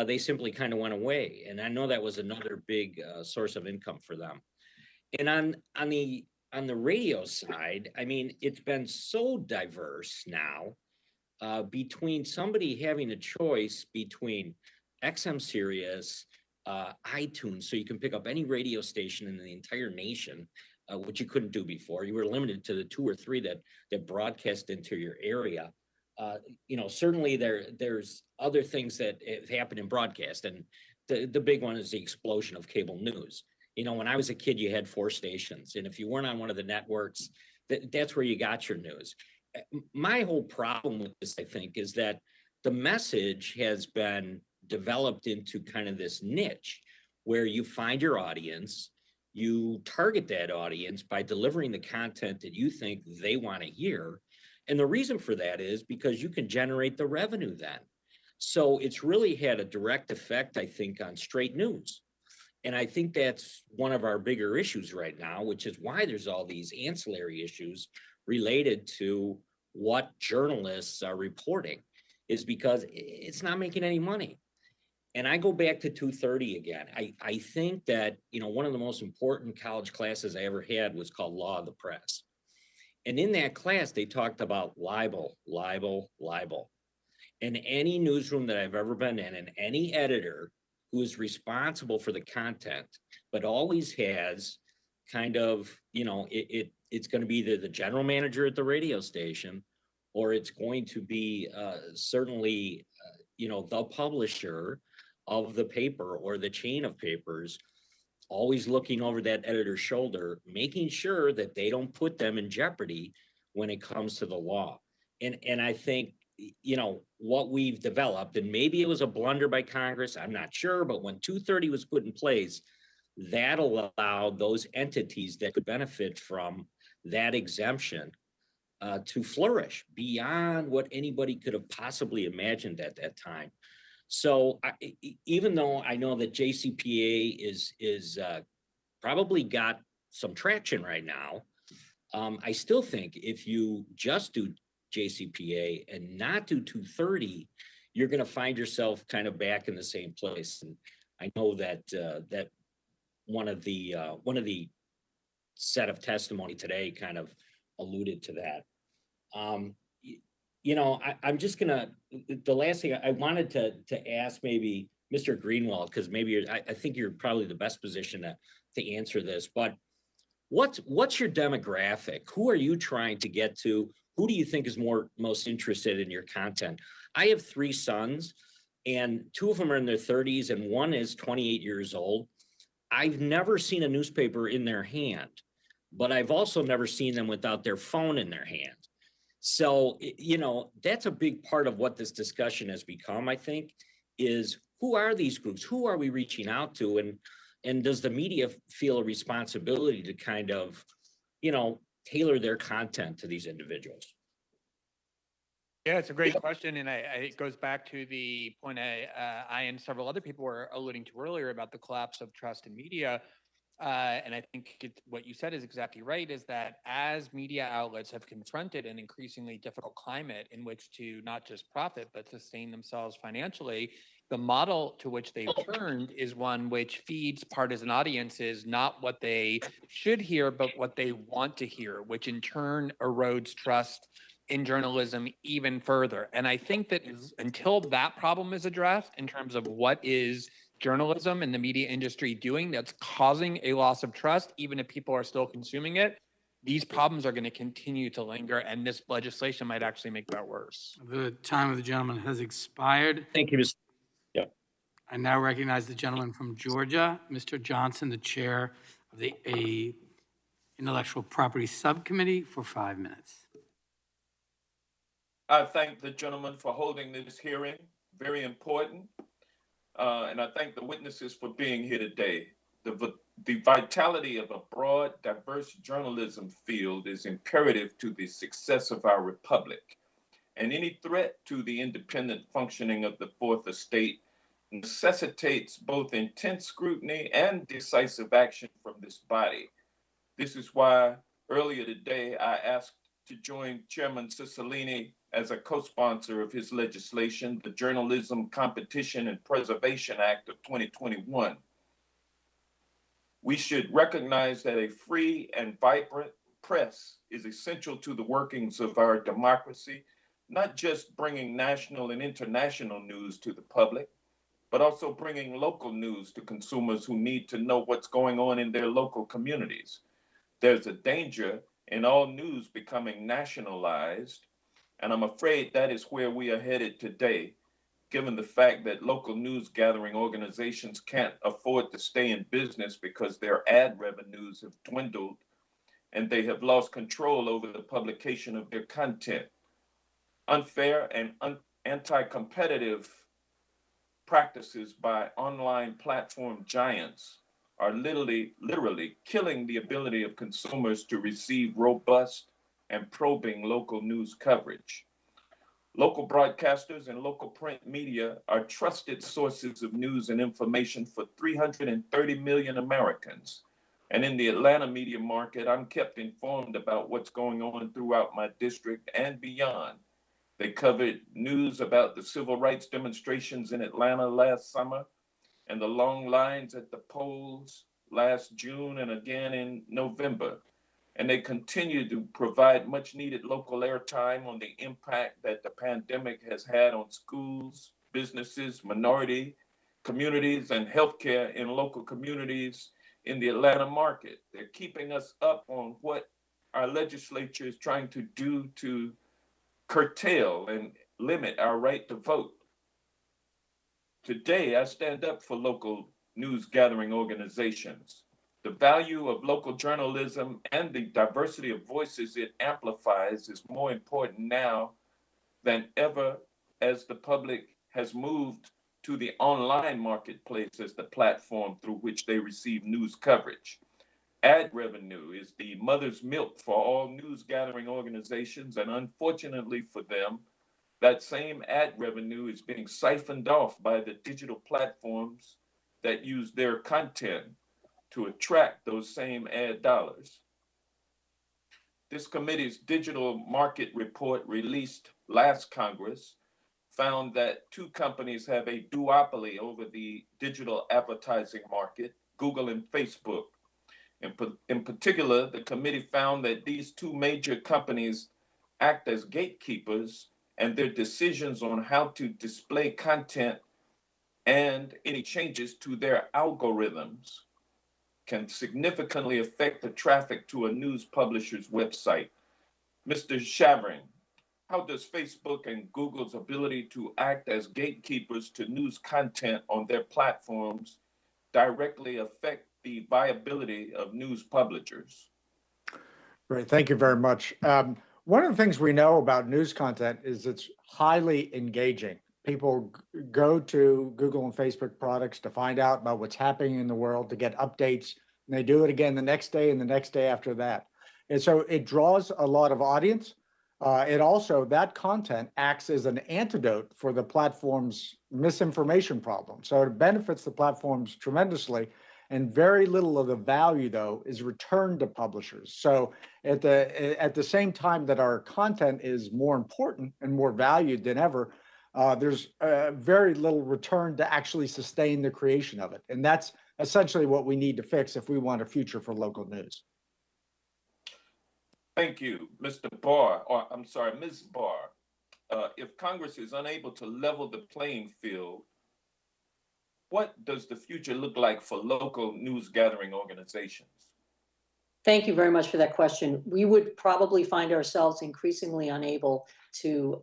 they simply kind of went away. And I know that was another big source of income for them. And on the radio side, I mean, it's been so diverse now. Between somebody having a choice between XM Sirius, iTunes, so you can pick up any radio station in the entire nation, which you couldn't do before. You were limited to the 2 or 3 that broadcast into your area. You know, certainly there's other things that have happened in broadcast, and the big one is the explosion of cable news. You know, when I was a kid, you had 4 stations, and if you weren't on one of the networks, that's where you got your news. My whole problem with this, I think, is that the message has been developed into kind of this niche where you find your audience, you target that audience by delivering the content that you think they want to hear. And the reason for that is because you can generate the revenue then. So it's really had a direct effect, I think, on straight news. And I think that's one of our bigger issues right now, which is why there's all these ancillary issues related to what journalists are reporting, is because it's not making any money. And I go back to 230 again. I think that, you know, one of the most important college classes I ever had was called Law of the Press. And in that class, they talked about libel. And any newsroom that I've ever been in, and any editor who is responsible for the content, but always has kind of, you know, it's going to be either the general manager at the radio station, or it's going to be certainly, you know, the publisher of the paper or the chain of papers, always looking over that editor's shoulder, making sure that they don't put them in jeopardy when it comes to the law. And I think, you know, what we've developed, and maybe it was a blunder by Congress, I'm not sure, but when 230 was put in place, that allowed those entities that could benefit from that exemption to flourish beyond what anybody could have possibly imagined at that time. So even though I know that JCPA is probably got some traction right now, I still think if you just do JCPA and not do 230, you're going to find yourself kind of back in the same place. And I know that that one of the set of testimony today kind of alluded to that. You know, I'm just gonna, the last thing I wanted to ask maybe Mr. Greenwald, because maybe I think you're probably the best position to answer this, but what's your demographic? Who are you trying to get to? Who do you think is most interested in your content? I have 3 sons, and 2 of them are in their 30s and 1 is 28 years old. I've never seen a newspaper in their hand, but I've also never seen them without their phone in their hand. So, you know, that's a big part of what this discussion has become, I think, is who are these groups? Who are we reaching out to? And does the media feel a responsibility to kind of, you know, tailor their content to these individuals?
Yeah, it's a great question, and it goes back to the point I and several other people were alluding to earlier about the collapse of trust in media. And I think what you said is exactly right, is that as media outlets have confronted an increasingly difficult climate in which to not just profit, but sustain themselves financially, the model to which they've turned is one which feeds partisan audiences, not what they should hear, but what they want to hear, which in turn erodes trust in journalism even further. And I think that until that problem is addressed in terms of what is journalism and the media industry doing that's causing a loss of trust, even if people are still consuming it, these problems are going to continue to linger, and this legislation might actually make that worse.
The time of the gentleman has expired.
Thank you, Mr. Yeah.
I now recognize the gentleman from Georgia, Mr. Johnson, the chair of the Intellectual Property Subcommittee, for 5 minutes.
I thank the gentleman for holding this hearing, very important. And I thank the witnesses for being here today. The vitality of a broad, diverse journalism field is imperative to the success of our republic. and any threat to the independent functioning of the Fourth Estate necessitates both intense scrutiny and decisive action from this body. This is why earlier today I asked to join Chairman Cicilline as a co-sponsor of his legislation, the Journalism Competition and Preservation Act of 2021. We should recognize that a free and vibrant press is essential to the workings of our democracy, not just bringing national and international news to the public, but also bringing local news to consumers who need to know what's going on in their local communities. There's a danger in all news becoming nationalized, and I'm afraid that is where we are headed today, given the fact that local news gathering organizations can't afford to stay in business because their ad revenues have dwindled and they have lost control over the publication of their content. Unfair and anti-competitive practices by online platform giants are literally killing the ability of consumers to receive robust and probing local news coverage. Local broadcasters and local print media are trusted sources of news and information for 330 million Americans. And in the Atlanta media market, I'm kept informed about what's going on throughout my district and beyond. They covered news about the civil rights demonstrations in Atlanta last summer and the long lines at the polls last June and again in November. And they continue to provide much needed local airtime on the impact that the pandemic has had on schools, businesses, minority communities, and healthcare in local communities in the Atlanta market. They're keeping us up on what our legislature is trying to do to curtail and limit our right to vote. Today, I stand up for local news gathering organizations. The value of local journalism and the diversity of voices it amplifies is more important now than ever, as the public has moved to the online marketplace as the platform through which they receive news coverage. Ad revenue is the mother's milk for all news gathering organizations, and unfortunately for them, that same ad revenue is being siphoned off by the digital platforms that use their content to attract those same ad dollars. This committee's digital market report released last Congress found that two companies have a duopoly over the digital advertising market, Google and Facebook. In particular, the committee found that these two major companies act as gatekeepers, and their decisions on how to display content and any changes to their algorithms can significantly affect the traffic to a news publisher's website. Mr. Shavrin, how does Facebook and Google's ability to act as gatekeepers to news content on their platforms directly affect the viability of news publishers?
Great, thank you very much. One of the things we know about news content is it's highly engaging. People go to Google and Facebook products to find out about what's happening in the world, to get updates, and they do it again the next day and the next day after that. And so it draws a lot of audience. It also, that content acts as an antidote for the platform's misinformation problem. So it benefits the platforms tremendously, and very little of the value, though, is returned to publishers. So at the same time that our content is more important and more valued than ever, there's very little return to actually sustain the creation of it. And that's essentially what we need to fix if we want a future for local news.
Thank you, Mr. Barr, or I'm sorry, Ms. Barr. If Congress is unable to level the playing field, what does the future look like for local news gathering organizations?
Thank you very much for that question. We would probably find ourselves increasingly unable to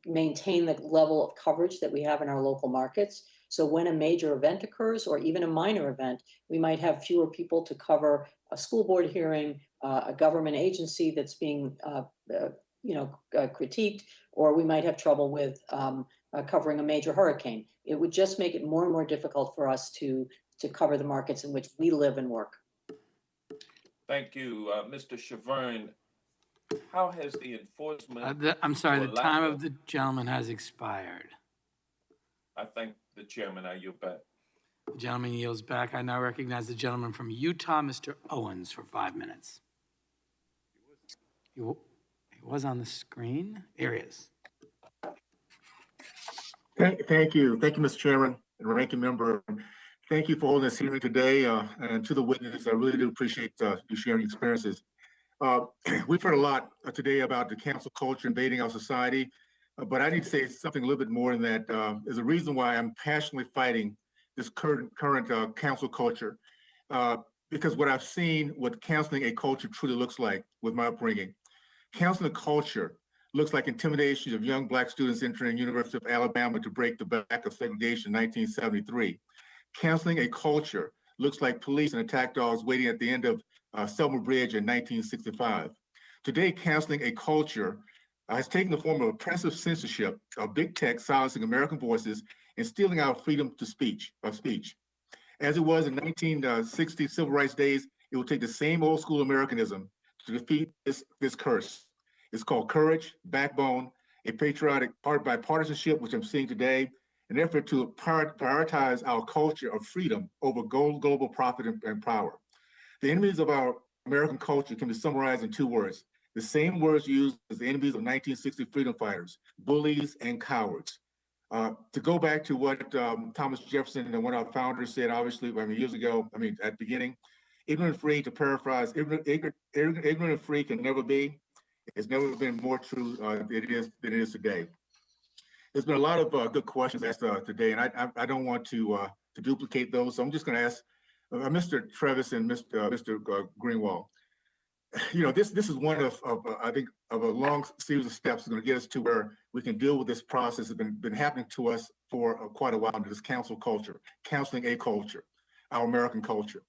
maintain the level of coverage that we have in our local markets. So when a major event occurs, or even a minor event, we might have fewer people to cover a school board hearing, a government agency that's being critiqued, or we might have trouble with covering a major hurricane. It would just make it more and more difficult for us to cover the markets in which we live and work.
Thank you, Mr. Shavern. How has the enforcement?
I'm sorry,
or
the
lack
time of the gentleman has expired.
I thank the chairman. I yield back.
The gentleman yields back. I now recognize the gentleman from Utah, Mr. Owens, for 5 minutes. He was on the screen. There he is.
Thank you. Thank you, Mr. Chairman and ranking member. Thank you for holding this hearing today. And to the witnesses, I really do appreciate you sharing experiences. We've heard a lot today about the council culture invading our society, but I need to say something a little bit more than that. There's a reason why I'm passionately fighting this current council culture, because what I've seen, what counseling a culture truly looks like with my upbringing. Counseling a culture looks like intimidation of young Black students entering University of Alabama to break the back of segregation in 1973. Counseling a culture looks like police and attack dogs waiting at the end of Selma Bridge in 1965. Today, counseling a culture has taken the form of oppressive censorship of big tech silencing American voices and stealing our freedom of speech. As it was in 1960 civil rights days, it will take the same old school Americanism to defeat this curse. It's called courage, backbone, a patriotic bipartisanship, which I'm seeing today, an effort to prioritize our culture of freedom over global profit and power. The enemies of our American culture can be summarized in 2 words, the same words used as the enemies of 1960 freedom fighters, bullies and cowards. To go back to what Thomas Jefferson and one of our founders said, obviously, years ago, at the beginning, ignorant and free, to paraphrase, ignorant and free can never be. It's never been more true than it is today. There's been a lot of good questions asked today, and I don't want to duplicate those. So I'm just going to ask Mr. Travis and Mr. Greenwald. You know, this is one of I think of a long series of steps that's going to get us to where we can deal with this process that's been happening to us for quite a while under this council culture, counseling a culture, our American culture.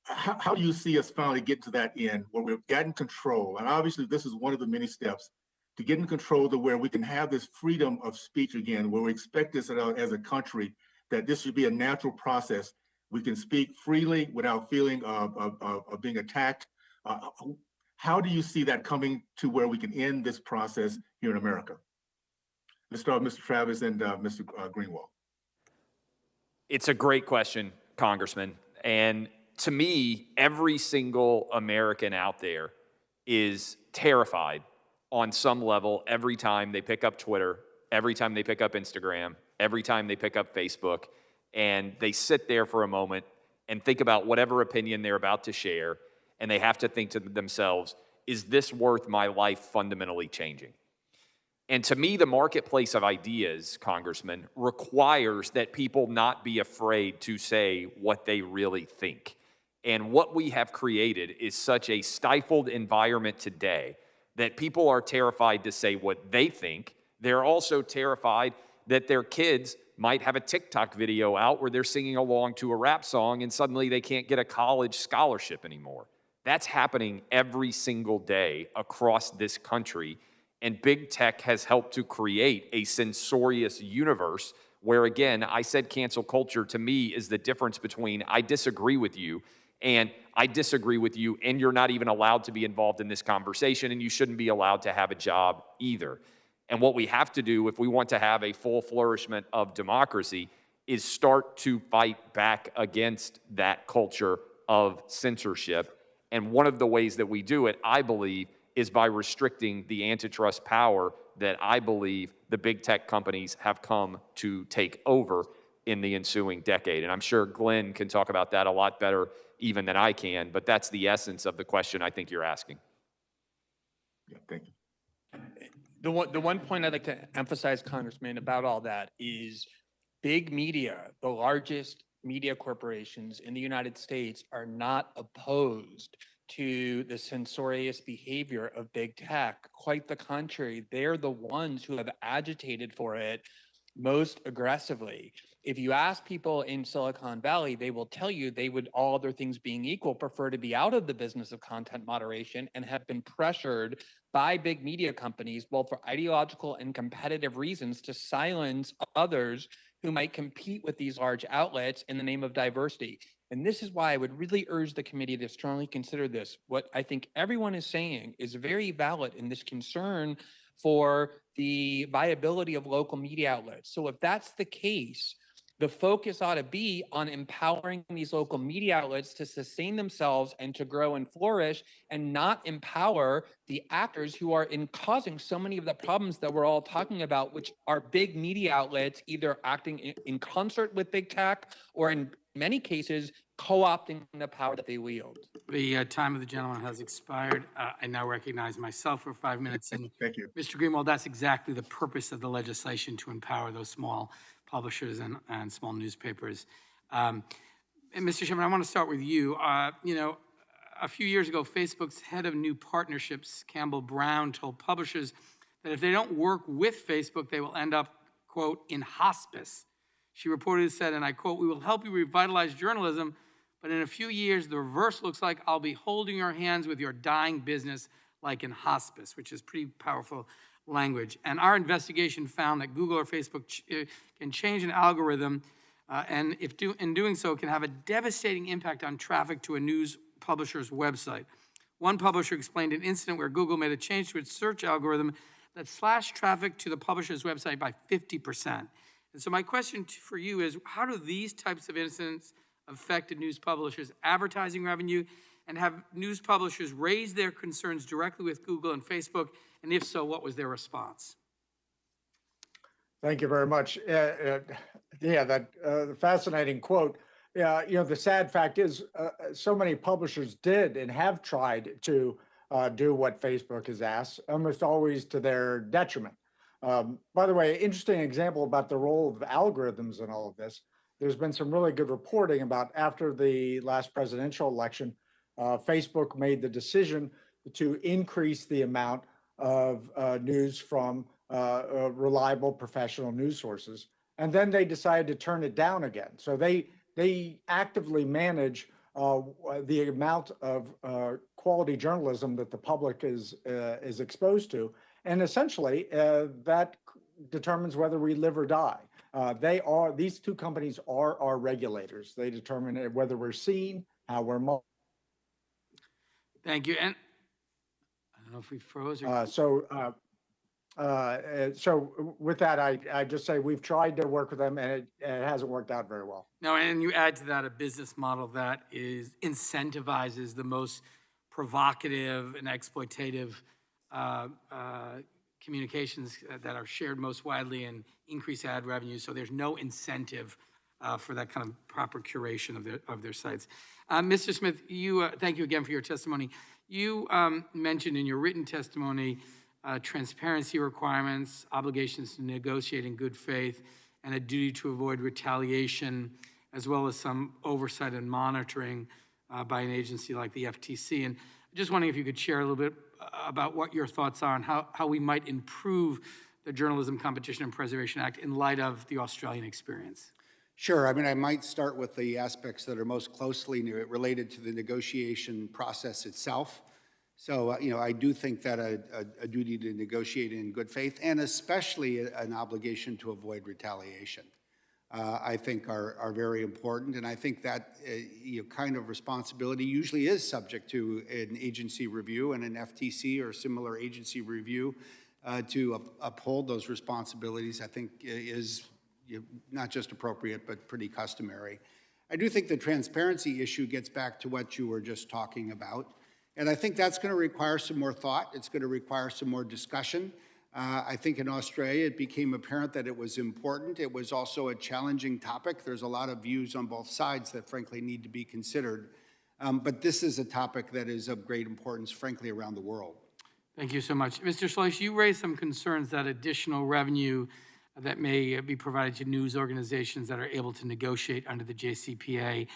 How do you see us finally get to that end where we've gotten control? And obviously this is one of the many steps to get in control to where we can have this freedom of speech again, where we expect this as a country, that this should be a natural process. We can speak freely without feeling of being attacked. How do you see that coming to where we can end this process here in America? Let's start with Mr. Travis and Mr. Greenwald.
It's a great question, Congressman. And to me, every single American out there is terrified on some level every time they pick up Twitter, every time they pick up Instagram, every time they pick up Facebook, and they sit there for a moment and think about whatever opinion they're about to share, and they have to think to themselves, is this worth my life fundamentally changing? And to me, the marketplace of ideas, Congressman, requires that people not be afraid to say what they really think. And what we have created is such a stifled environment today that people are terrified to say what they think. They're also terrified that their kids might have a TikTok video out where they're singing along to a rap song and suddenly they can't get a college scholarship anymore. That's happening every single day across this country. And big tech has helped to create a censorious universe where, again, I said cancel culture to me is the difference between I disagree with you and I disagree with you and you're not even allowed to be involved in this conversation and you shouldn't be allowed to have a job either. And what we have to do if we want to have a full flourishment of democracy is start to fight back against that culture of censorship. And one of the ways that we do it, I believe, is by restricting the antitrust power that I believe the big tech companies have come to take over in the ensuing decade. And I'm sure Glenn can talk about that a lot better even than I can, but that's the essence of the question I think you're asking.
Yeah, thank you.
The one point I'd like to emphasize, Congressman, about all that is big media, the largest media corporations in the United States, are not opposed to the censorious behavior of big tech. Quite the contrary, they're the ones who have agitated for it most aggressively. If you ask people in Silicon Valley, they will tell you they would, all other things being equal, prefer to be out of the business of content moderation and have been pressured by big media companies, both for ideological and competitive reasons, to silence others who might compete with these large outlets in the name of diversity. And this is why I would really urge the committee to strongly consider this. What I think everyone is saying is very valid in this concern for the viability of local media outlets. So if that's the case, the focus ought to be on empowering these local media outlets to sustain themselves and to grow and flourish, and not empower the actors who are causing so many of the problems that we're all talking about, which are big media outlets either acting in concert with big tech or in many cases co-opting the power that they wield.
The time of the gentleman has expired. I now recognize myself for 5 minutes. And
Thank you.
Mr. Greenwald, that's exactly the purpose of the legislation, to empower those small publishers and small newspapers. And Mr. Chairman, I want to start with you. You know, a few years ago, Facebook's head of new partnerships, Campbell Brown, told publishers that if they don't work with Facebook, they will end up, quote, in hospice. She reportedly said, and I quote, "We will help you revitalize journalism, but in a few years, the reverse looks like I'll be holding your hands with your dying business like in hospice," which is pretty powerful language. And our investigation found that Google or Facebook can change an algorithm, and in doing so, can have a devastating impact on traffic to a news publisher's website. One publisher explained an incident where Google made a change to its search algorithm that slashed traffic to the publisher's website by 50%. And so my question for you is, how do these types of incidents affect a news publisher's advertising revenue? And have news publishers raised their concerns directly with Google and Facebook? And if so, what was their response?
Thank you very much. Yeah, that fascinating quote. Yeah, you know, the sad fact is so many publishers did and have tried to do what Facebook has asked, almost always to their detriment. By the way, interesting example about the role of algorithms in all of this. There's been some really good reporting about after the last presidential election, Facebook made the decision to increase the amount of news from reliable professional news sources. And then they decided to turn it down again. So they actively manage the amount of quality journalism that the public is exposed to. And essentially, that determines whether we live or die. These two companies are our regulators. They determine whether we're seen, how we're monitored.
Thank you. And I don't know if we froze or...
So with that, I just say we've tried to work with them, and it hasn't worked out very well.
No, and you add to that a business model that incentivizes the most provocative and exploitative communications that are shared most widely and increase ad revenue. So there's no incentive for that kind of proper curation of their sites. Mr. Smith, thank you again for your testimony. You mentioned in your written testimony transparency requirements, obligations to negotiate in good faith, and a duty to avoid retaliation, as well as some oversight and monitoring by an agency like the FTC. And just wondering if you could share a little bit about what your thoughts are on how we might improve the Journalism Competition and Preservation Act in light of the Australian experience.
Sure. I mean, I might start with the aspects that are most closely related to the negotiation process itself. So, you know, I do think that a duty to negotiate in good faith, and especially an obligation to avoid retaliation, I think are very important. And I think that kind of responsibility usually is subject to an agency review and an FTC or similar agency review to uphold those responsibilities, I think is not just appropriate, but pretty customary. I do think the transparency issue gets back to what you were just talking about. And I think that's going to require some more thought. It's going to require some more discussion. I think in Australia, it became apparent that it was important. It was also a challenging topic. There's a lot of views on both sides that frankly need to be considered. But this is a topic that is of great importance, frankly, around the world.
Thank you so much. Mr. Schleicher, you raised some concerns that additional revenue that may be provided to news organizations that are able to negotiate under the JCPA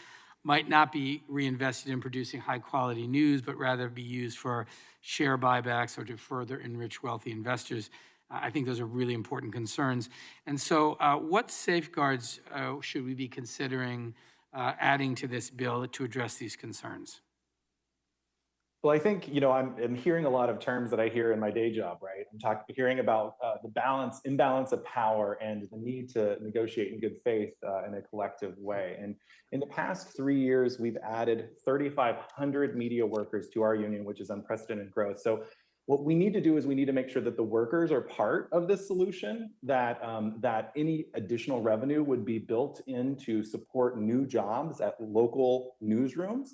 might not be reinvested in producing high-quality news, but rather be used for share buybacks or to further enrich wealthy investors. I think those are really important concerns. And so what safeguards should we be considering adding to this bill to address these concerns?
Well, I think, I'm hearing a lot of terms that I hear in my day job, right? Hearing about the imbalance of power and the need to negotiate in good faith in a collective way. And in the past 3 years, we've added 3,500 media workers to our union, which is unprecedented growth. So what we need to do is we need to make sure that the workers are part of this solution, that any additional revenue would be built in to support new jobs at local newsrooms.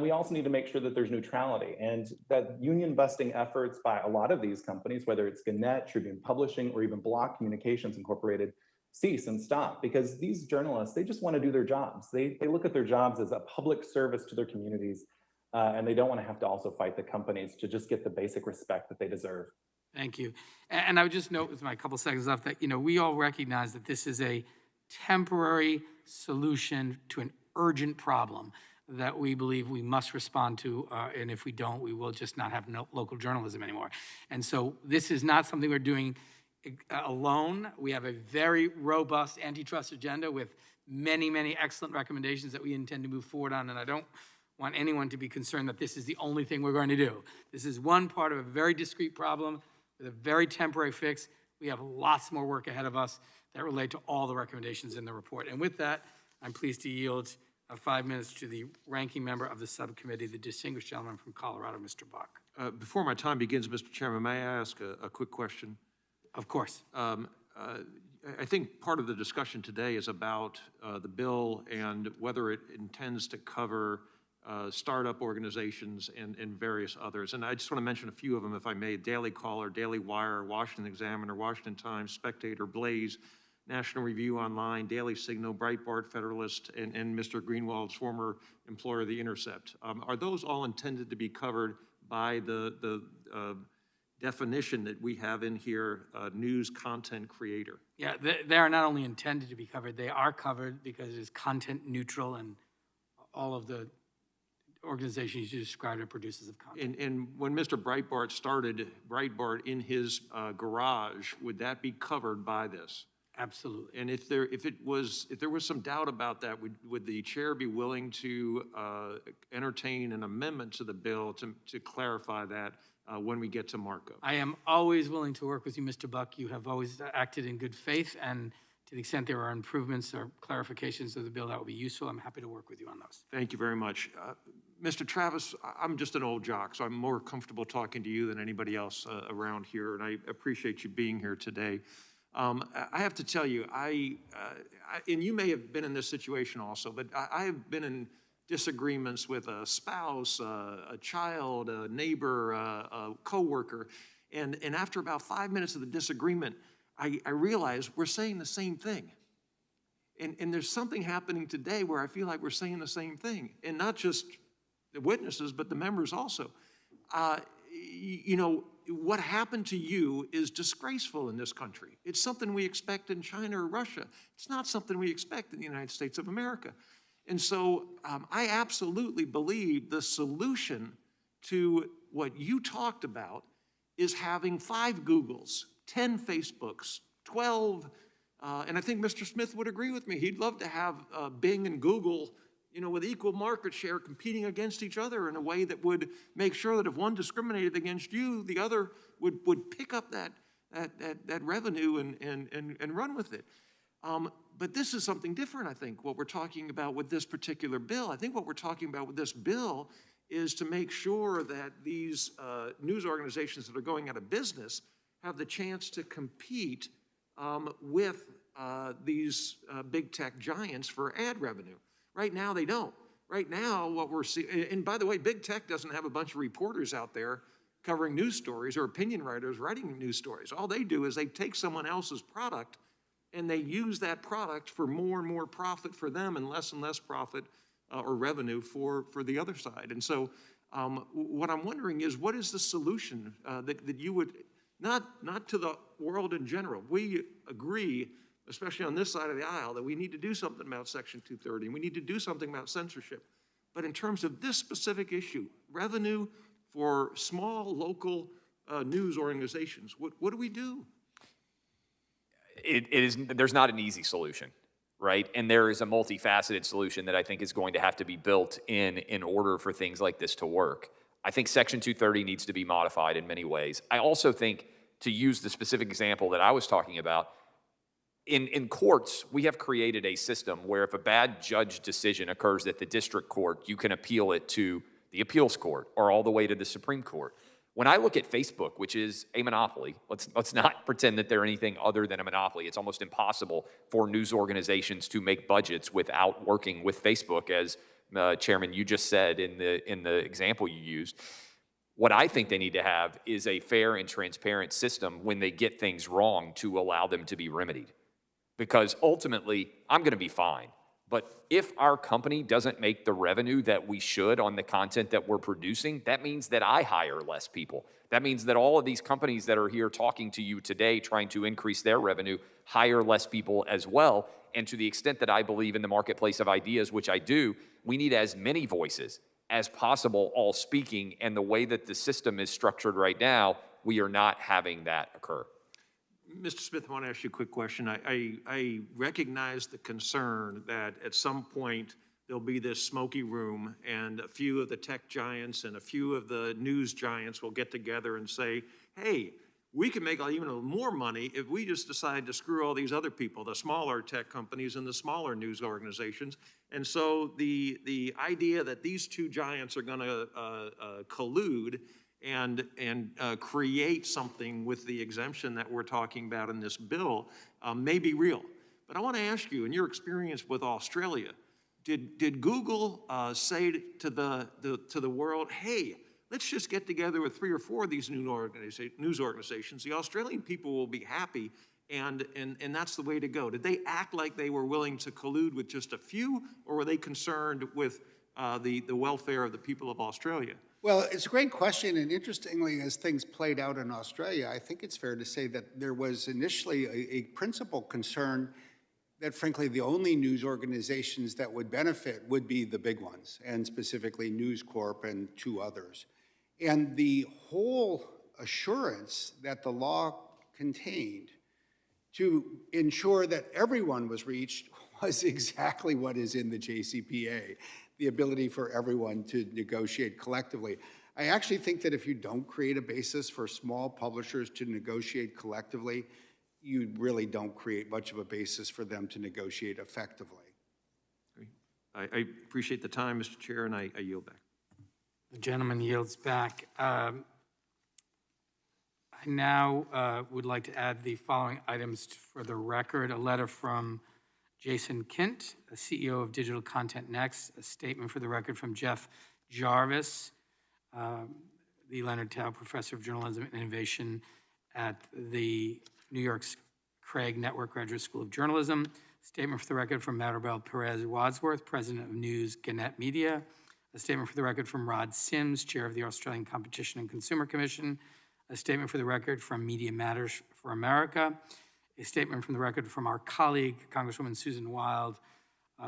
We also need to make sure that there's neutrality, and that union busting efforts by a lot of these companies, whether it's Gannett, Tribune Publishing, or even Block Communications Incorporated, cease and stop, because these journalists, they just want to do their jobs. They look at their jobs as a public service to their communities, and they don't want to have to also fight the companies to just get the basic respect that they deserve.
Thank you. And I would just note with my couple seconds left that, we all recognize that this is a temporary solution to an urgent problem that we believe we must respond to, and if we don't, we will just not have local journalism anymore. And so this is not something we're doing alone. We have a very robust antitrust agenda with many, many excellent recommendations that we intend to move forward on, and I don't want anyone to be concerned that this is the only thing we're going to do. This is one part of a very discrete problem with a very temporary fix. We have lots more work ahead of us that relate to all the recommendations in the report. And with that, I'm pleased to yield 5 minutes to the ranking member of the subcommittee, the distinguished gentleman from Colorado, Mr. Buck.
Before my time begins, Mr. Chairman, may I ask a quick question?
Of course.
I think part of the discussion today is about the bill and whether it intends to cover startup organizations and various others. And I just want to mention a few of them, if I may: Daily Caller, Daily Wire, Washington Examiner, Washington Times, Spectator, Blaze, National Review Online, Daily Signal, Breitbart, Federalist, and Mr. Greenwald's former employer, The Intercept. Are those all intended to be covered by the definition that we have in here, news content creator?
Yeah, they are not only intended to be covered, they are covered because it is content neutral, and all of the organizations you described are producers of content.
And when Mr. Breitbart started Breitbart in his garage, would that be covered by this?
Absolutely.
And if there was some doubt about that, would the chair be willing to entertain an amendment to the bill to clarify that when we get to markup?
I am always willing to work with you, Mr. Buck. You have always acted in good faith, and to the extent there are improvements or clarifications of the bill that would be useful, I'm happy to work with you on those.
Thank you very much. Mr. Travis, I'm just an old jock, so I'm more comfortable talking to you than anybody else around here, and I appreciate you being here today. I have to tell you, and you may have been in this situation also, but I have been in disagreements with a spouse, a child, a neighbor, a coworker, and after about 5 minutes of the disagreement, I realize we're saying the same thing. And there's something happening today where I feel like we're saying the same thing, and not just the witnesses, but the members also. What happened to you is disgraceful in this country. It's something we expect in China or Russia. It's not something we expect in the United States of America. And so I absolutely believe the solution to what you talked about is having 5 Googles, 10 Facebooks, 12, and I think Mr. Smith would agree with me. He'd love to have Bing and Google, with equal market share competing against each other in a way that would make sure that if one discriminated against you, the other would pick up that revenue and run with it. But this is something different, I think, what we're talking about with this particular bill. I think what we're talking about with this bill is to make sure that these news organizations that are going out of business have the chance to compete with these big tech giants for ad revenue. Right now, they don't. Right now, what we're seeing, and by the way, big tech doesn't have a bunch of reporters out there covering news stories or opinion writers writing news stories. All they do is they take someone else's product and they use that product for more and more profit for them and less profit or revenue for the other side. And so what I'm wondering is, what is the solution that you would, not to the world in general. We agree, especially on this side of the aisle, that we need to do something about Section 230, and we need to do something about censorship. But in terms of this specific issue, revenue for small local news organizations, what do we do?
There's not an easy solution, right? And there is a multifaceted solution that I think is going to have to be built in order for things like this to work. I think Section 230 needs to be modified in many ways. I also think, to use the specific example that I was talking about, in courts, we have created a system where if a bad judge decision occurs at the district court, you can appeal it to the appeals court or all the way to the Supreme Court. When I look at Facebook, which is a monopoly, let's not pretend that they're anything other than a monopoly. It's almost impossible for news organizations to make budgets without working with Facebook, as Chairman, you just said in the example you used. What I think they need to have is a fair and transparent system when they get things wrong to allow them to be remedied. Because ultimately, I'm going to be fine. But if our company doesn't make the revenue that we should on the content that we're producing, that means that I hire less people. That means that all of these companies that are here talking to you today trying to increase their revenue hire less people as well. And to the extent that I believe in the marketplace of ideas, which I do, we need as many voices as possible all speaking. And the way that the system is structured right now, we are not having that occur.
Mr. Smith, I want to ask you a quick question. I recognize the concern that at some point there'll be this smoky room and a few of the tech giants and a few of the news giants will get together and say, hey, we can make even more money if we just decide to screw all these other people, the smaller tech companies and the smaller news organizations. And so the idea that these two giants are going to collude and create something with the exemption that we're talking about in this bill may be real. But I want to ask you, in your experience with Australia, did Google say to the world, hey, let's just get together with 3 or 4 of these news organizations. The Australian people will be happy, and that's the way to go. Did they act like they were willing to collude with just a few, or were they concerned with the welfare of the people of Australia?
Well, it's a great question, and interestingly, as things played out in Australia, I think it's fair to say that there was initially a principal concern that, frankly, the only news organizations that would benefit would be the big ones, and specifically News Corp and 2 others. And the whole assurance that the law contained to ensure that everyone was reached was exactly what is in the JCPA. The ability for everyone to negotiate collectively. I actually think that if you don't create a basis for small publishers to negotiate collectively, you really don't create much of a basis for them to negotiate effectively.
I appreciate the time, Mr. Chair, and I yield back.
The gentleman yields back. I now would like to add the following items for the record. A letter from Jason Kint, the CEO of Digital Content Next, a statement for the record from Jeff Jarvis, the Leonard Tao Professor of Journalism and Innovation at the New York's Craig Network Graduate School of Journalism. Statement for the record from Maribel Perez Wadsworth, President of News Gannett Media. A statement for the record from Rod Sims, Chair of the Australian Competition and Consumer Commission. A statement for the record from Media Matters for America. A statement from the record from our colleague, Congresswoman Susan Wild,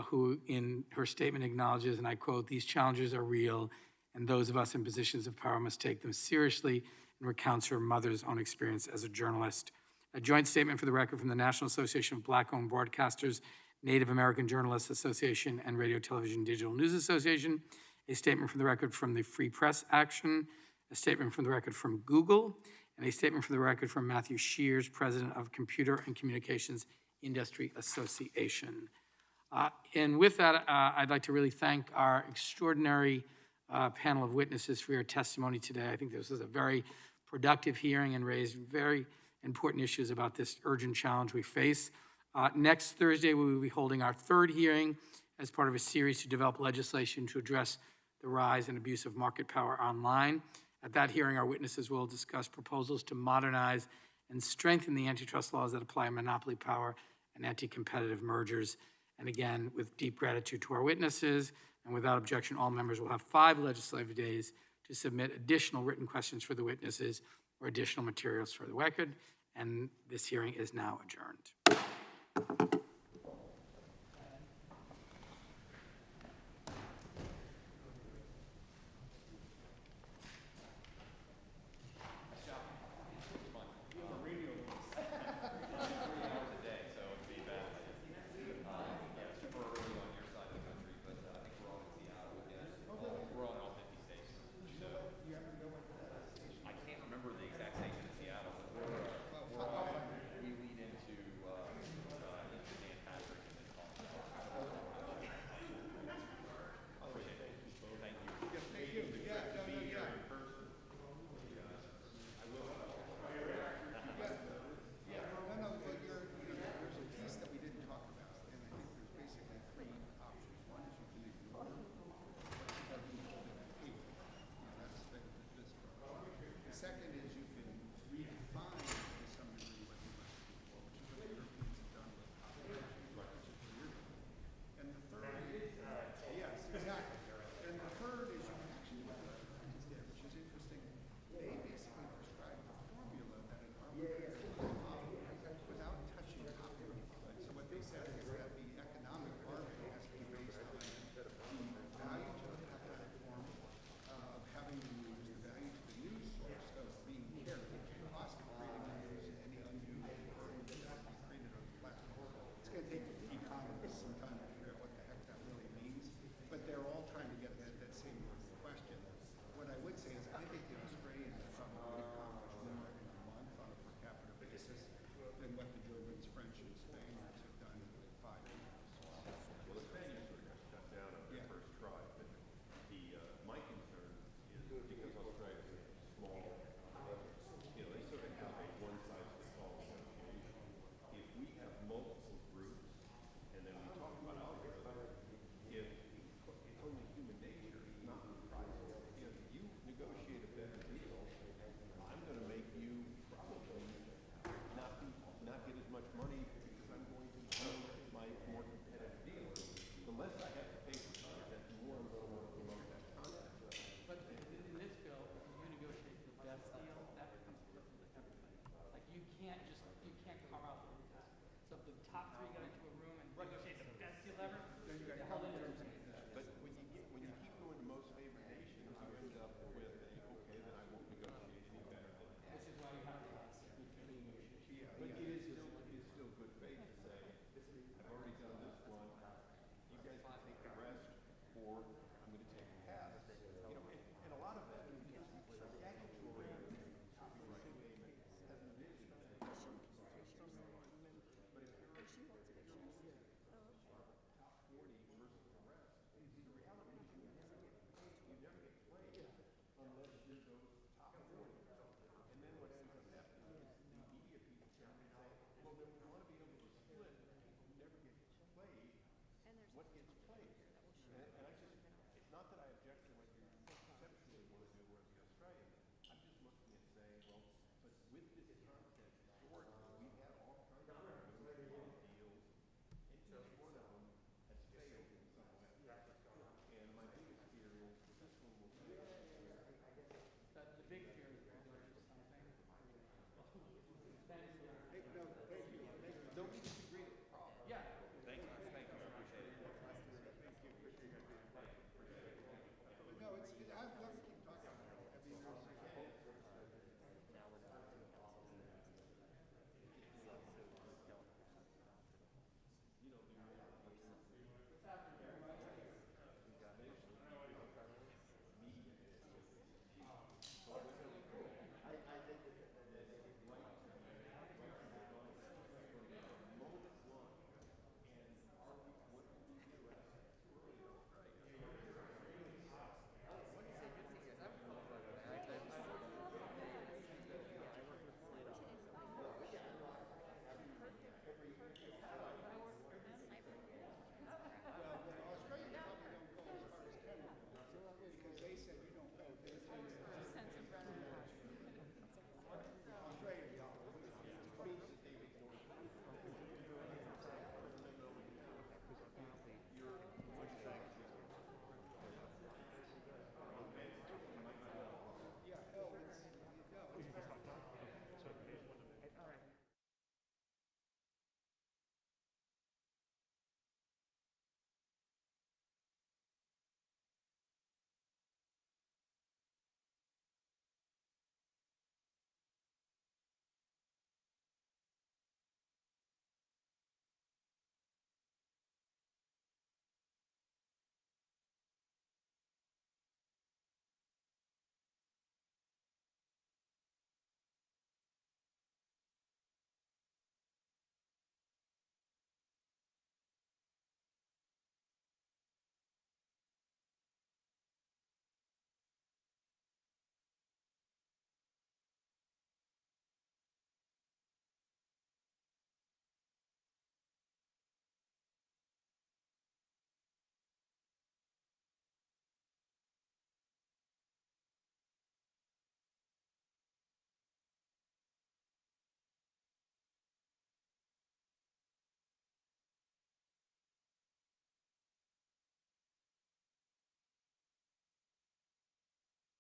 who in her statement acknowledges, and I quote, "These challenges are real, and those of us in positions of power must take them seriously," and recounts her mother's own experience as a journalist. A joint statement for the record from the National Association of Black-Owned Broadcasters, Native American Journalists Association, and Radio Television Digital News Association. A statement for the record from the Free Press Action. A statement from the record from Google. And a statement for the record from Matthew Shears, President of Computer and Communications Industry Association. And with that, I'd like to really thank our extraordinary panel of witnesses for your testimony today. I think this was a very productive hearing and raised very important issues about this urgent challenge we face. Next Thursday, we will be holding our 3rd hearing as part of a series to develop legislation to address the rise and abuse of market power online. At that hearing, our witnesses will discuss proposals to modernize and strengthen the antitrust laws that apply monopoly power and anti-competitive mergers. And again, with deep gratitude to our witnesses, and without objection, all members will have 5 legislative days to submit additional written questions for the witnesses or additional materials for the record. And this hearing is now adjourned. can't carve out the rules. So if the top three got into a room and negotiate the best deal ever, then you're held into the room.
But when you keep going to most favored nation, you end up with, okay, then I won't negotiate any better than that.
This is why you have free negotiation.
Yeah, but it is still good faith to say, I've already done this one, you guys can take the rest, or I'm gonna take a pass. You know, and a lot of that is statutory copyright payment has an issue. But if you're top 40 versus the rest, the reality is you never get played unless you're those top 40. And then what ends up happening is the media people say, well, then we want to be able to split who never gets played, what gets played. And I just, it's not that I object to what you conceptually want to do with the Australian. I'm just looking at saying, well, but with this content, historically, we've had all kinds of negotiated deals, and each one of them has failed in some way. And my biggest fear is this one will fail.
The big fear is that there's something.